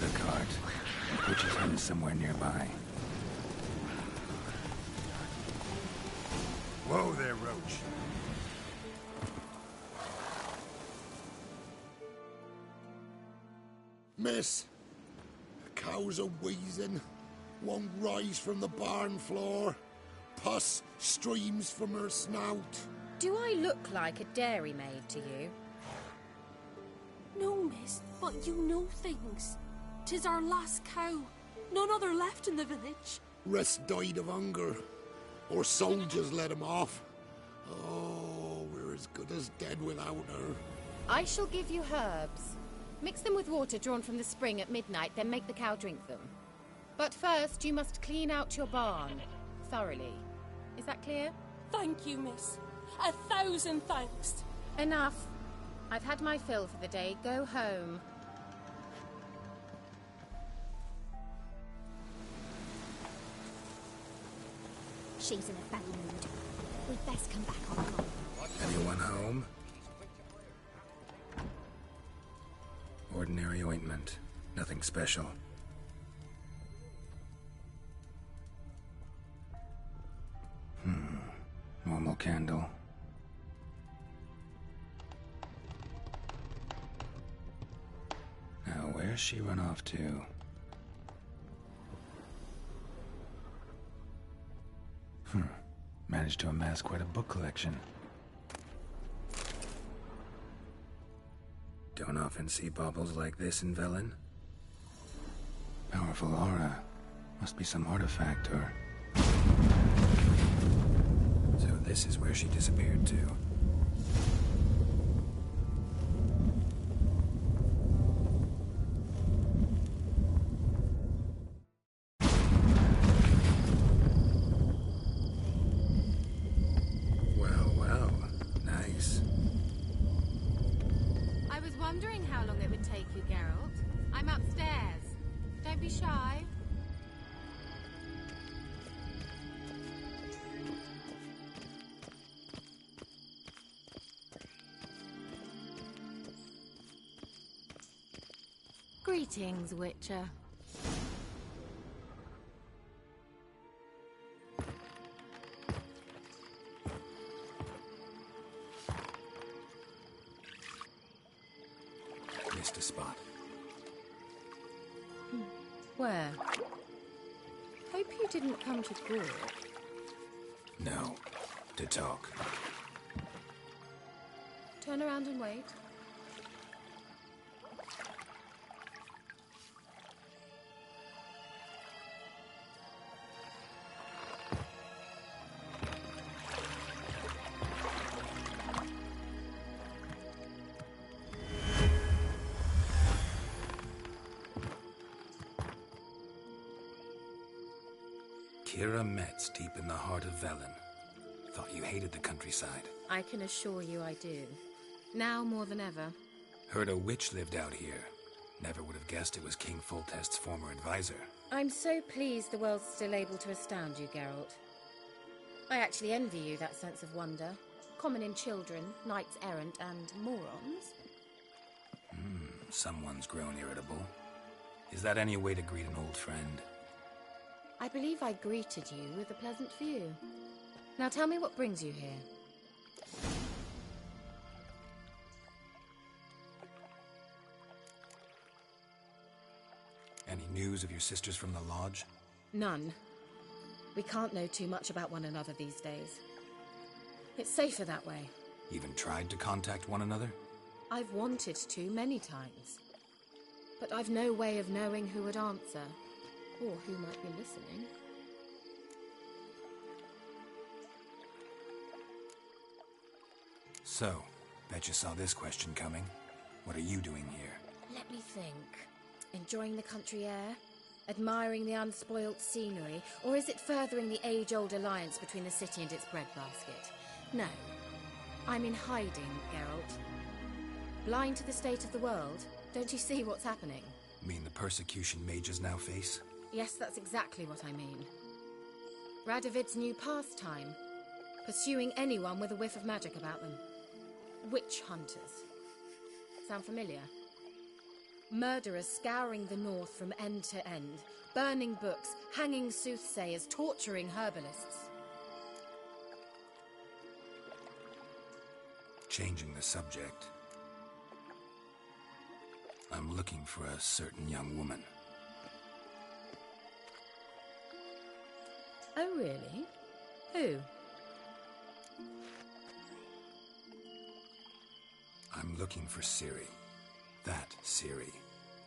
The cart. Which is headed somewhere nearby. Whoa there, Roach. Miss, the cows are wheezing, won't rise from the barn floor. Pus streams from her snout. Do I look like a dairymaid to you? No, miss, but you know things. 'Tis our last cow. None other left in the village. Rest died of hunger, or soldiers let him off. Oh, we're as good as dead without her. I shall give you herbs. Mix them with water drawn from the spring at midnight, then make the cow drink them. But first, you must clean out your barn. Thoroughly. Is that clear? Thank you, miss. 1,000 thanks. Enough. I've had my fill for the day. Go home. She's in a bad mood. We'd best come back on home. Anyone home? Ordinary ointment. Nothing special. Normal candle. Now, where's she run off to? Managed to amass quite a book collection. Don't often see baubles like this in Velen. Powerful aura. Must be some artifact or... So this is where she disappeared to. Well, nice. I was wondering how long it would take you, Geralt. I'm upstairs. Don't be shy. Greetings, Witcher. Missed a spot. Where? Hope hope you didn't come to talk. No, to talk. Turn around and wait. Kira Metz, deep in the heart of Velen. Thought you hated the countryside. I can assure you I do. Now more than ever. Heard a witch lived out here. Never would have guessed it was King Foltest's former advisor. I'm so pleased the world's still able to astound you, Geralt. I actually envy you that sense of wonder. Common in children, knights errant, and morons. Someone's grown irritable. Is that any way to greet an old friend? I believe I greeted you with a pleasant view. Now tell me what brings you here. Any news of your sisters from the lodge? None. We can't know too much about one another these days. It's safer that way. Even tried to contact one another? I've wanted to many times. But I've no way of knowing who would answer, or who might be listening. So, bet you saw this question coming. What are you doing here? Let me think. Enjoying the country air? Admiring the unspoilt scenery? Or is it furthering the age-old alliance between the city and its breadbasket? No. I'm in hiding, Geralt. Blind to the state of the world? Don't you see what's happening? Mean the persecution mages now face? Yes, that's exactly what I mean. Radovid's new pastime. Pursuing anyone with a whiff of magic about them. Witch hunters. Sound familiar? Murderers scouring the north from end to end. Burning books, hanging soothsayers, torturing herbalists. Changing the subject. I'm looking for a certain young woman. Oh, really? Who? I'm looking for Ciri. That Ciri.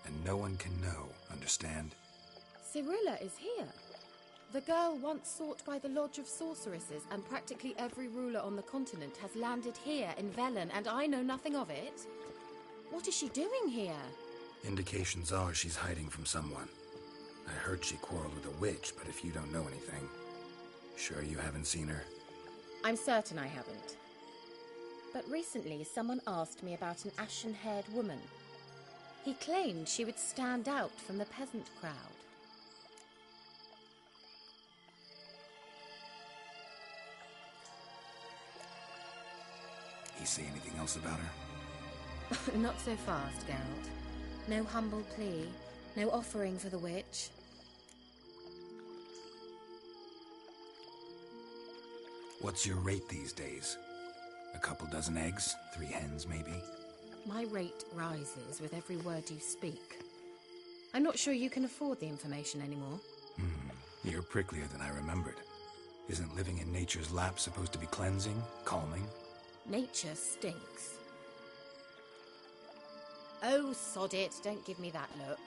And no one can know, understand? Cirilla is here. The girl once sought by the Lodge of Sorceresses, and practically every ruler on the continent has landed here in Velen, and I know nothing of it. What is she doing here? Indications are she's hiding from someone. I heard she quarreled with a witch, but if you don't know anything, sure you haven't seen her? I'm certain I haven't. But recently someone asked me about an ashen-haired woman. He claimed she would stand out from the peasant crowd. He say anything else about her? Not so fast, Geralt. No humble plea, no offering for the witch. What's your rate these days? A couple dozen eggs? 3 hens, maybe? My rate rises with every word you speak. I'm not sure you can afford the information anymore. You're pricklier than I remembered. Isn't living in nature's lap supposed to be cleansing, calming? Nature stinks. Oh, sod it, don't give me that look.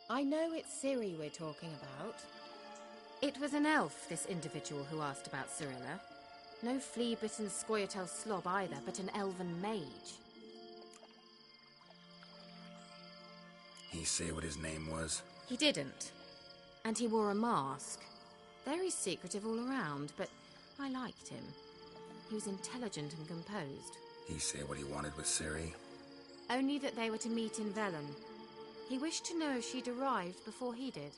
I know it's Ciri we're talking about. It was an elf, this individual who asked about Cirilla. No flea-bitten Scoia'tael slob either, but an elven mage. He say what his name was? He didn't. And he wore a mask. Very secretive all around, but I liked him. He was intelligent and composed. He say what he wanted with Ciri? Only that they were to meet in Velen. He wished to know if she'd arrived before he did.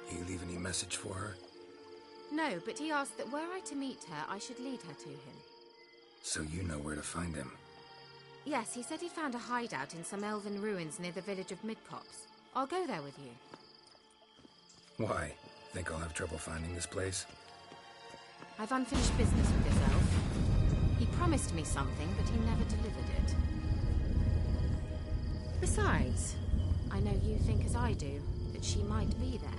He leave any message for her? No, but he asked that were I to meet her, I should lead her to him. So you know where to find him? Yes, he said he found a hideout in some elven ruins near the village of Midcopse. I'll go there with you. Why? Think I'll have trouble finding this place? I've unfinished business with this elf. He promised me something, but he never delivered it. Besides, I know you think as I do, that she might be there.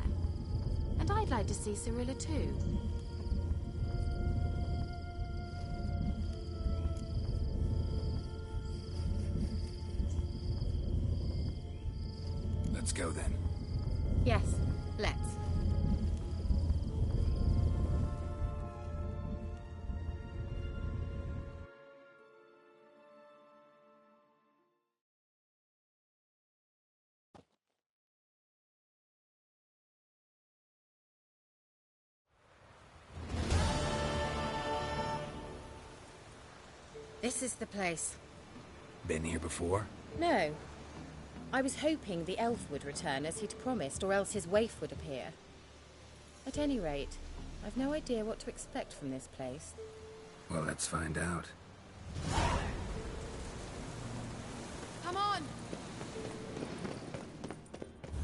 And I'd like to see Cirilla too. Let's go then. Yes, let's. This is the place. Been here before? No. I was hoping the elf would return as he'd promised, or else his waif would appear. At any rate, I've no idea what to expect from this place. Well, let's find out. Come on!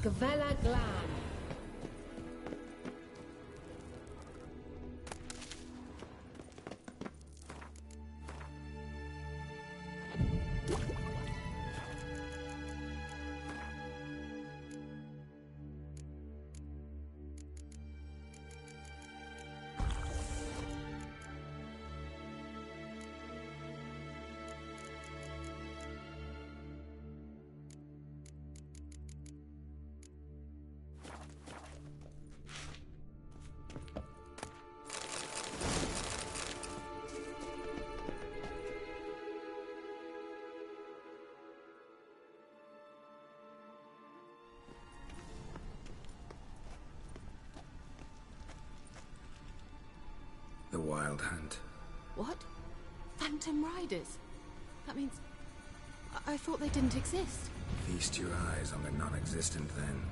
Gavella Glan. The Wild Hunt. What? Phantom Riders? That means... I thought they didn't exist. Feast your eyes on the non-existent, then.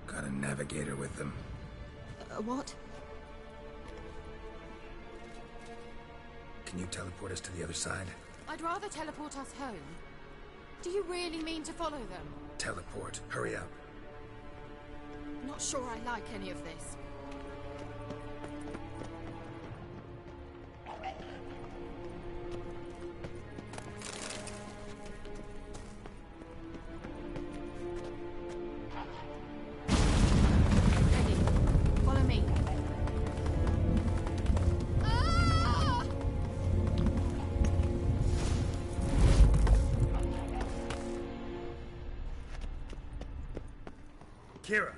Got a navigator with them. What? Can you teleport us to the other side? I'd rather teleport us home. Do you really mean to follow them? Teleport. Hurry up. Not sure I like any of this. Kira!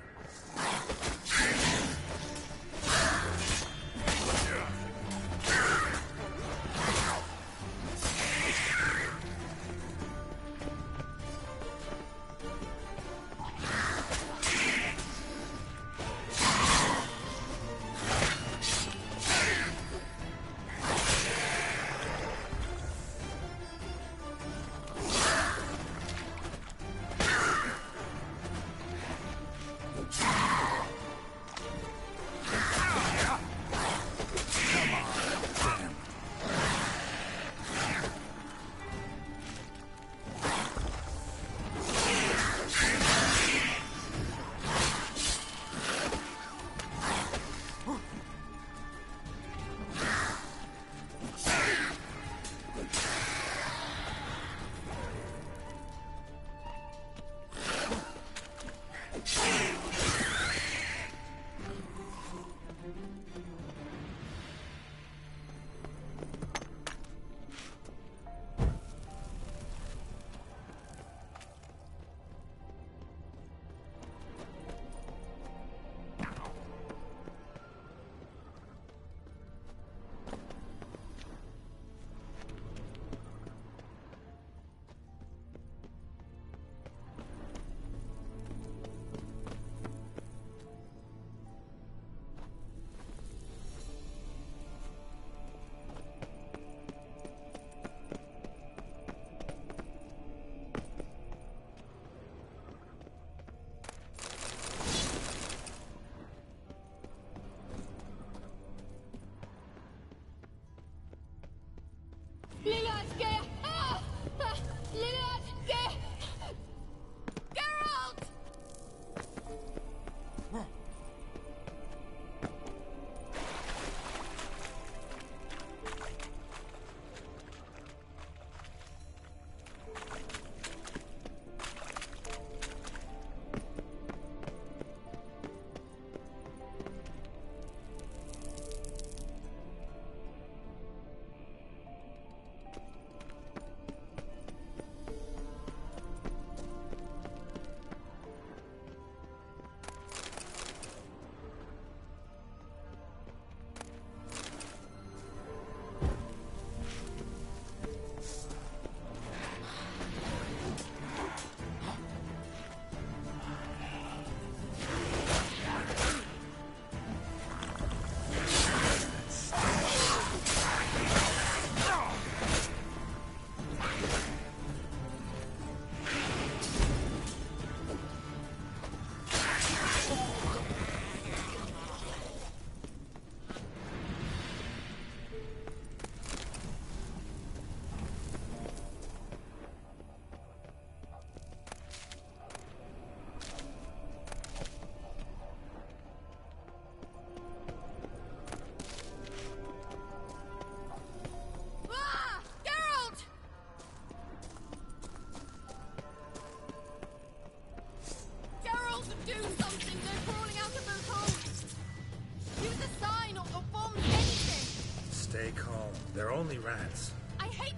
They're only rats. I hate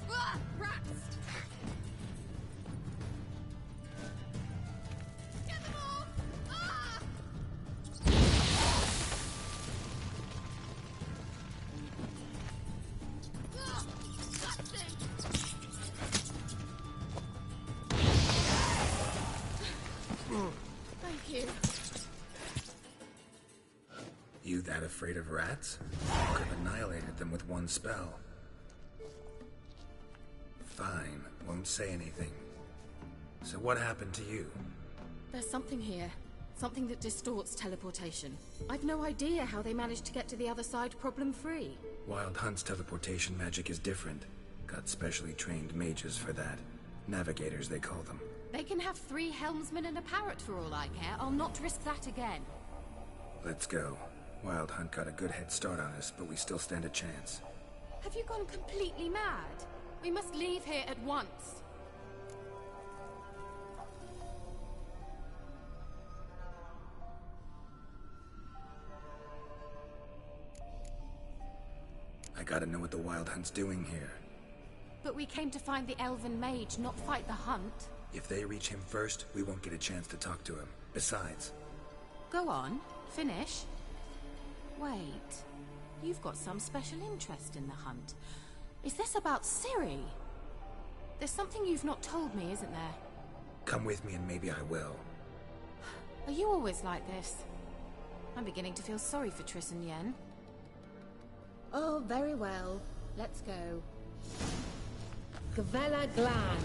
rats! Get them off! Ah! Ah, disgusting! Thank you. You that afraid of rats? Could have annihilated them with one spell. Fine, won't say anything. So what happened to you? There's something here. Something that distorts teleportation. I've no idea how they managed to get to the other side problem-free. Wild Hunt's teleportation magic is different. Got specially trained mages for that. Navigators, they call them. They can have 3 helmsmen and a parrot for all I care. I'll not risk that again. Let's go. Wild Hunt got a good head start on us, but we still stand a chance. Have you gone completely mad? We must leave here at once. I gotta know what the Wild Hunt's doing here. But we came to find the Elven Mage, not fight the hunt. If they reach him first, we won't get a chance to talk to him. Besides... Go on, finish. Wait, you've got some special interest in the hunt. Is this about Ciri? There's something you've not told me, isn't there? Come with me and maybe I will. Are you always like this? I'm beginning to feel sorry for Triss and Yen. Oh, very well. Let's go. Gavella Glan.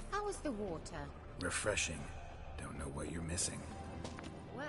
How was the water? Refreshing. know what you're missing. Well.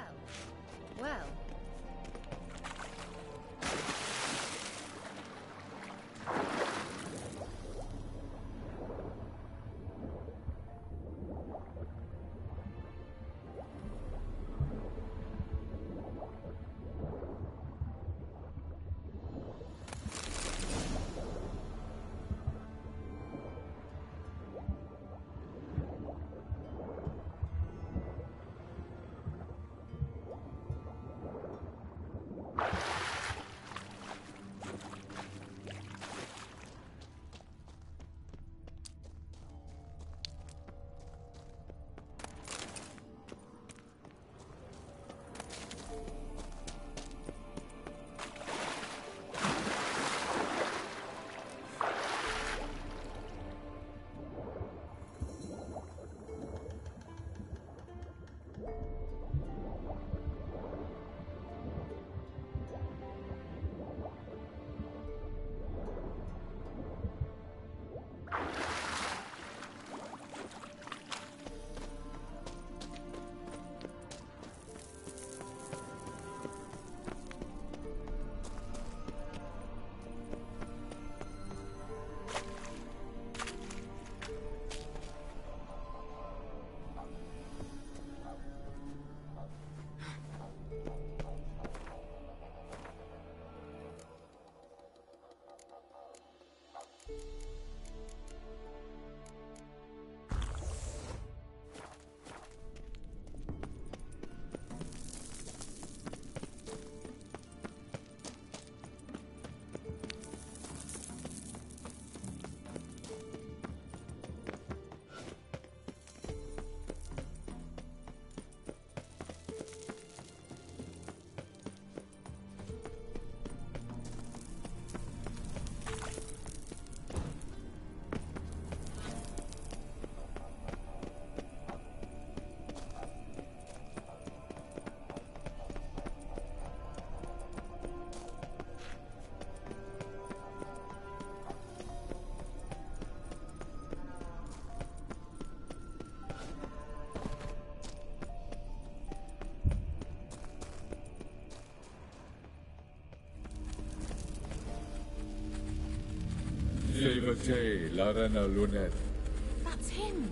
That's him.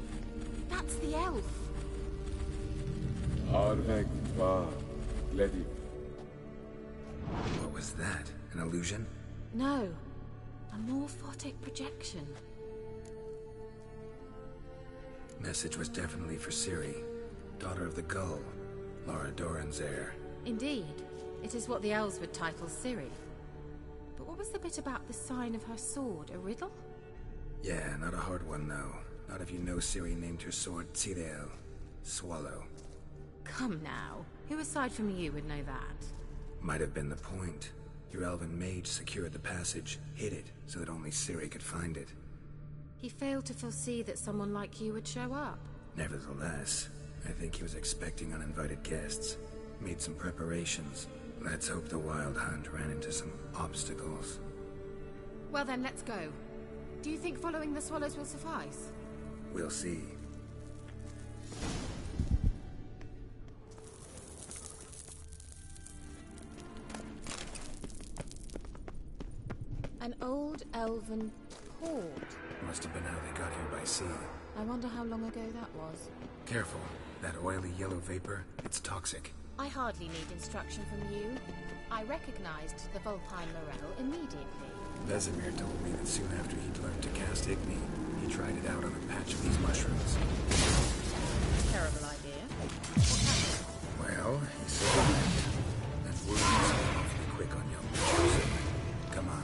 That's the elf. What was that? An illusion? No. A morphotic projection. Message was definitely for Ciri, daughter of the Gull, Lara Doran's heir. Indeed. It is what the elves would title Ciri. But what was the bit about the sign of her sword? A riddle? Yeah, not a hard one, though. Not if you know Ciri named her sword Tirael, Swallow. Come now. Who aside from you would know that? Might have been the point. Your elven mage secured the passage, hid it, so that only Ciri could find it. He failed to foresee that someone like you would show up. Nevertheless, I think he was expecting uninvited guests. Made some preparations. Let's hope the Wild Hunt ran into some obstacles. Well then, let's go. Do you think following the swallows will suffice? We'll see. An old elven port. Must have been how they got here by sea. I wonder how long ago that was. Careful. That oily yellow vapor, it's toxic. I hardly need instruction from you. I recognized the Vulpine Morel immediately. Vesemir told me that soon after he'd learned to cast Igni, he tried it out on a patch of these mushrooms. Terrible idea. Well, he survived. That wound is awfully quick on young creatures. Come on.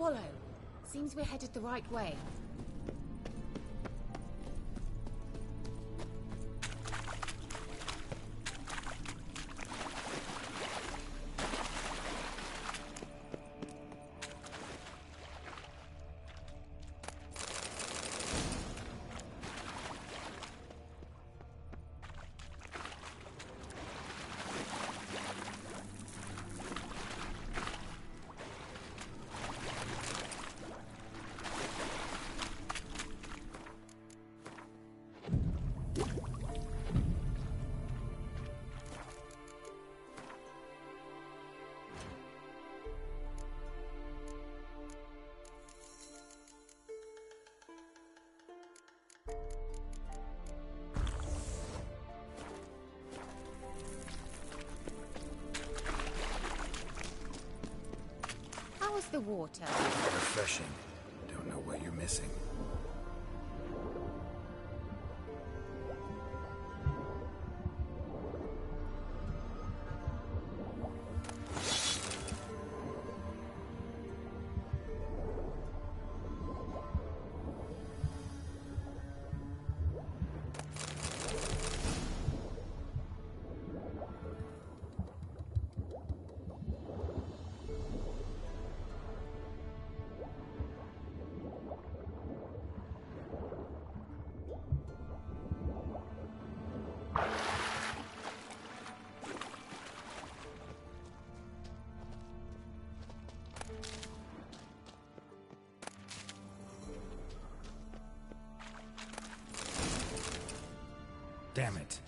Swallow. Seems we're headed the right way. How's the water? Refreshing. Don't know what you're missing. Damn it.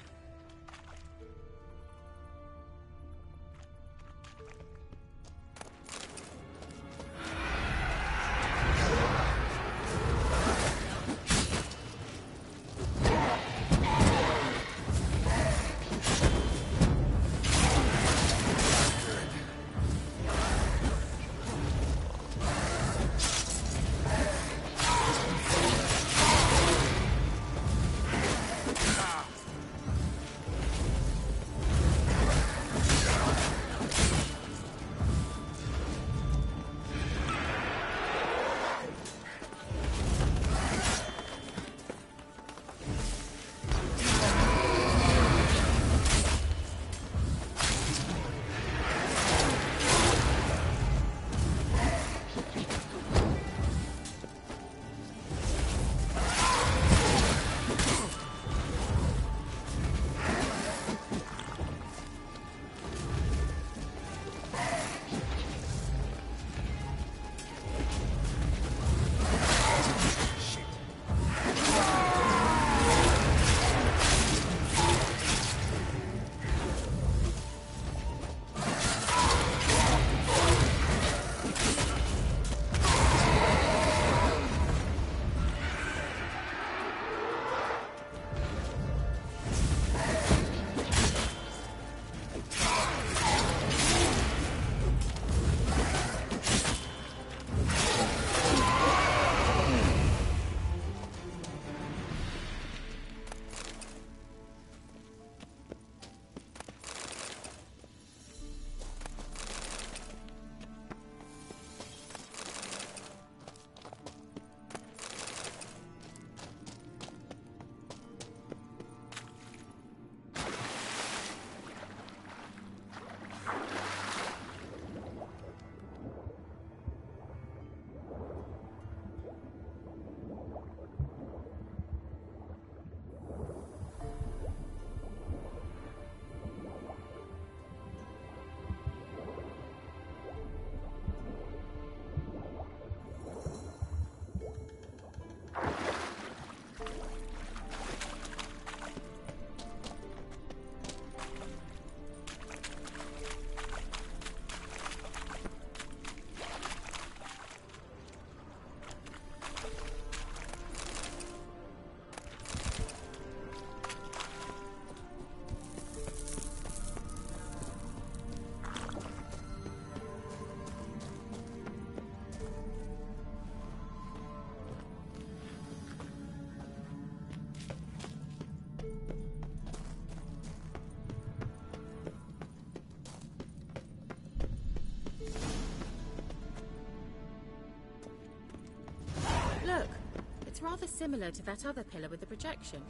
rather similar to that other pillar with the projection.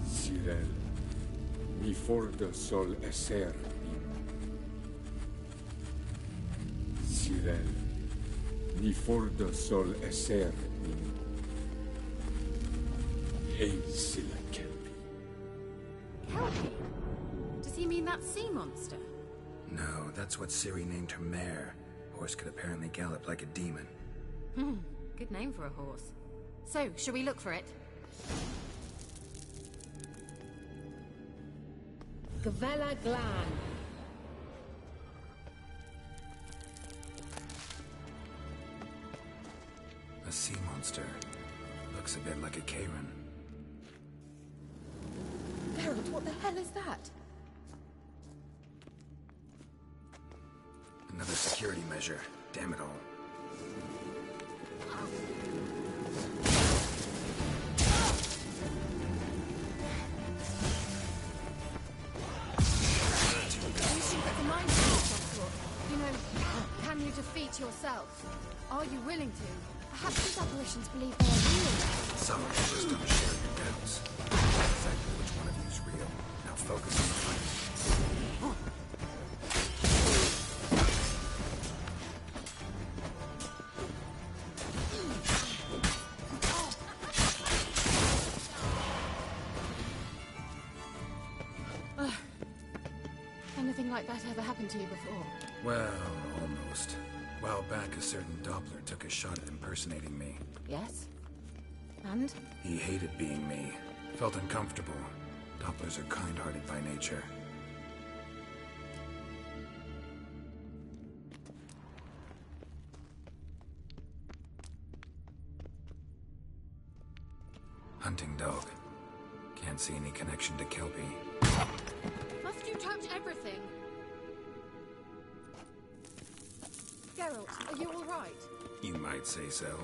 Sirel, mi fordo sol esser Sirel, mi fordo sol esser Hail Silla Kelpie. Kelpie? Does he mean that sea monster? No, that's what Ciri named her mare. Horse could apparently gallop like a demon. Good name for a horse. So, shall we look for it? Gavella Glan. A sea monster. Looks a bit like a Karen. Geralt, what the hell is that? Another security measure. Damn it all. Can you defeat yourself? Are you willing to? Perhaps these apparitions believe they are real. Some just don't share your doubts. Exactly which one of you is real. Now focus on the fight. Anything like that ever happened to you before? Well, almost. A while back, a certain Doppler took a shot at impersonating me. Yes? And? He hated being me. Felt uncomfortable. Dopplers are kind-hearted by nature. Hunting dog. Can't see any connection to Kelpie. Must you touch everything? Geralt, are you all right? You might say so.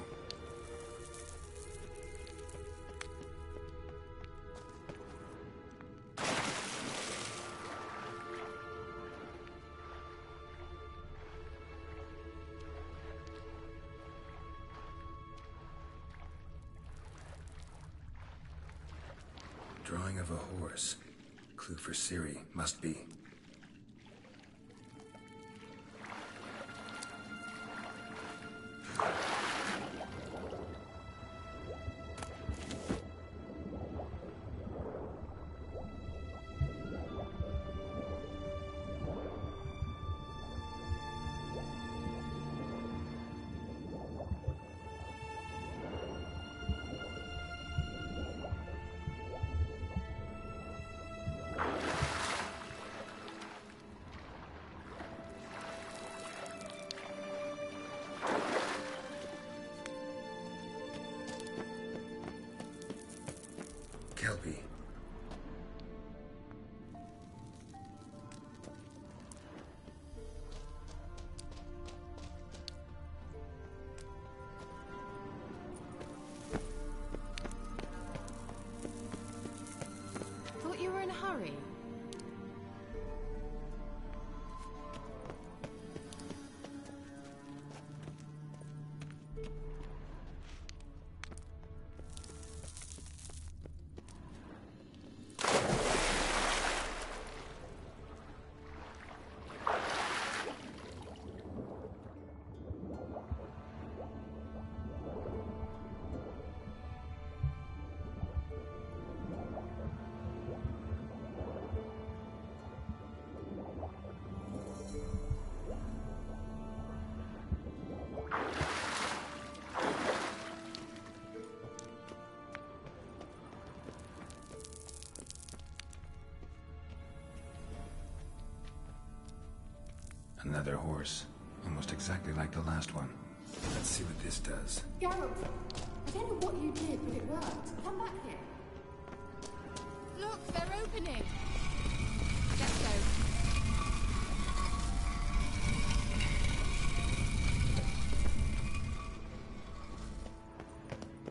Drawing of a horse. Clue for Ciri, must be. Kelpie. Thought you were in a hurry. Another horse. Almost exactly like the last one. Let's see what this does. Geralt, I don't know what you did, but it worked. Come back here. Look, they're opening. Let's go.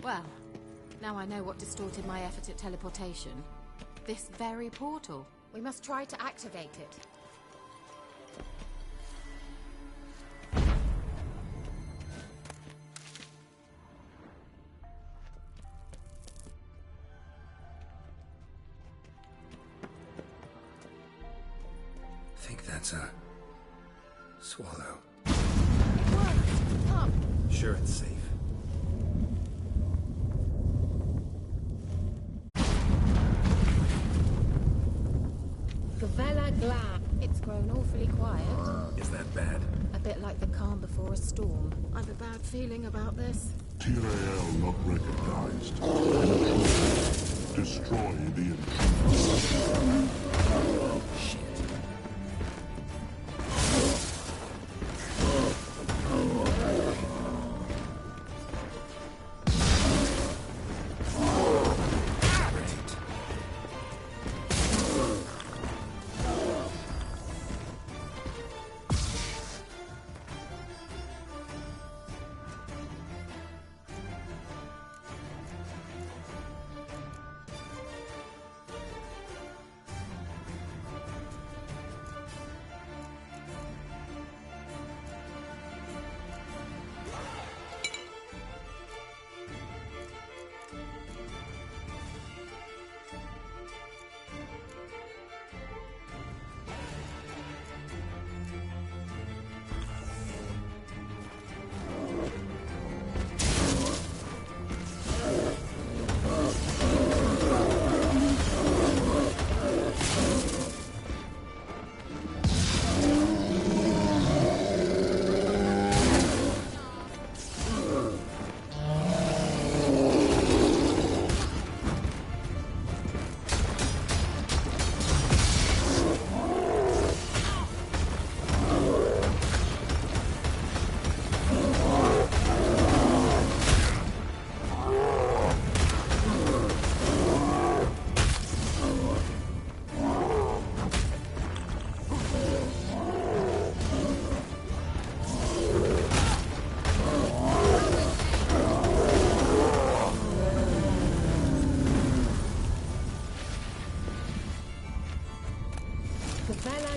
Well, now I know what distorted my effort at teleportation. This very portal. We must try to activate it. think that's a... swallow. It worked! Come! Sure it's safe. Gavella Glam. It's grown awfully quiet. Is that bad? A bit like the calm before a storm. I've a bad feeling about this. Tyrael not recognized. Destroy the intruder. Shit.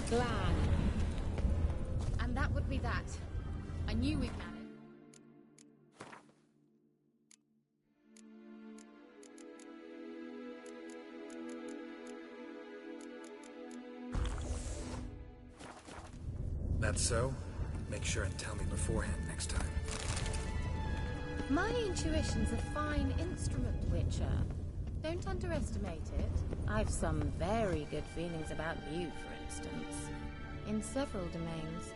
Glan. And that would be that. I knew we'd manage. That's so? Make sure and tell me beforehand next time. My intuition's a fine instrument, Witcher. Don't underestimate it. I've some very good feelings about you, for instance. In several domains.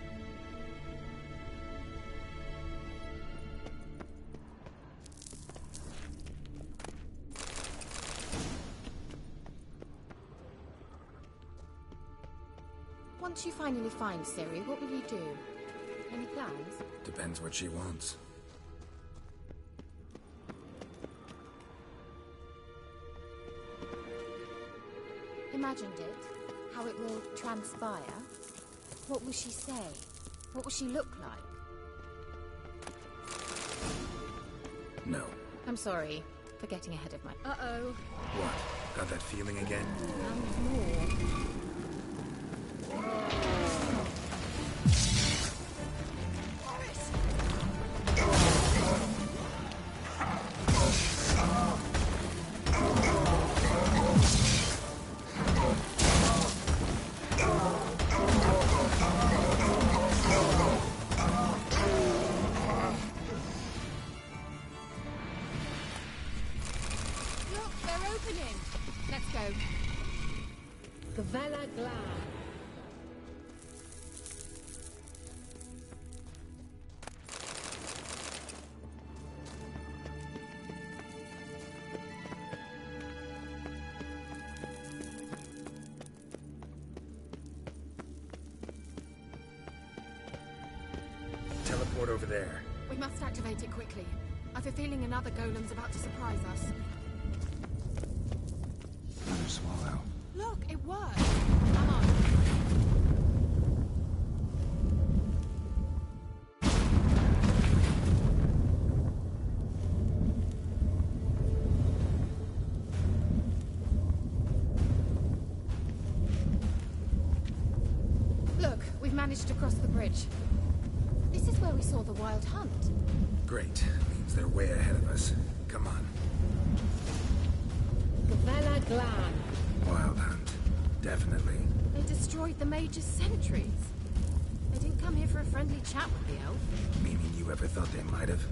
Once you finally find Ciri, what will you do? Any plans? Depends what she wants. Imagined it, how it will transpire. What will she say? What will she look like? No. I'm sorry for getting ahead of my... Uh-oh. What? Got that feeling again? And more. Gavella Glan. Teleport over there. We must activate it quickly. I've a feeling another golem's about to surprise us. Another swallow. Look, it worked! Come on. Look, we've managed to cross the bridge. This is where we saw the Wild Hunt. Great. Means they're way ahead of us. Come on. Gavella Glan. Wild Hunt. Definitely. They destroyed the Mage's sentries. They didn't come here for a friendly chat with the elf. Meaning you ever thought they might have?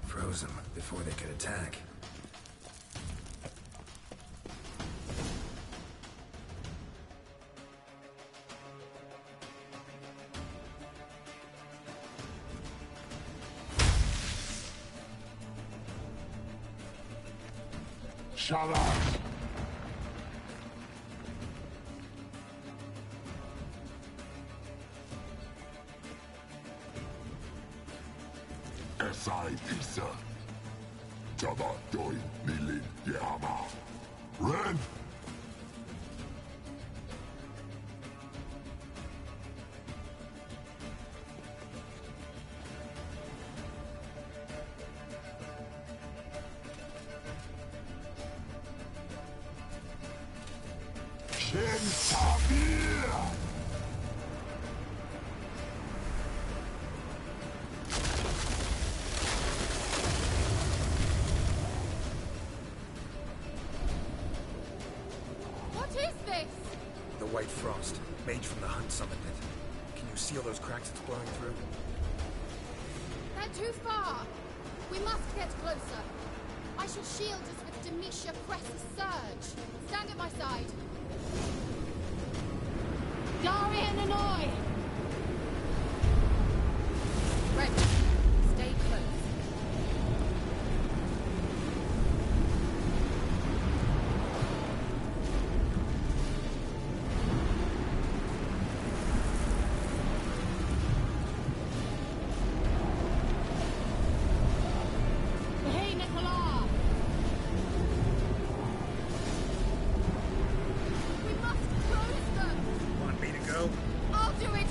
Froze them before they could attack. Shut up! Esai Tisa. Java Doi Nilin Yama. Ren! What is this? The White Frost. Mage from the Hunt summoned it. Can you see all those cracks it's blowing through? They're too far. We must get closer. I shall shield us with Demetia Cress's surge. Stand at my side. Darian and I! Ready. Stay close. Hey, Nicola! We must close them! Want me to go? I'll do it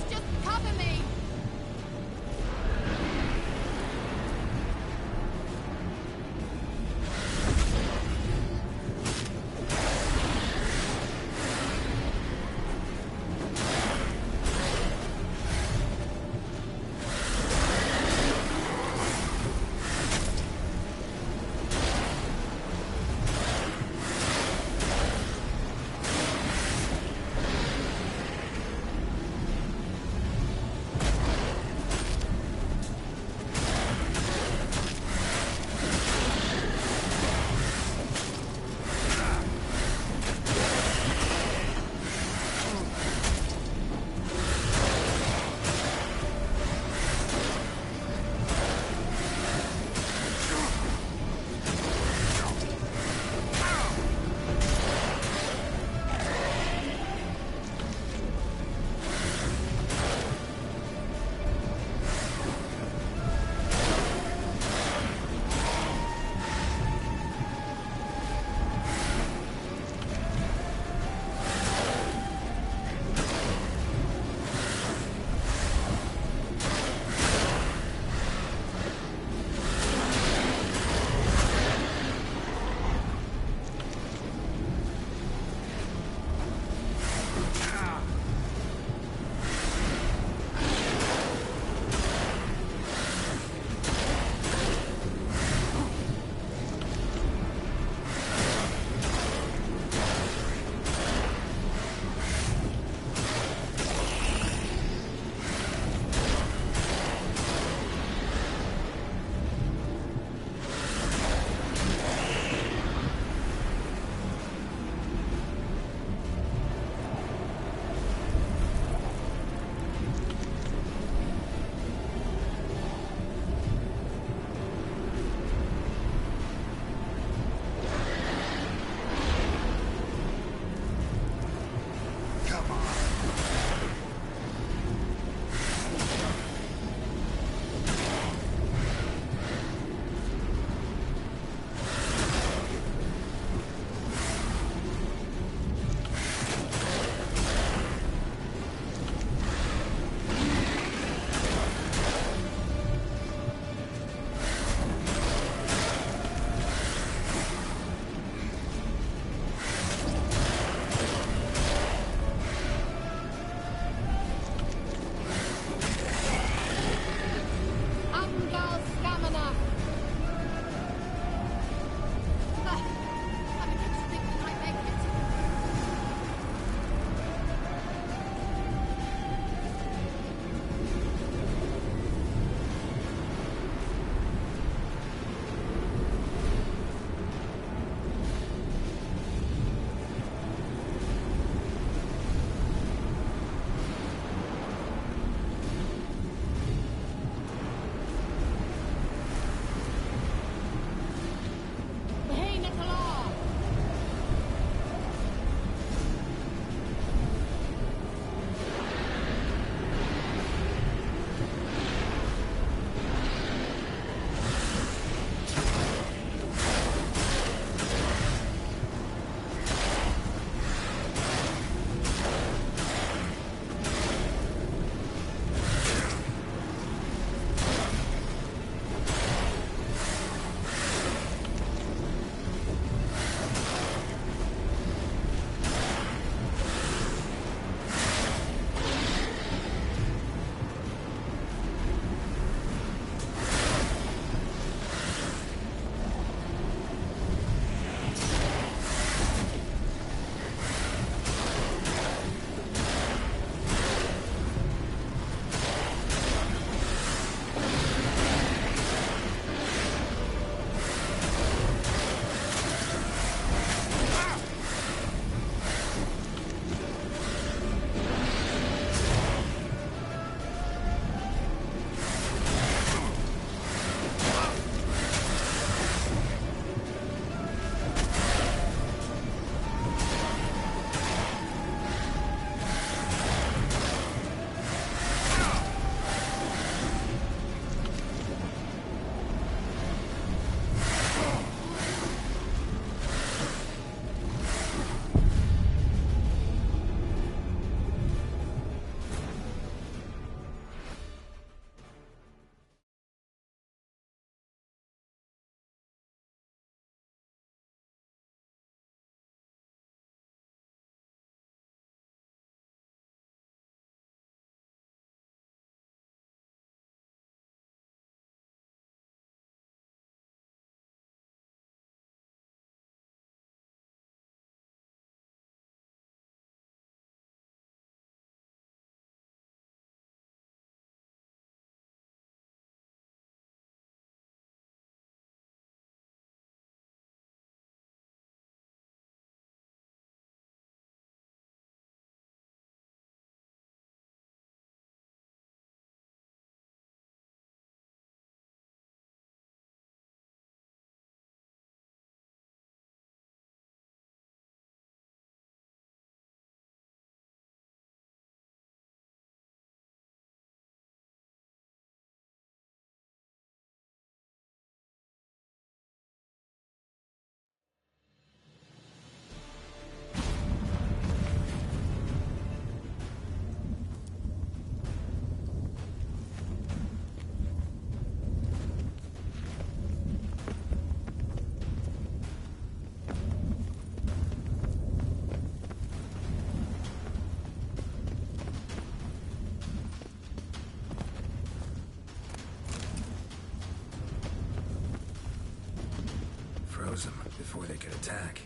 could attack.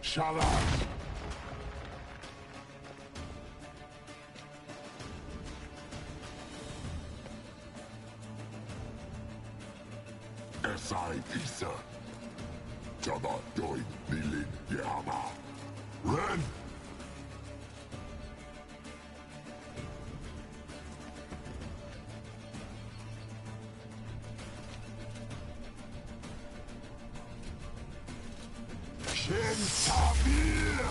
Shalat! Esai Isa. Jada Doin Nilin Yama. Ren! Shin Tamir!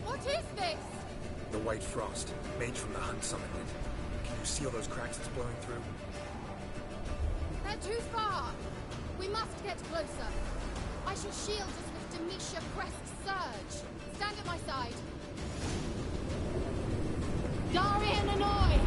What is this? The White Frost. Mage from the Hunt summoned it. Can you see all those cracks it's blowing through? They're too far. We must get closer. I shall shield us with Demetia Crest's surge. Stand at my side. Darian Annoy!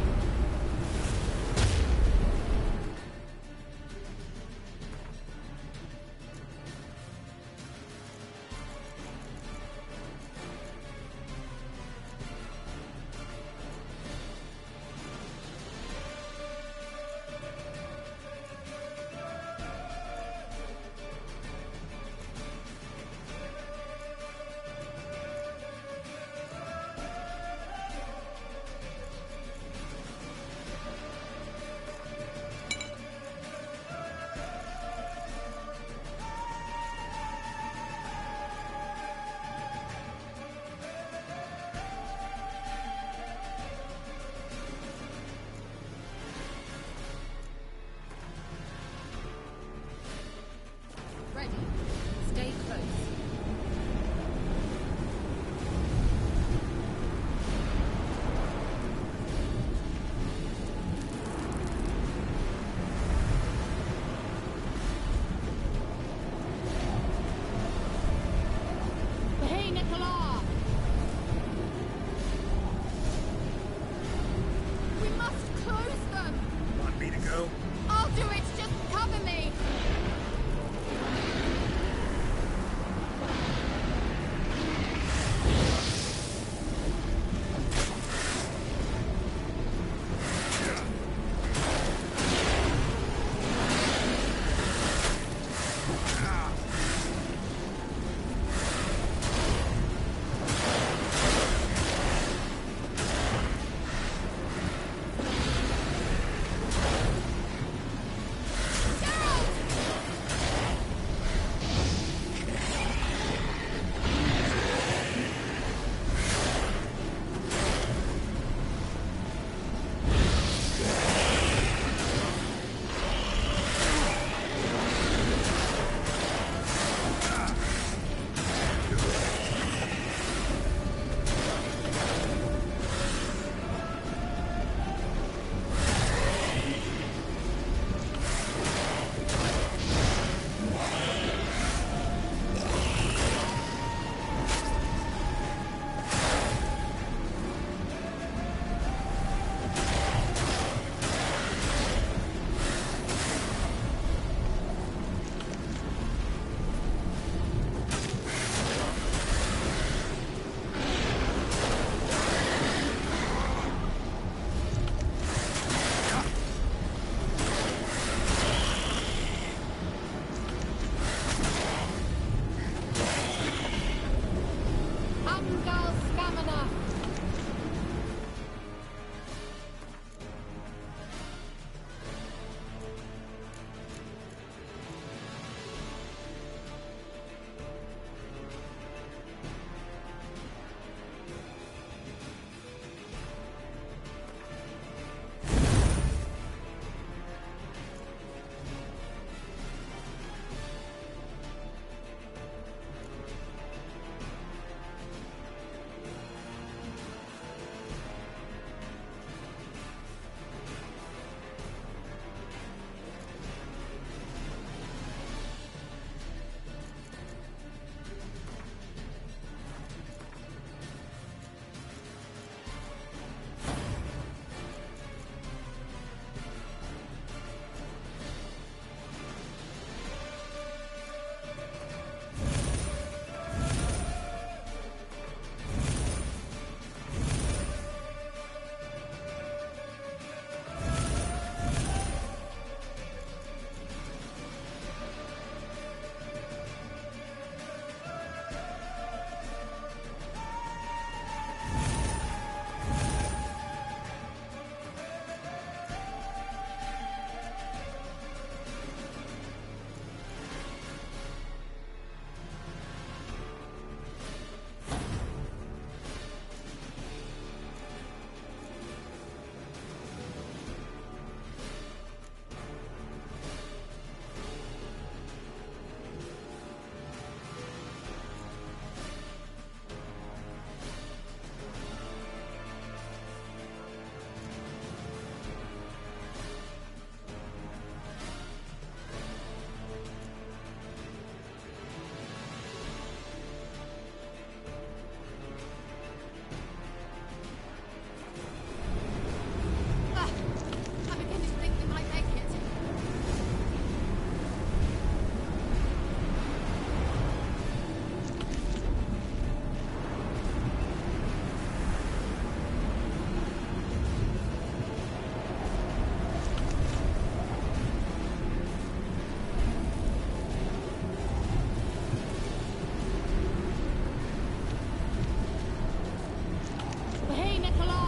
Hoopla!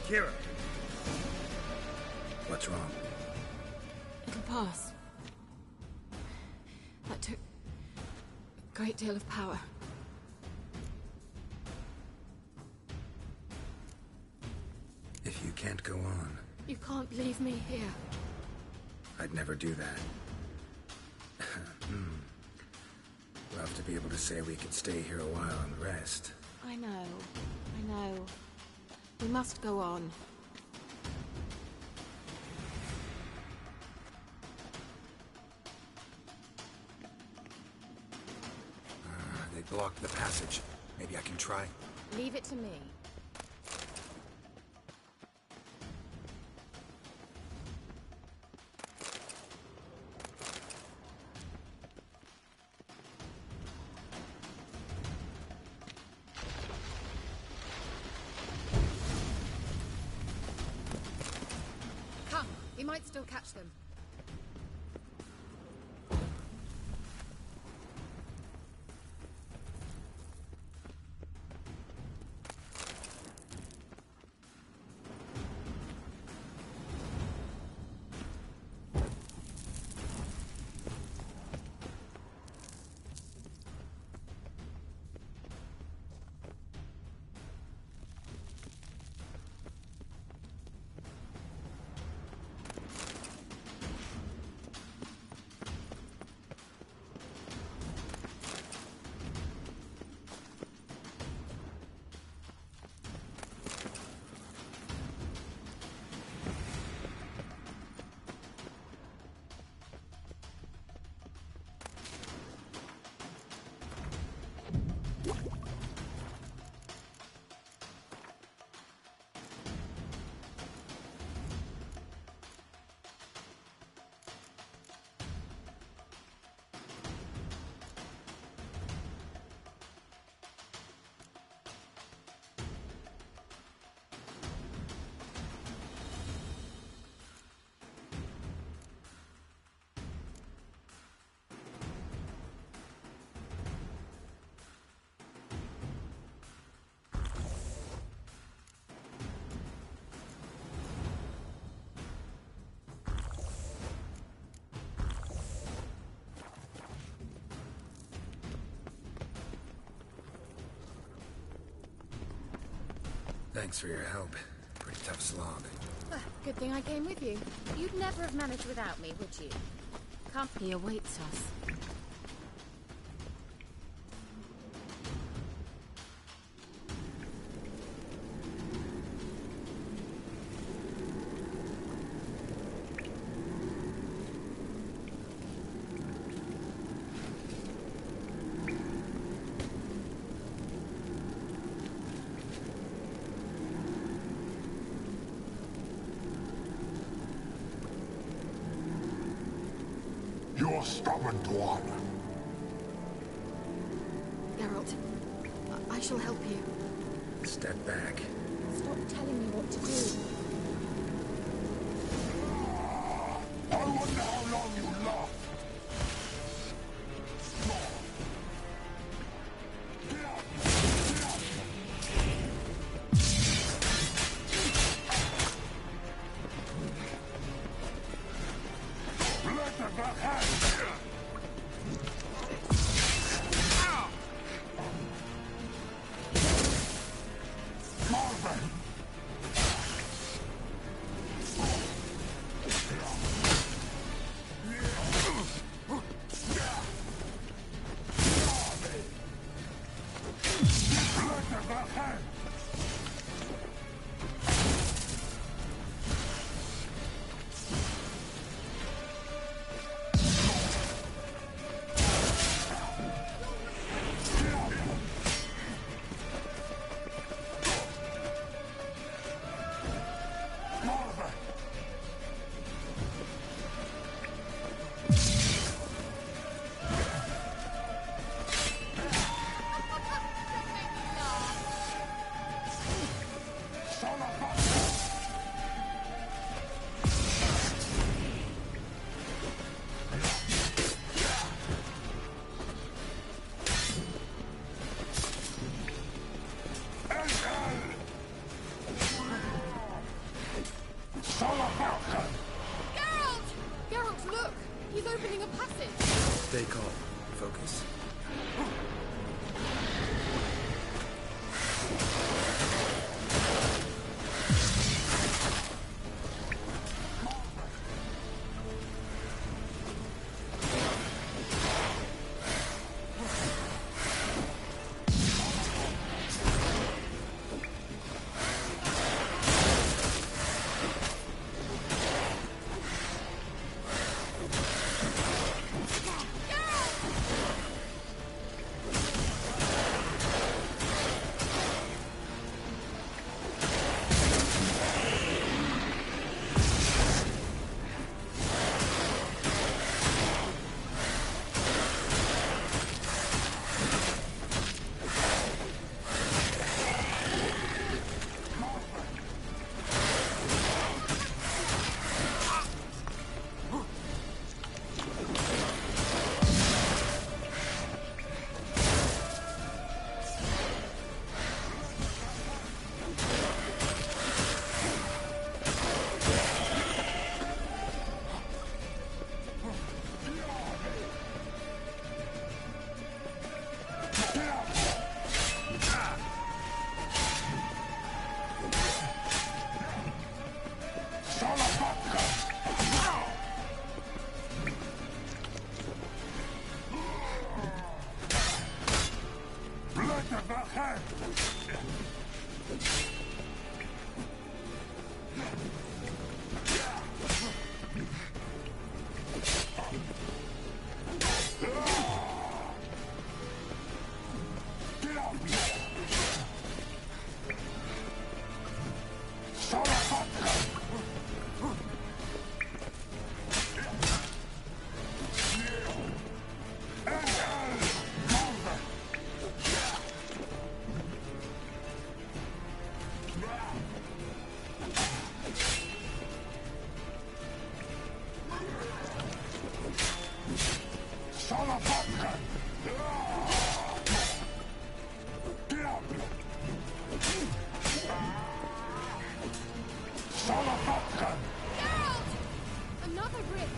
Kira! What's wrong? It'll pass. That took a great deal of power. If you can't go on, You can't leave me here. I'd never do that. Love to be able to say we could stay here a while and rest. I know. We must go on. They blocked the passage. Maybe I can try. Leave it to me. Come, you might still catch them. Thanks for your help. Pretty tough slog. Good thing I came with you. You'd never have managed without me, would you? Company awaits us. You're stubborn, Dwan. Geralt, I shall help you. Step back. Stop telling me what to do. I wonder how long you last. Geralt! Another rift!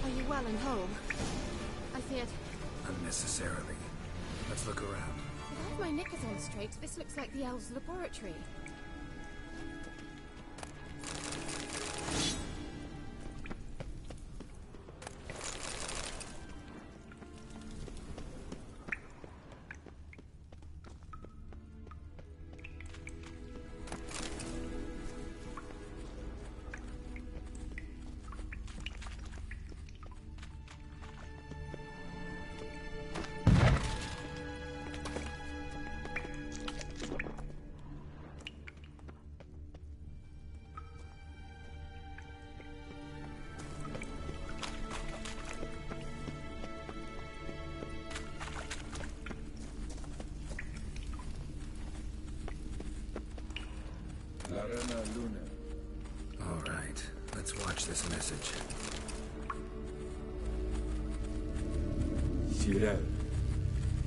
Are you well and whole? I feared... Unnecessarily. Let's look around. If I have my knickers on straight, this looks like the elves' laboratory. All right, let's watch this message. Tyrell,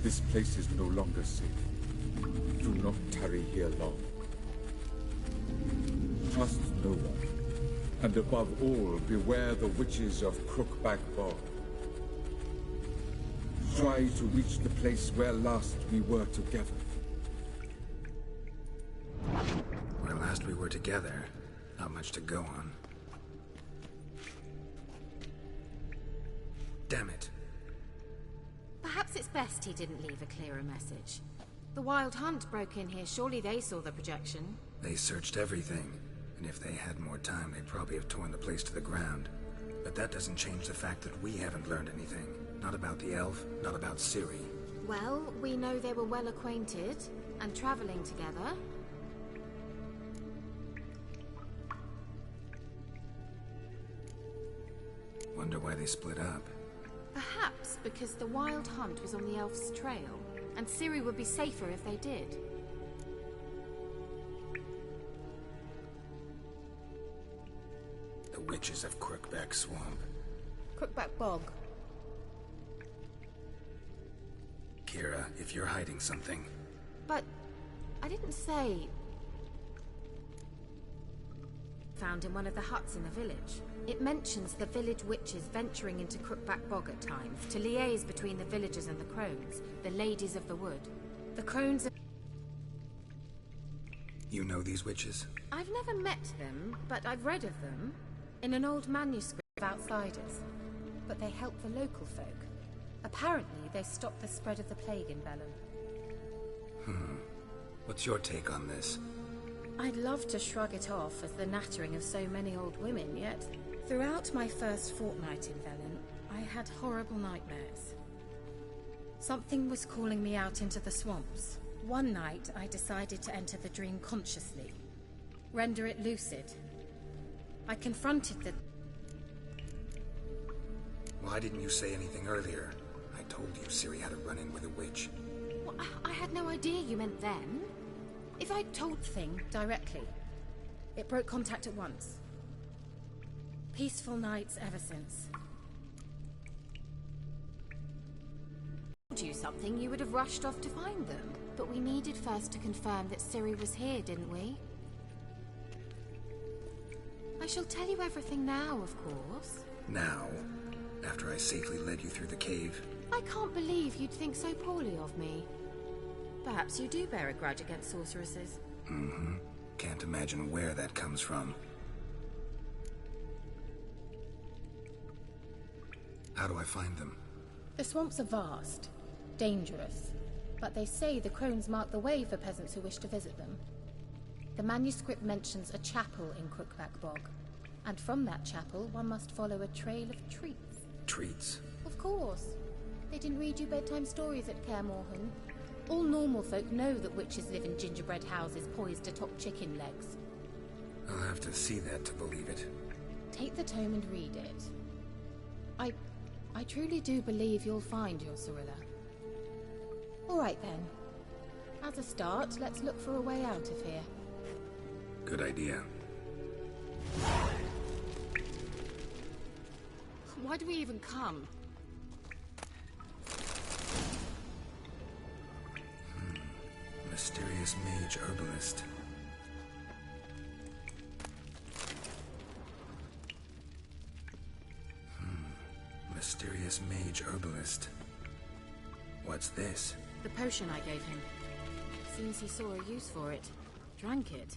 this place is no longer safe. Do not tarry here long. Trust no one. And above all, beware the witches of Crookback Bog. Try to reach the place where last we were together. Where last we were together, not much to go on. Damn it. Perhaps it's best he didn't leave a clearer message. The Wild Hunt broke in here. Surely they saw the projection. They searched everything, and if they had more time, they'd probably have torn the place to the ground. But that doesn't change the fact that we haven't learned anything. Not about the elf, not about Ciri. Well, we know they were well acquainted and traveling together. Wonder why they split up. Perhaps because the Wild Hunt was on the elf's trail, and Ciri would be safer if they did. The witches of Crookback Swamp. Crookback Bog. Kira, if you're hiding something... But I didn't say... Found in one of the huts in the village. It mentions the village witches venturing into Crookback Bog at times to liaise between the villagers and the crones, the ladies of the wood. The crones are... You know these witches? I've never met them, but I've read of them in an old manuscript of outsiders. But they help the local folk. Apparently, they stopped the spread of the plague in Bellum. What's your take on this? I'd love to shrug it off as the nattering of so many old women, yet throughout my first fortnight in Velen, I had horrible nightmares. Something was calling me out into the swamps. One night, I decided to enter the dream consciously, render it lucid. I confronted the... Why didn't you say anything earlier? I told you Ciri had a run-in with a witch. Well, I had no idea you meant then. If I'd told thing directly, it broke contact at once. Peaceful nights ever since. Told you something, you would have rushed off to find them. But we needed first to confirm that Ciri was here, didn't we? I shall tell you everything now, of course. Now? After I safely led you through the cave? I can't believe you'd think so poorly of me. Perhaps you do bear a grudge against sorceresses. Mm-hmm. Can't imagine where that comes from. How do I find them? The swamps are vast, dangerous, but they say the crones mark the way for peasants who wish to visit them. The manuscript mentions a chapel in Crookback Bog, and from that chapel one must follow a trail of treats. Treats? Of course. They didn't read you bedtime stories at Kaer Morhen. All normal folk know that witches live in gingerbread houses poised atop chicken legs. I'll have to see that to believe it. Take the tome and read it. I truly do believe you'll find your Cirilla. All right then. As a start, let's look for a way out of here. Good idea. Why do we even come? Mysterious mage herbalist. Mysterious mage herbalist. What's this? The potion I gave him. Seems he saw a use for it. Drank it.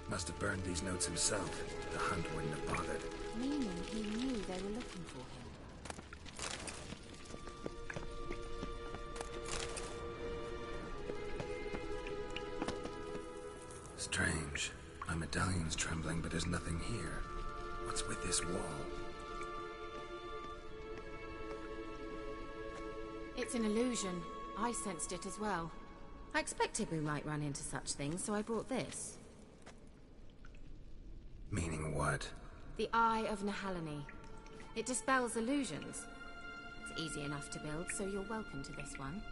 Must have burned these notes himself. The hunt wouldn't have bothered. Meaning he knew they were looking for him. Strange. My medallion's trembling, but there's nothing here. What's with this wall? It's an illusion. I sensed it as well. I expected we might run into such things, so I brought this. Meaning what? The Eye of Nehaleni. It dispels illusions. It's easy enough to build, so you're welcome to this one.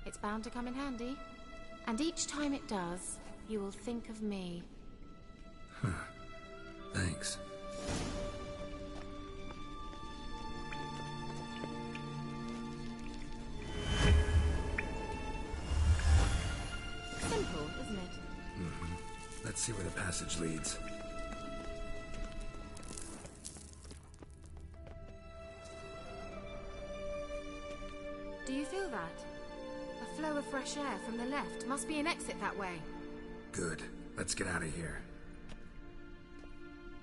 It's bound to come in handy. And each time it does, you will think of me. Huh. Thanks. Simple, isn't it? Mm-hmm. Let's see where the passage leads. Do you feel that? A flow of fresh air from the left. Must be an exit that way. Good. Let's get out of here.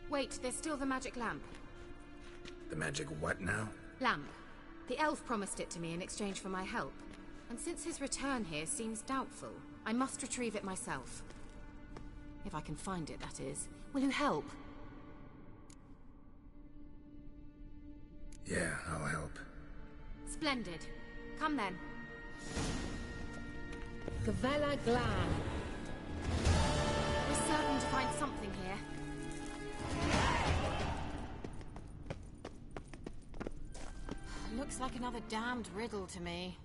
Wait, there's still the magic lamp. The magic what now? Lamp. The elf promised it to me in exchange for my help. And since his return here seems doubtful, I must retrieve it myself. If I can find it, that is. Will you help? Yeah, I'll help. Splendid. Come then. Gavella Glan. We're certain to find something here. Looks like another damned riddle to me.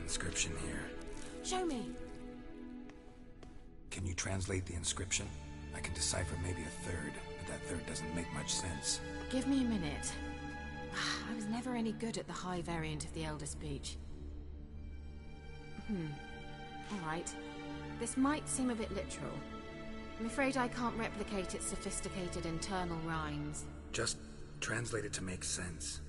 inscription here. Show me. Can you translate the inscription? I can decipher maybe a third, but that third doesn't make much sense. Give me a minute. I was never any good at the high variant of the Elder speech. Alright. This might seem a bit literal. I'm afraid I can't replicate its sophisticated internal rhymes. Just translate it to make sense.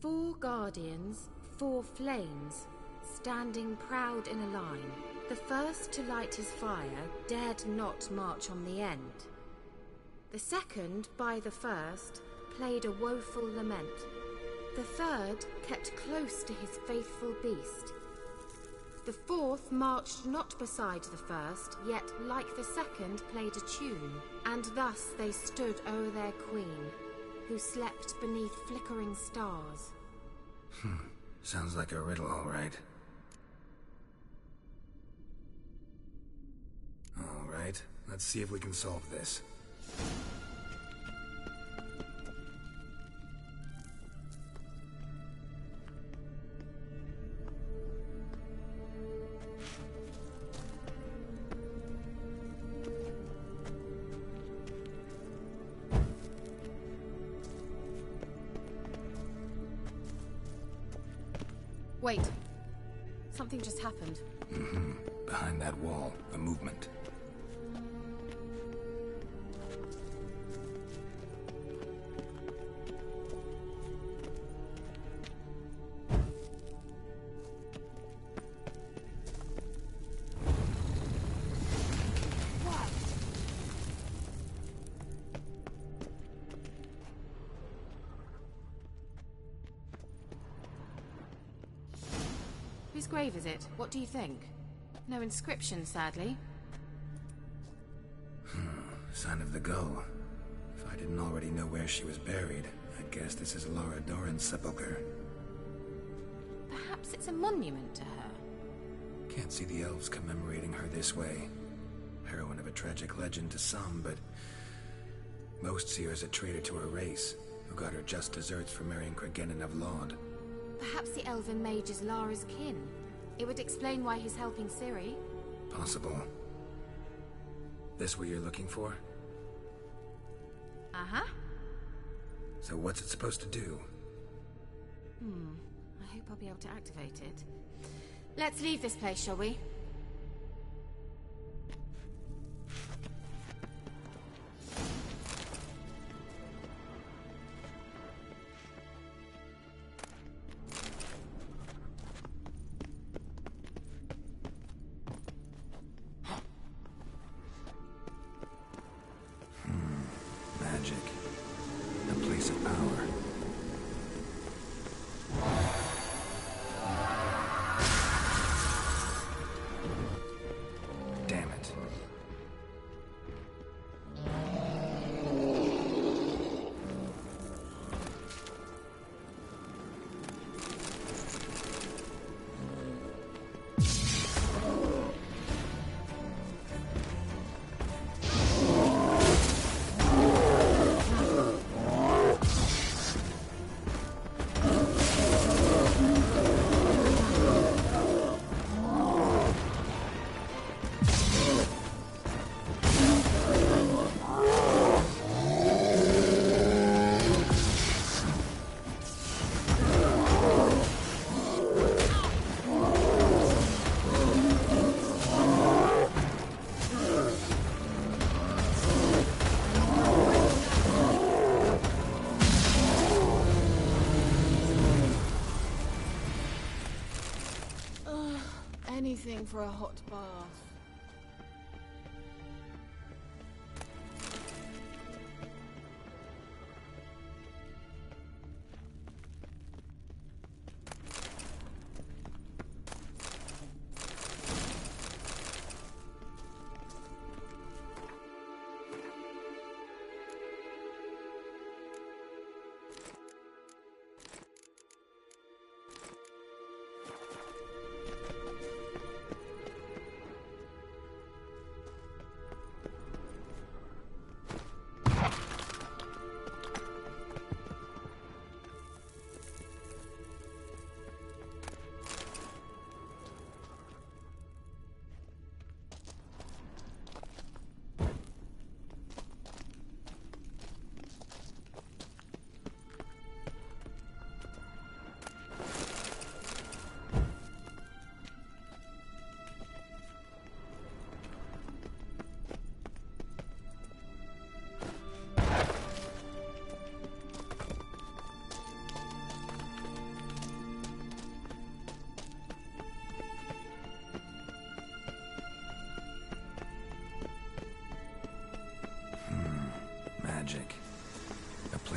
4 guardians, 4 flames, standing proud in a line. The first to light his fire dared not march on the end. The second, by the first, played a woeful lament. The third kept close to his faithful beast. The fourth marched not beside the first, yet like the second played a tune. And thus they stood o'er their queen, who slept beneath flickering stars. Sounds like a riddle, all right. All right, let's see if we can solve this. Wait. Something just happened. Behind that wall, a movement. Whose grave is it? What do you think? No inscription, sadly. Sign of the Gull. If I didn't already know where she was buried, I'd guess this is Laura Doran's sepulcher. Perhaps it's a monument to her. Can't see the elves commemorating her this way. Heroine of a tragic legend to some, but most see her as a traitor to her race, who got her just deserts for marrying Cregennan of Laud. Perhaps the elven mage is Lara's kin. It would explain why he's helping Ciri. Possible. This what you're looking for? Uh-huh. So what's it supposed to do? I hope I'll be able to activate it. Let's leave this place, shall we? Magic. A place of power. Damn it. Anything for a hot bath.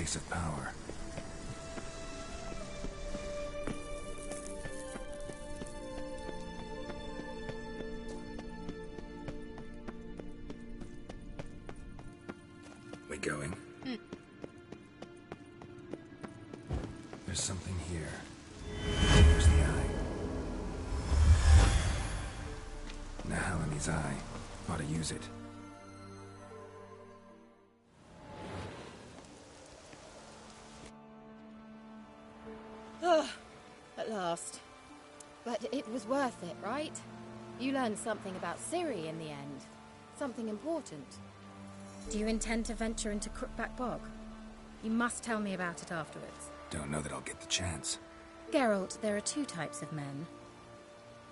place of power. We going? There's something here. There's the eye. Nahalani's eye. Ought to use it. At last. But it was worth it, right? You learned something about Ciri in the end. Something important. Do you intend to venture into Crookback Bog? You must tell me about it afterwards. Don't know that I'll get the chance. Geralt, there are two types of men.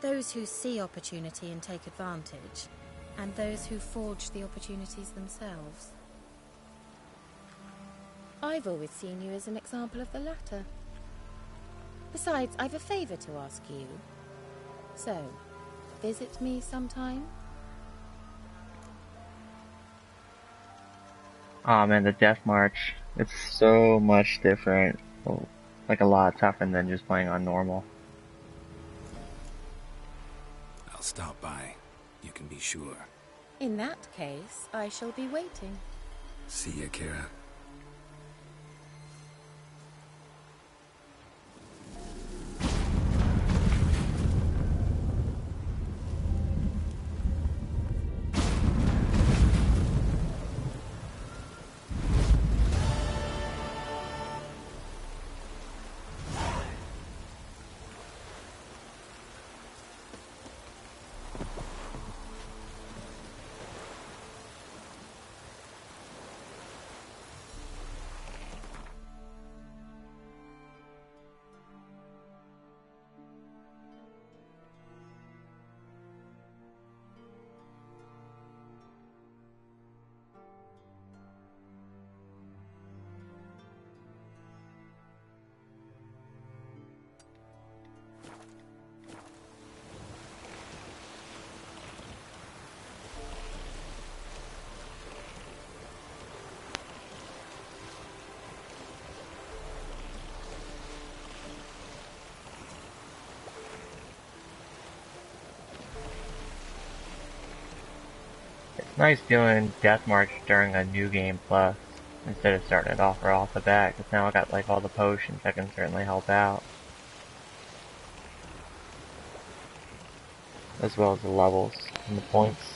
Those who see opportunity and take advantage, and those who forge the opportunities themselves. I've always seen you as an example of the latter. Besides, I've a favor to ask you. So, visit me sometime? Oh man, the Death March. It's so much different. Well, like a lot tougher than just playing on normal. I'll stop by. You can be sure. In that case, I shall be waiting. See ya, Kira. Nice doing Death March during a new game plus instead of starting it off right off the bat, because now I got like all the potions that can certainly help out, as well as the levels and the points.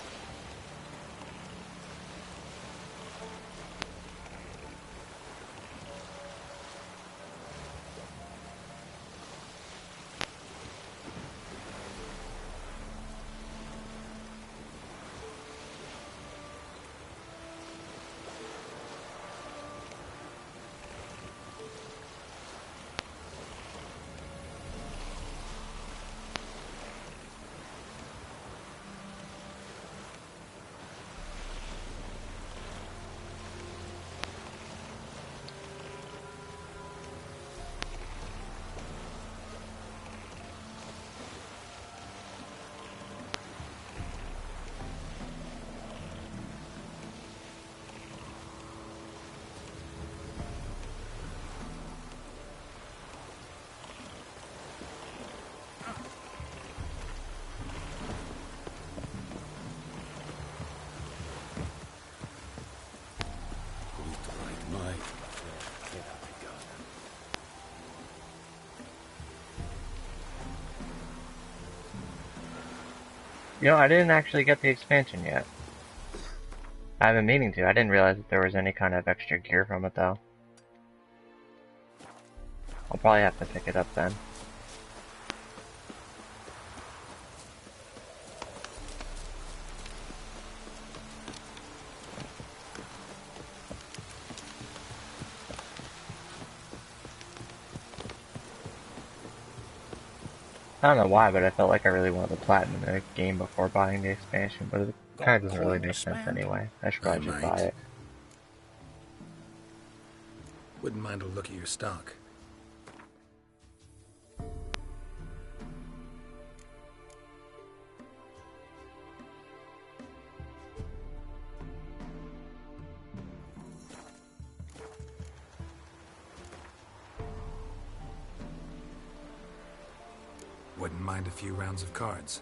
You know, I didn't actually get the expansion yet. I've been meaning to. I didn't realize that there was any kind of extra gear from it, though. I'll probably have to pick it up then. I don't know why, but I felt like I really wanted the platinum in the game before buying the expansion, but it kind of doesn't really make sense anyway. I should probably just buy it. Wouldn't mind a look at your stock. Wouldn't mind a few rounds of cards.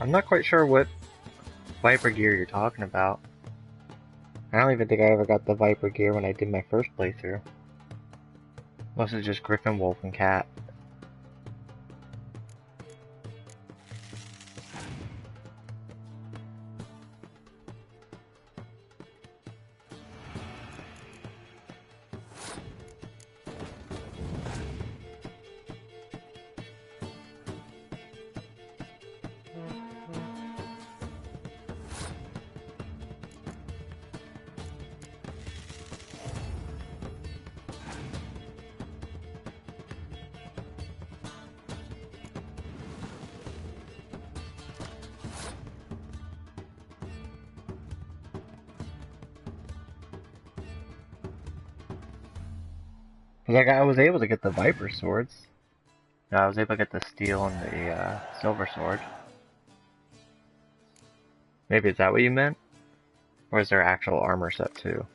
I'm not quite sure what Viper gear you're talking about. I don't even think I ever got the Viper gear when I did my first playthrough. Most is just Griffin, Wolf, and Cat. Like, I was able to get the Viper swords. I was able to get the steel and the silver sword. Maybe is that what you meant? Or is there actual armor set too?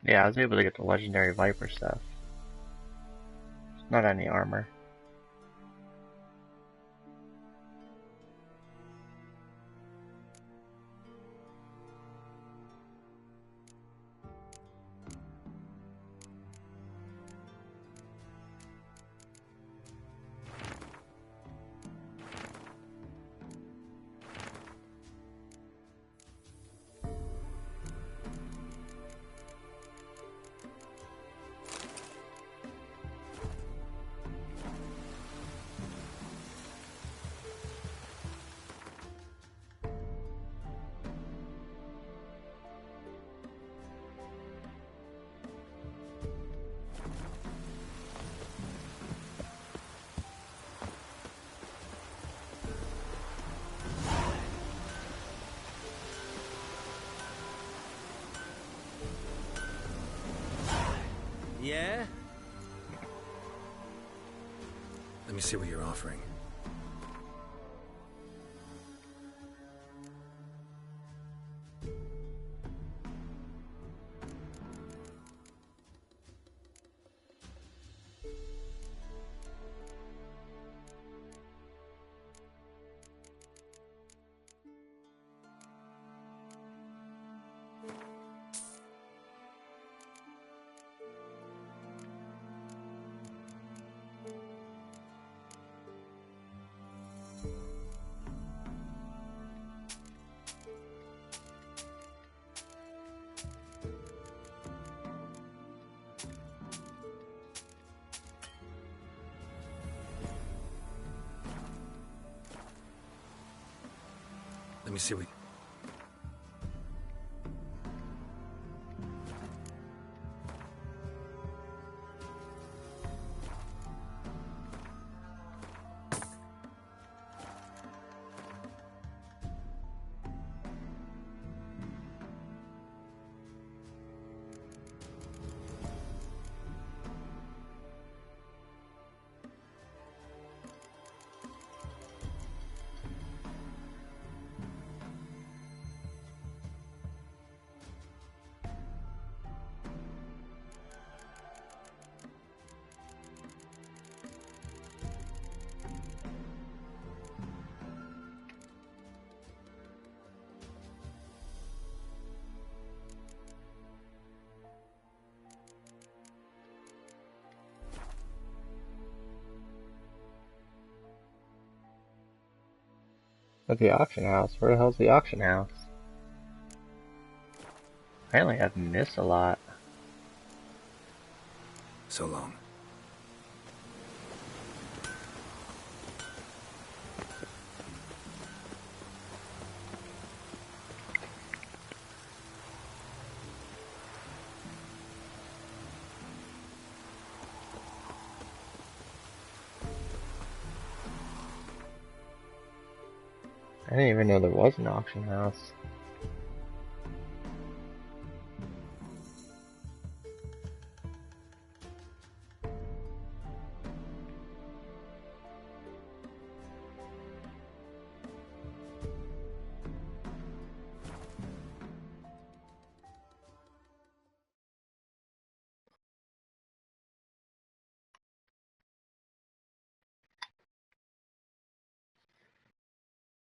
Yeah, I was able to get the legendary Viper stuff. Not any armor. Yeah? Let me see what you're offering. Let me see what... At the auction house? Where the hell's the auction house? Apparently I've missed a lot. So long. I didn't even know there was an auction house.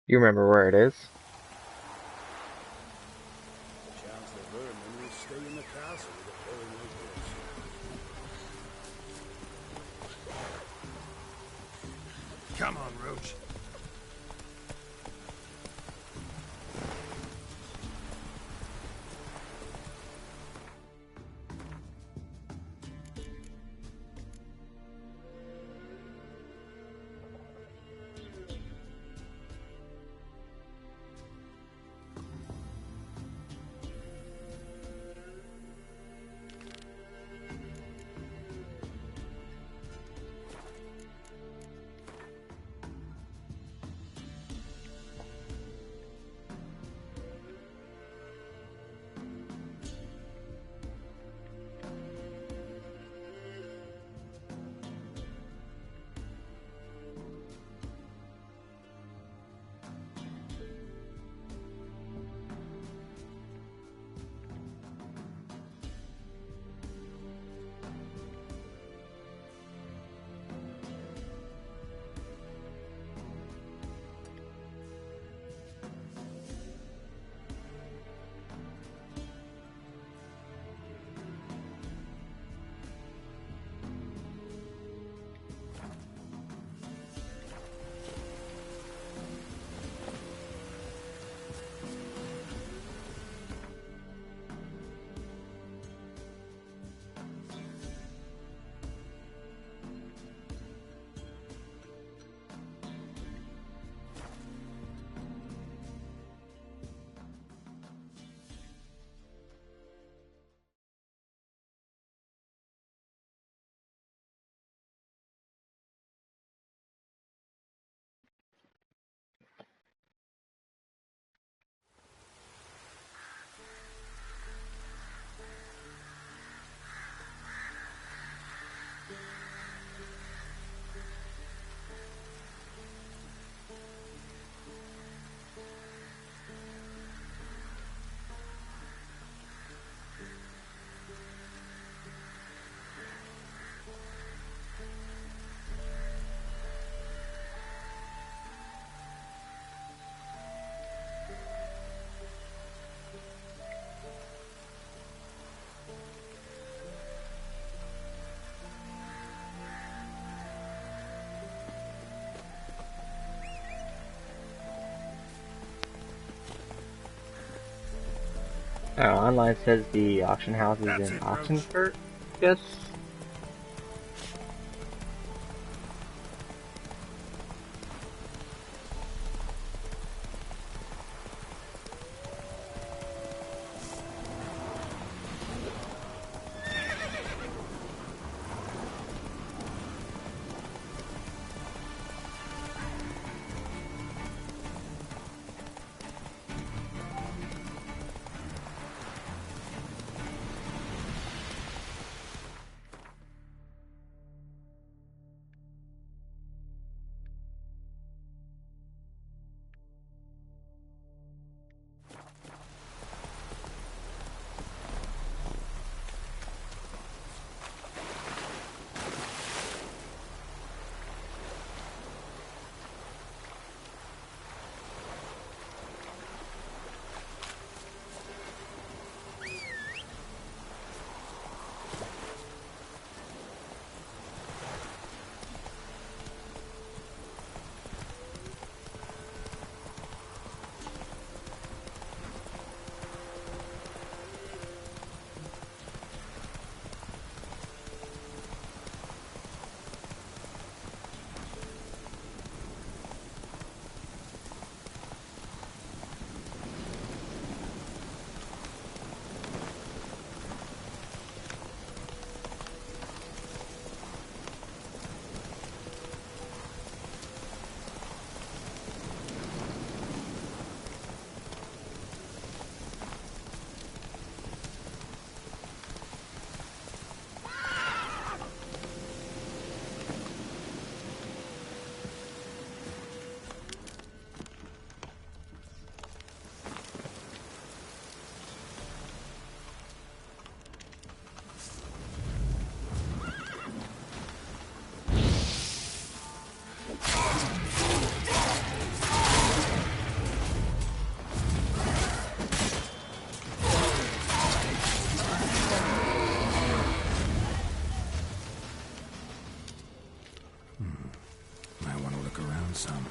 You remember where it is? Chancellor Vernon will stay in the castle with a boy like this. Come on, Roach. Online says the auction house is in Oxenfurt, yes? Some.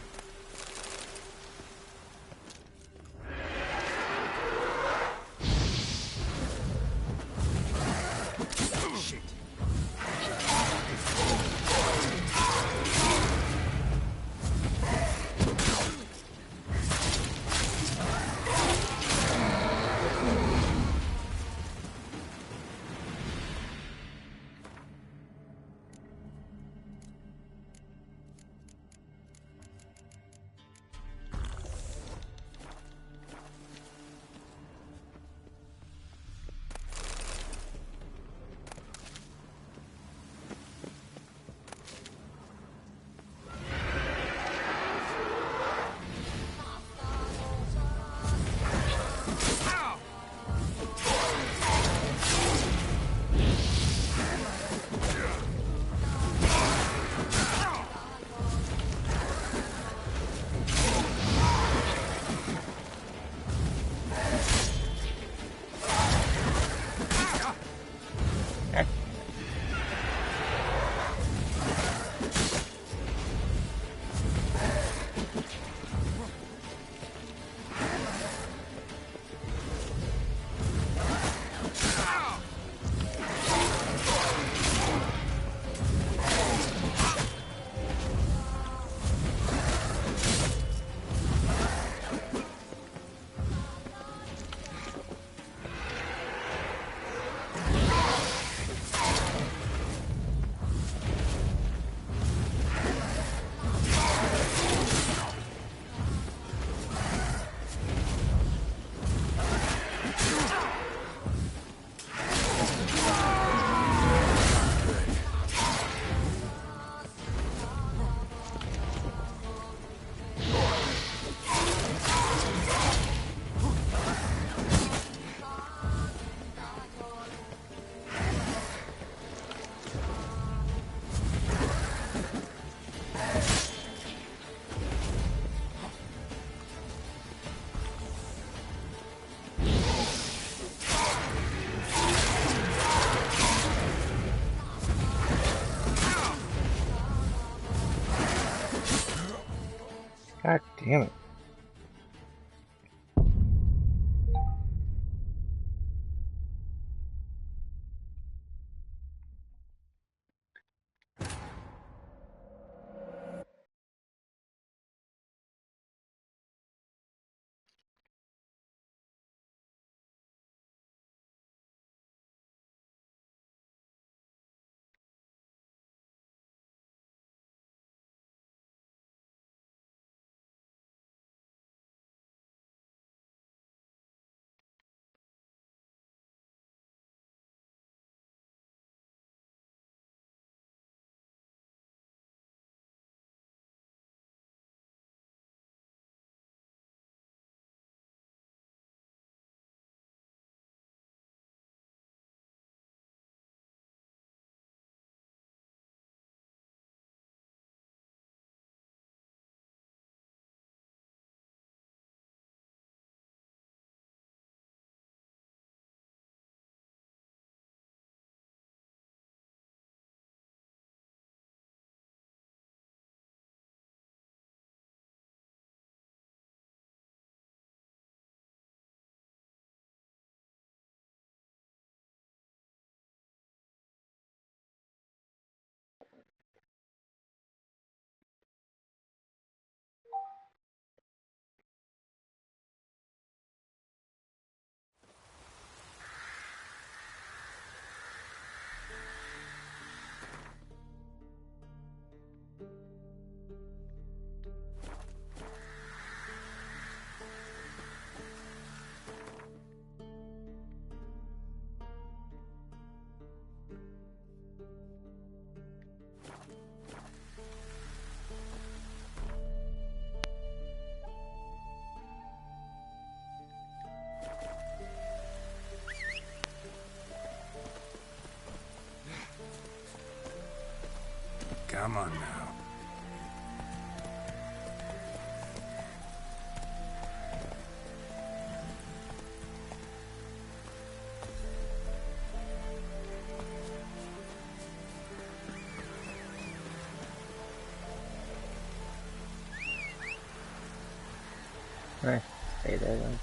God damn it. Come on now. Alright, stay there then.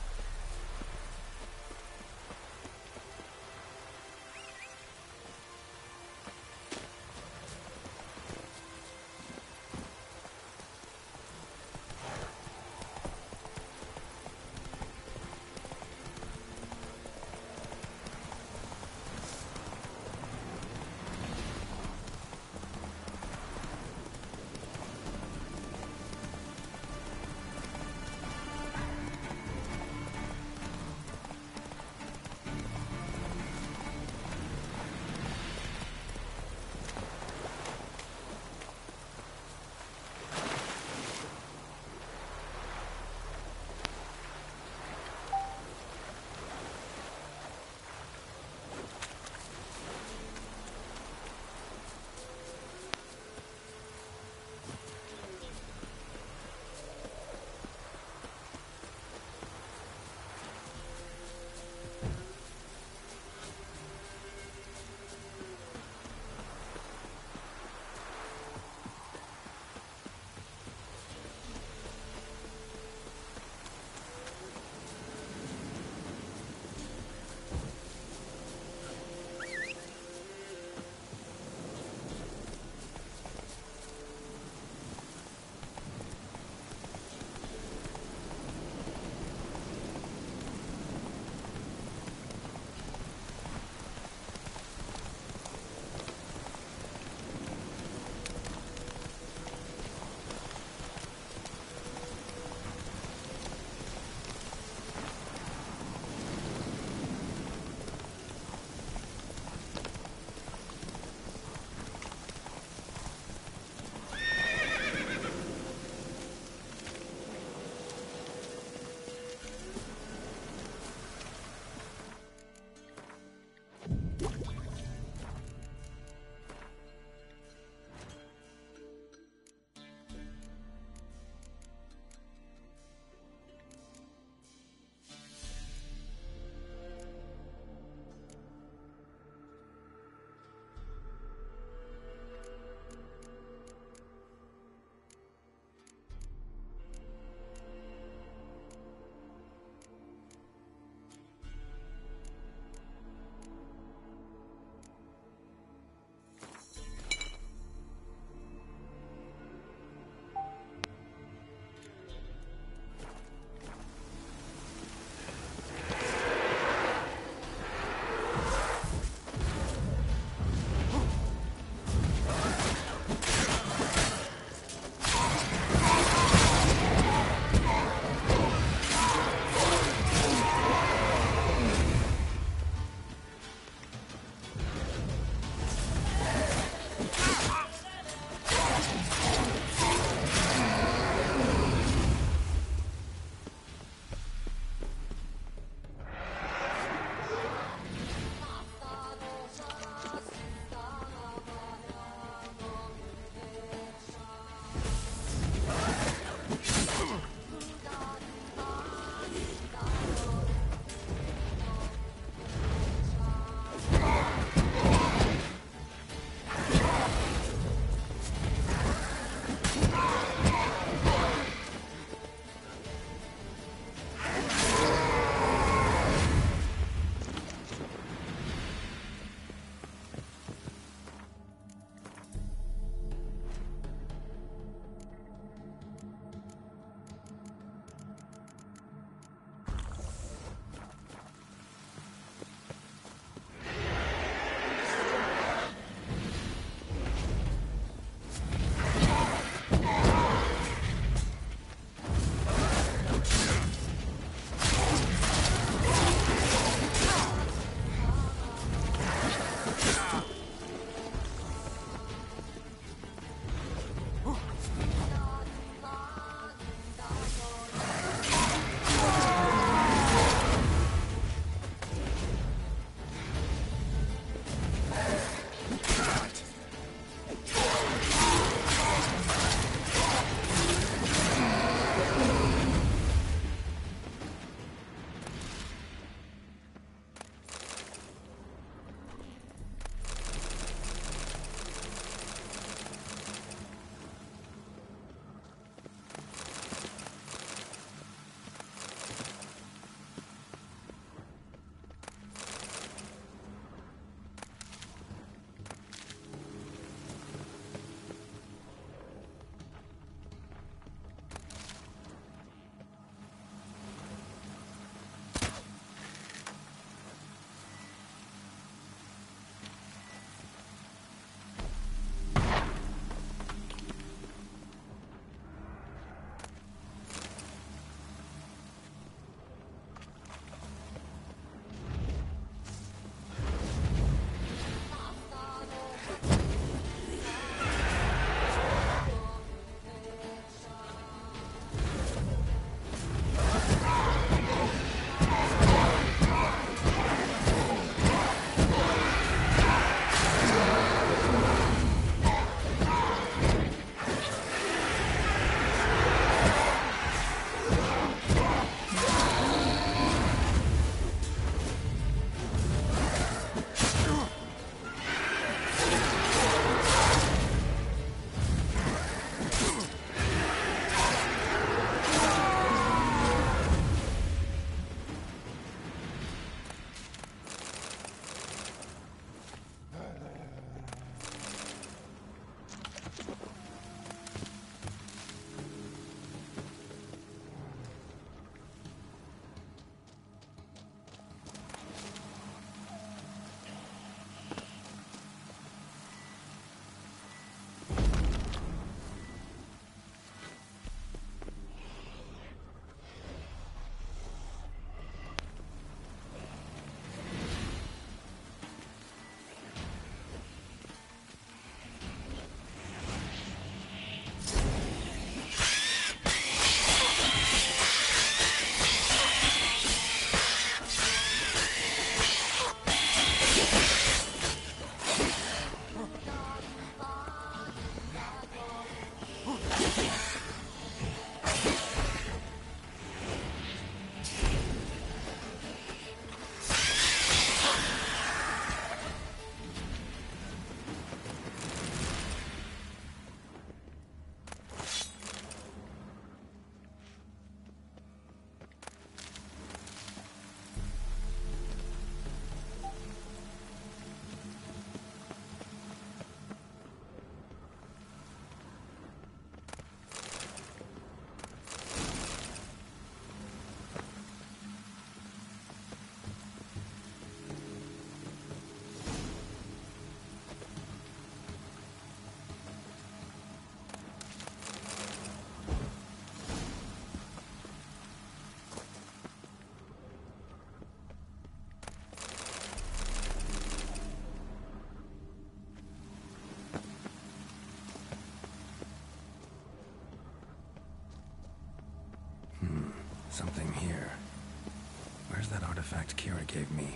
artifact Kira gave me.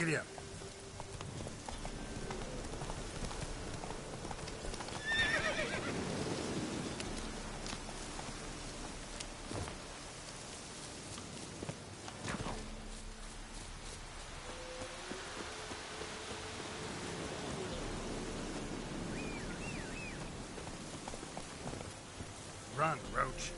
Giddy up. Run, Roach.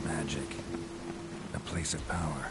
Magic. A place of power.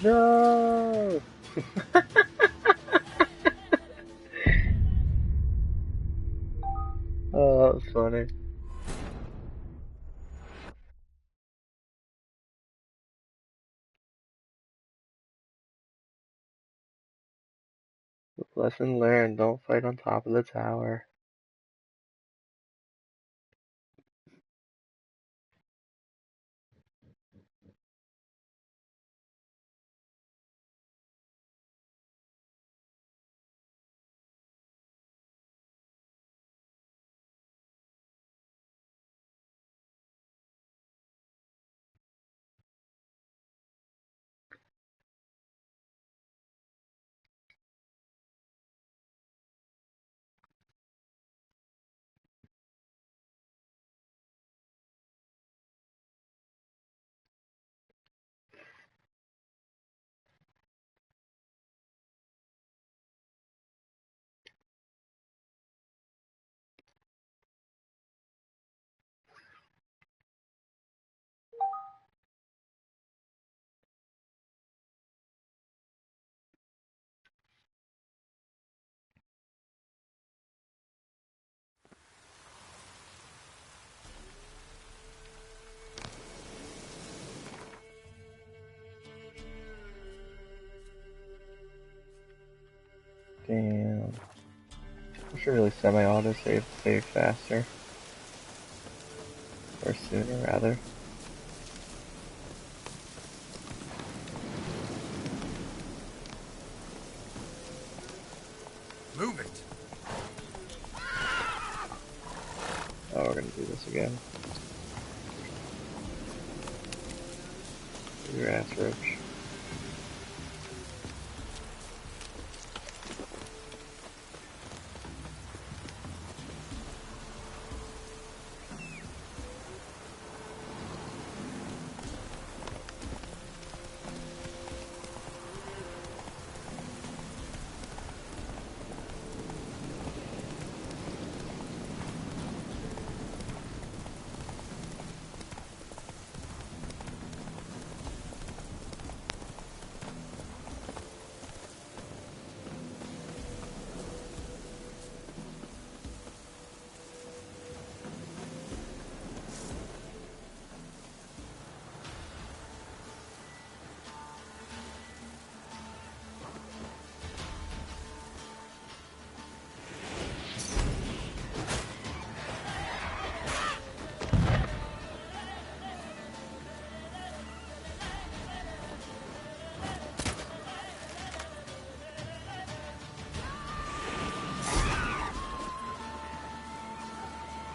No! Oh, that was funny. Lesson learned, don't fight on top of the tower. Damn. I should really semi-auto save faster. Or sooner, rather. Move it! Oh, we're gonna do this again. Do your ass, Roach.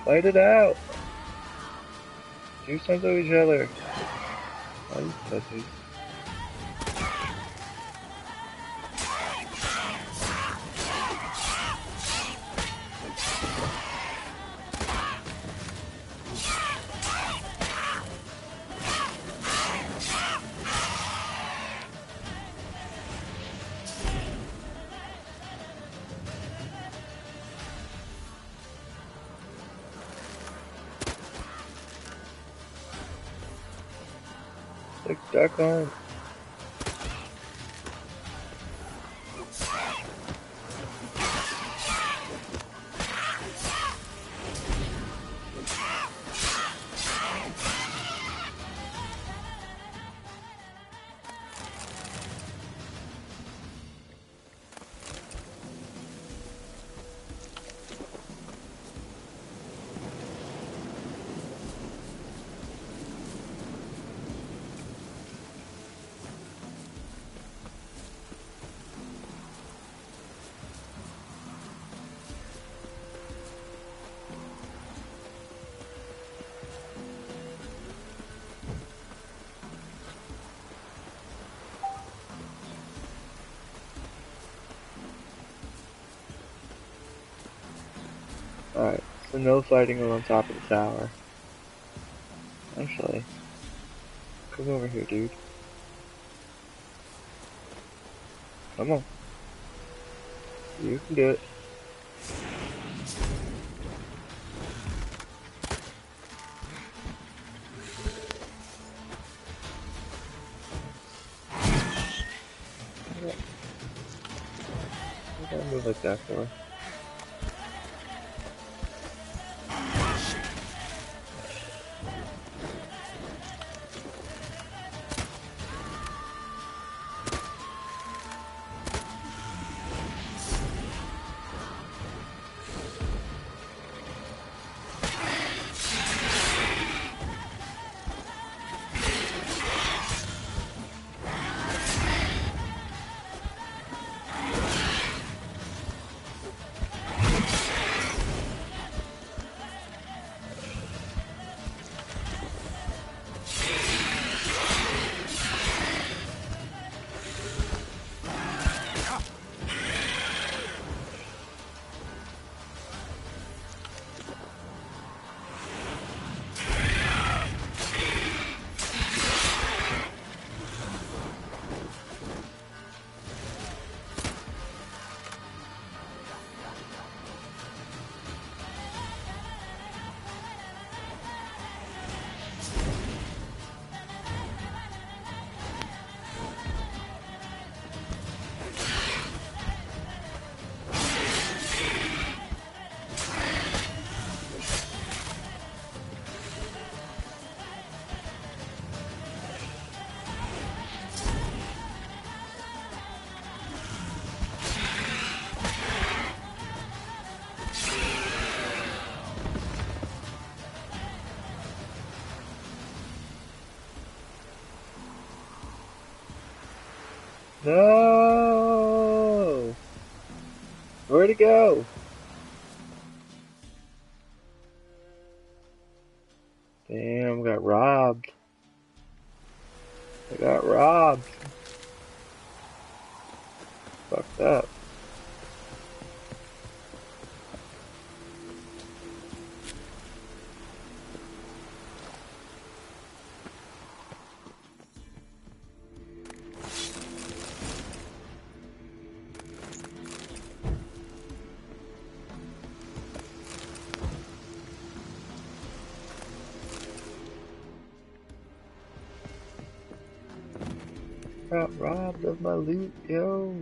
Fight it out! Do something to each other. Oh, you pussies. Duck on. Alright, so no fighting on top of the tower. Actually, come over here, dude. Come on. You can do it. I gotta move like that for? No! Where'd it go? Damn, got robbed. I got robbed. Fucked up. Got robbed of my loot, yo.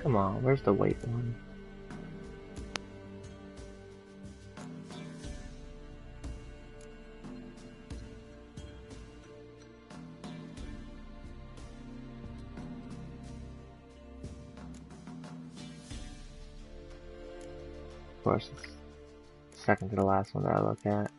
Come on, where's the white one? Of course, it's second to the last one that I look at.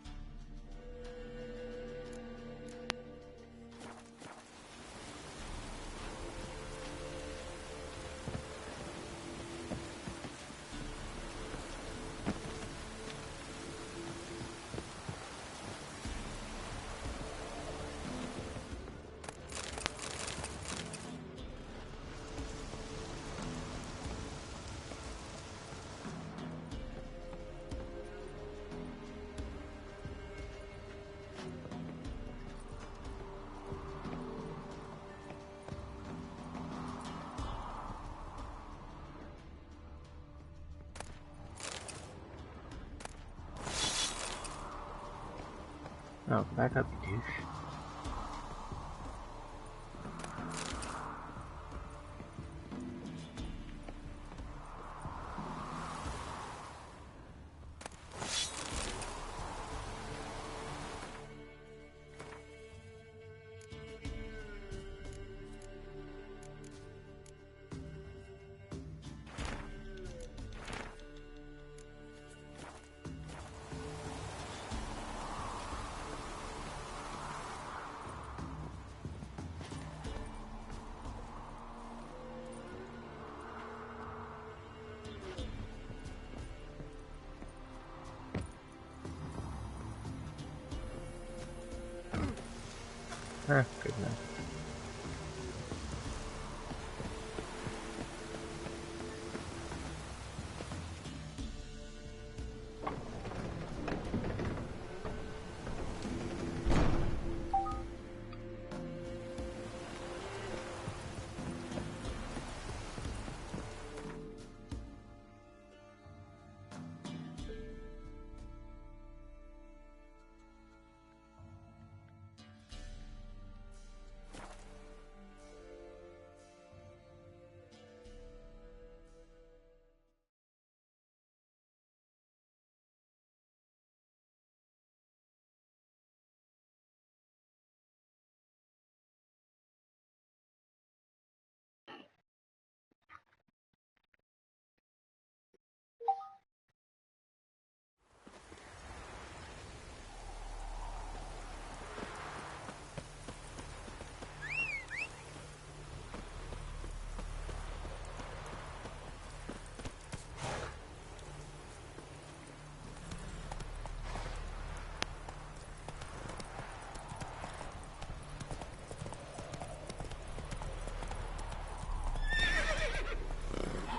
Oh, back up, you douche. Ah, good enough.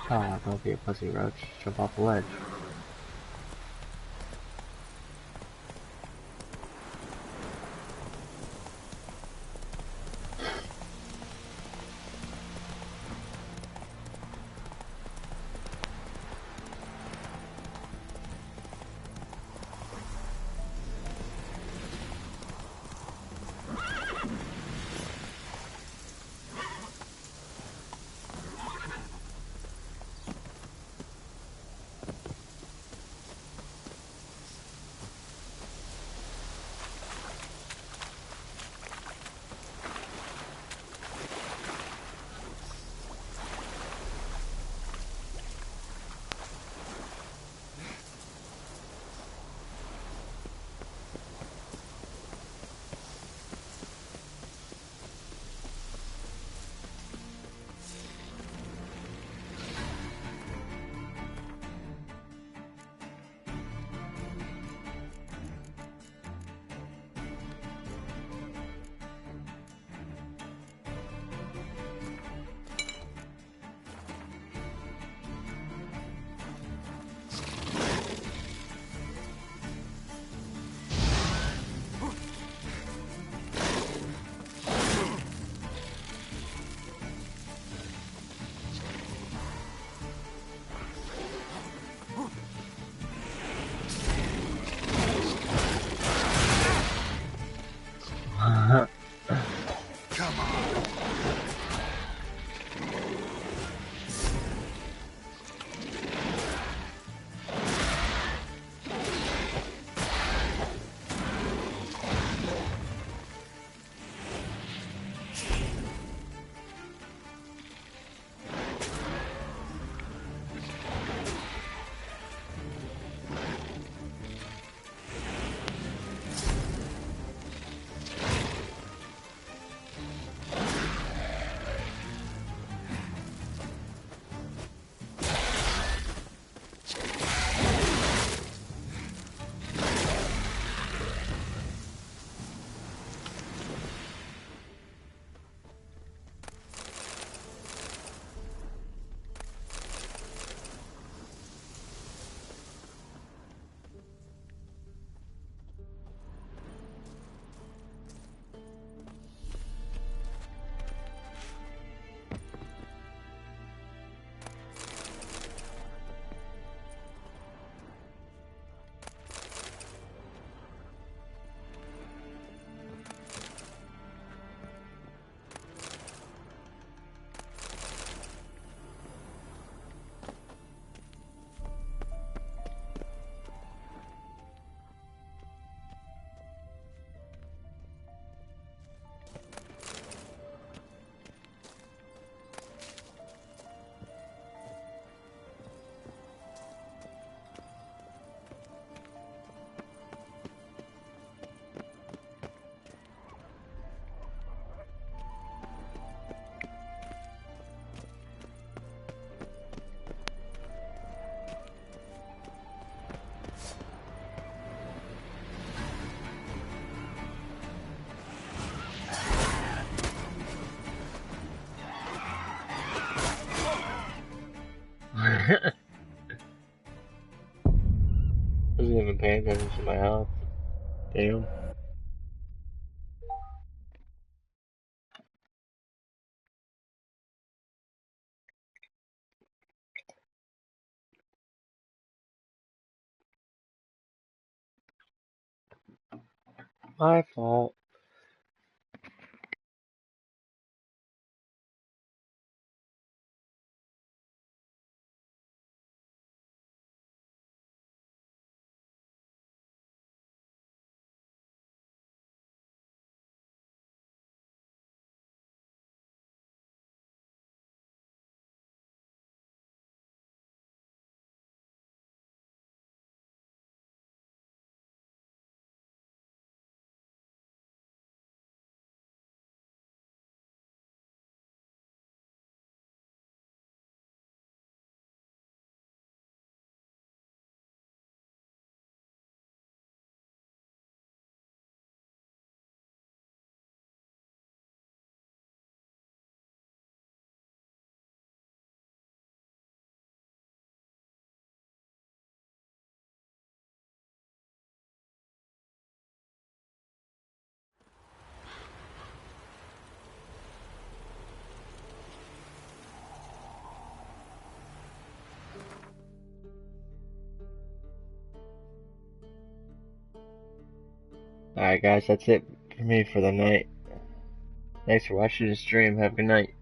Ah, don't be a pussy, Roach. Jump off the ledge. wasn't even paying attention to my health. Damn. My fault. Alright guys, that's it for me for the night. Thanks for watching the stream. Have a good night.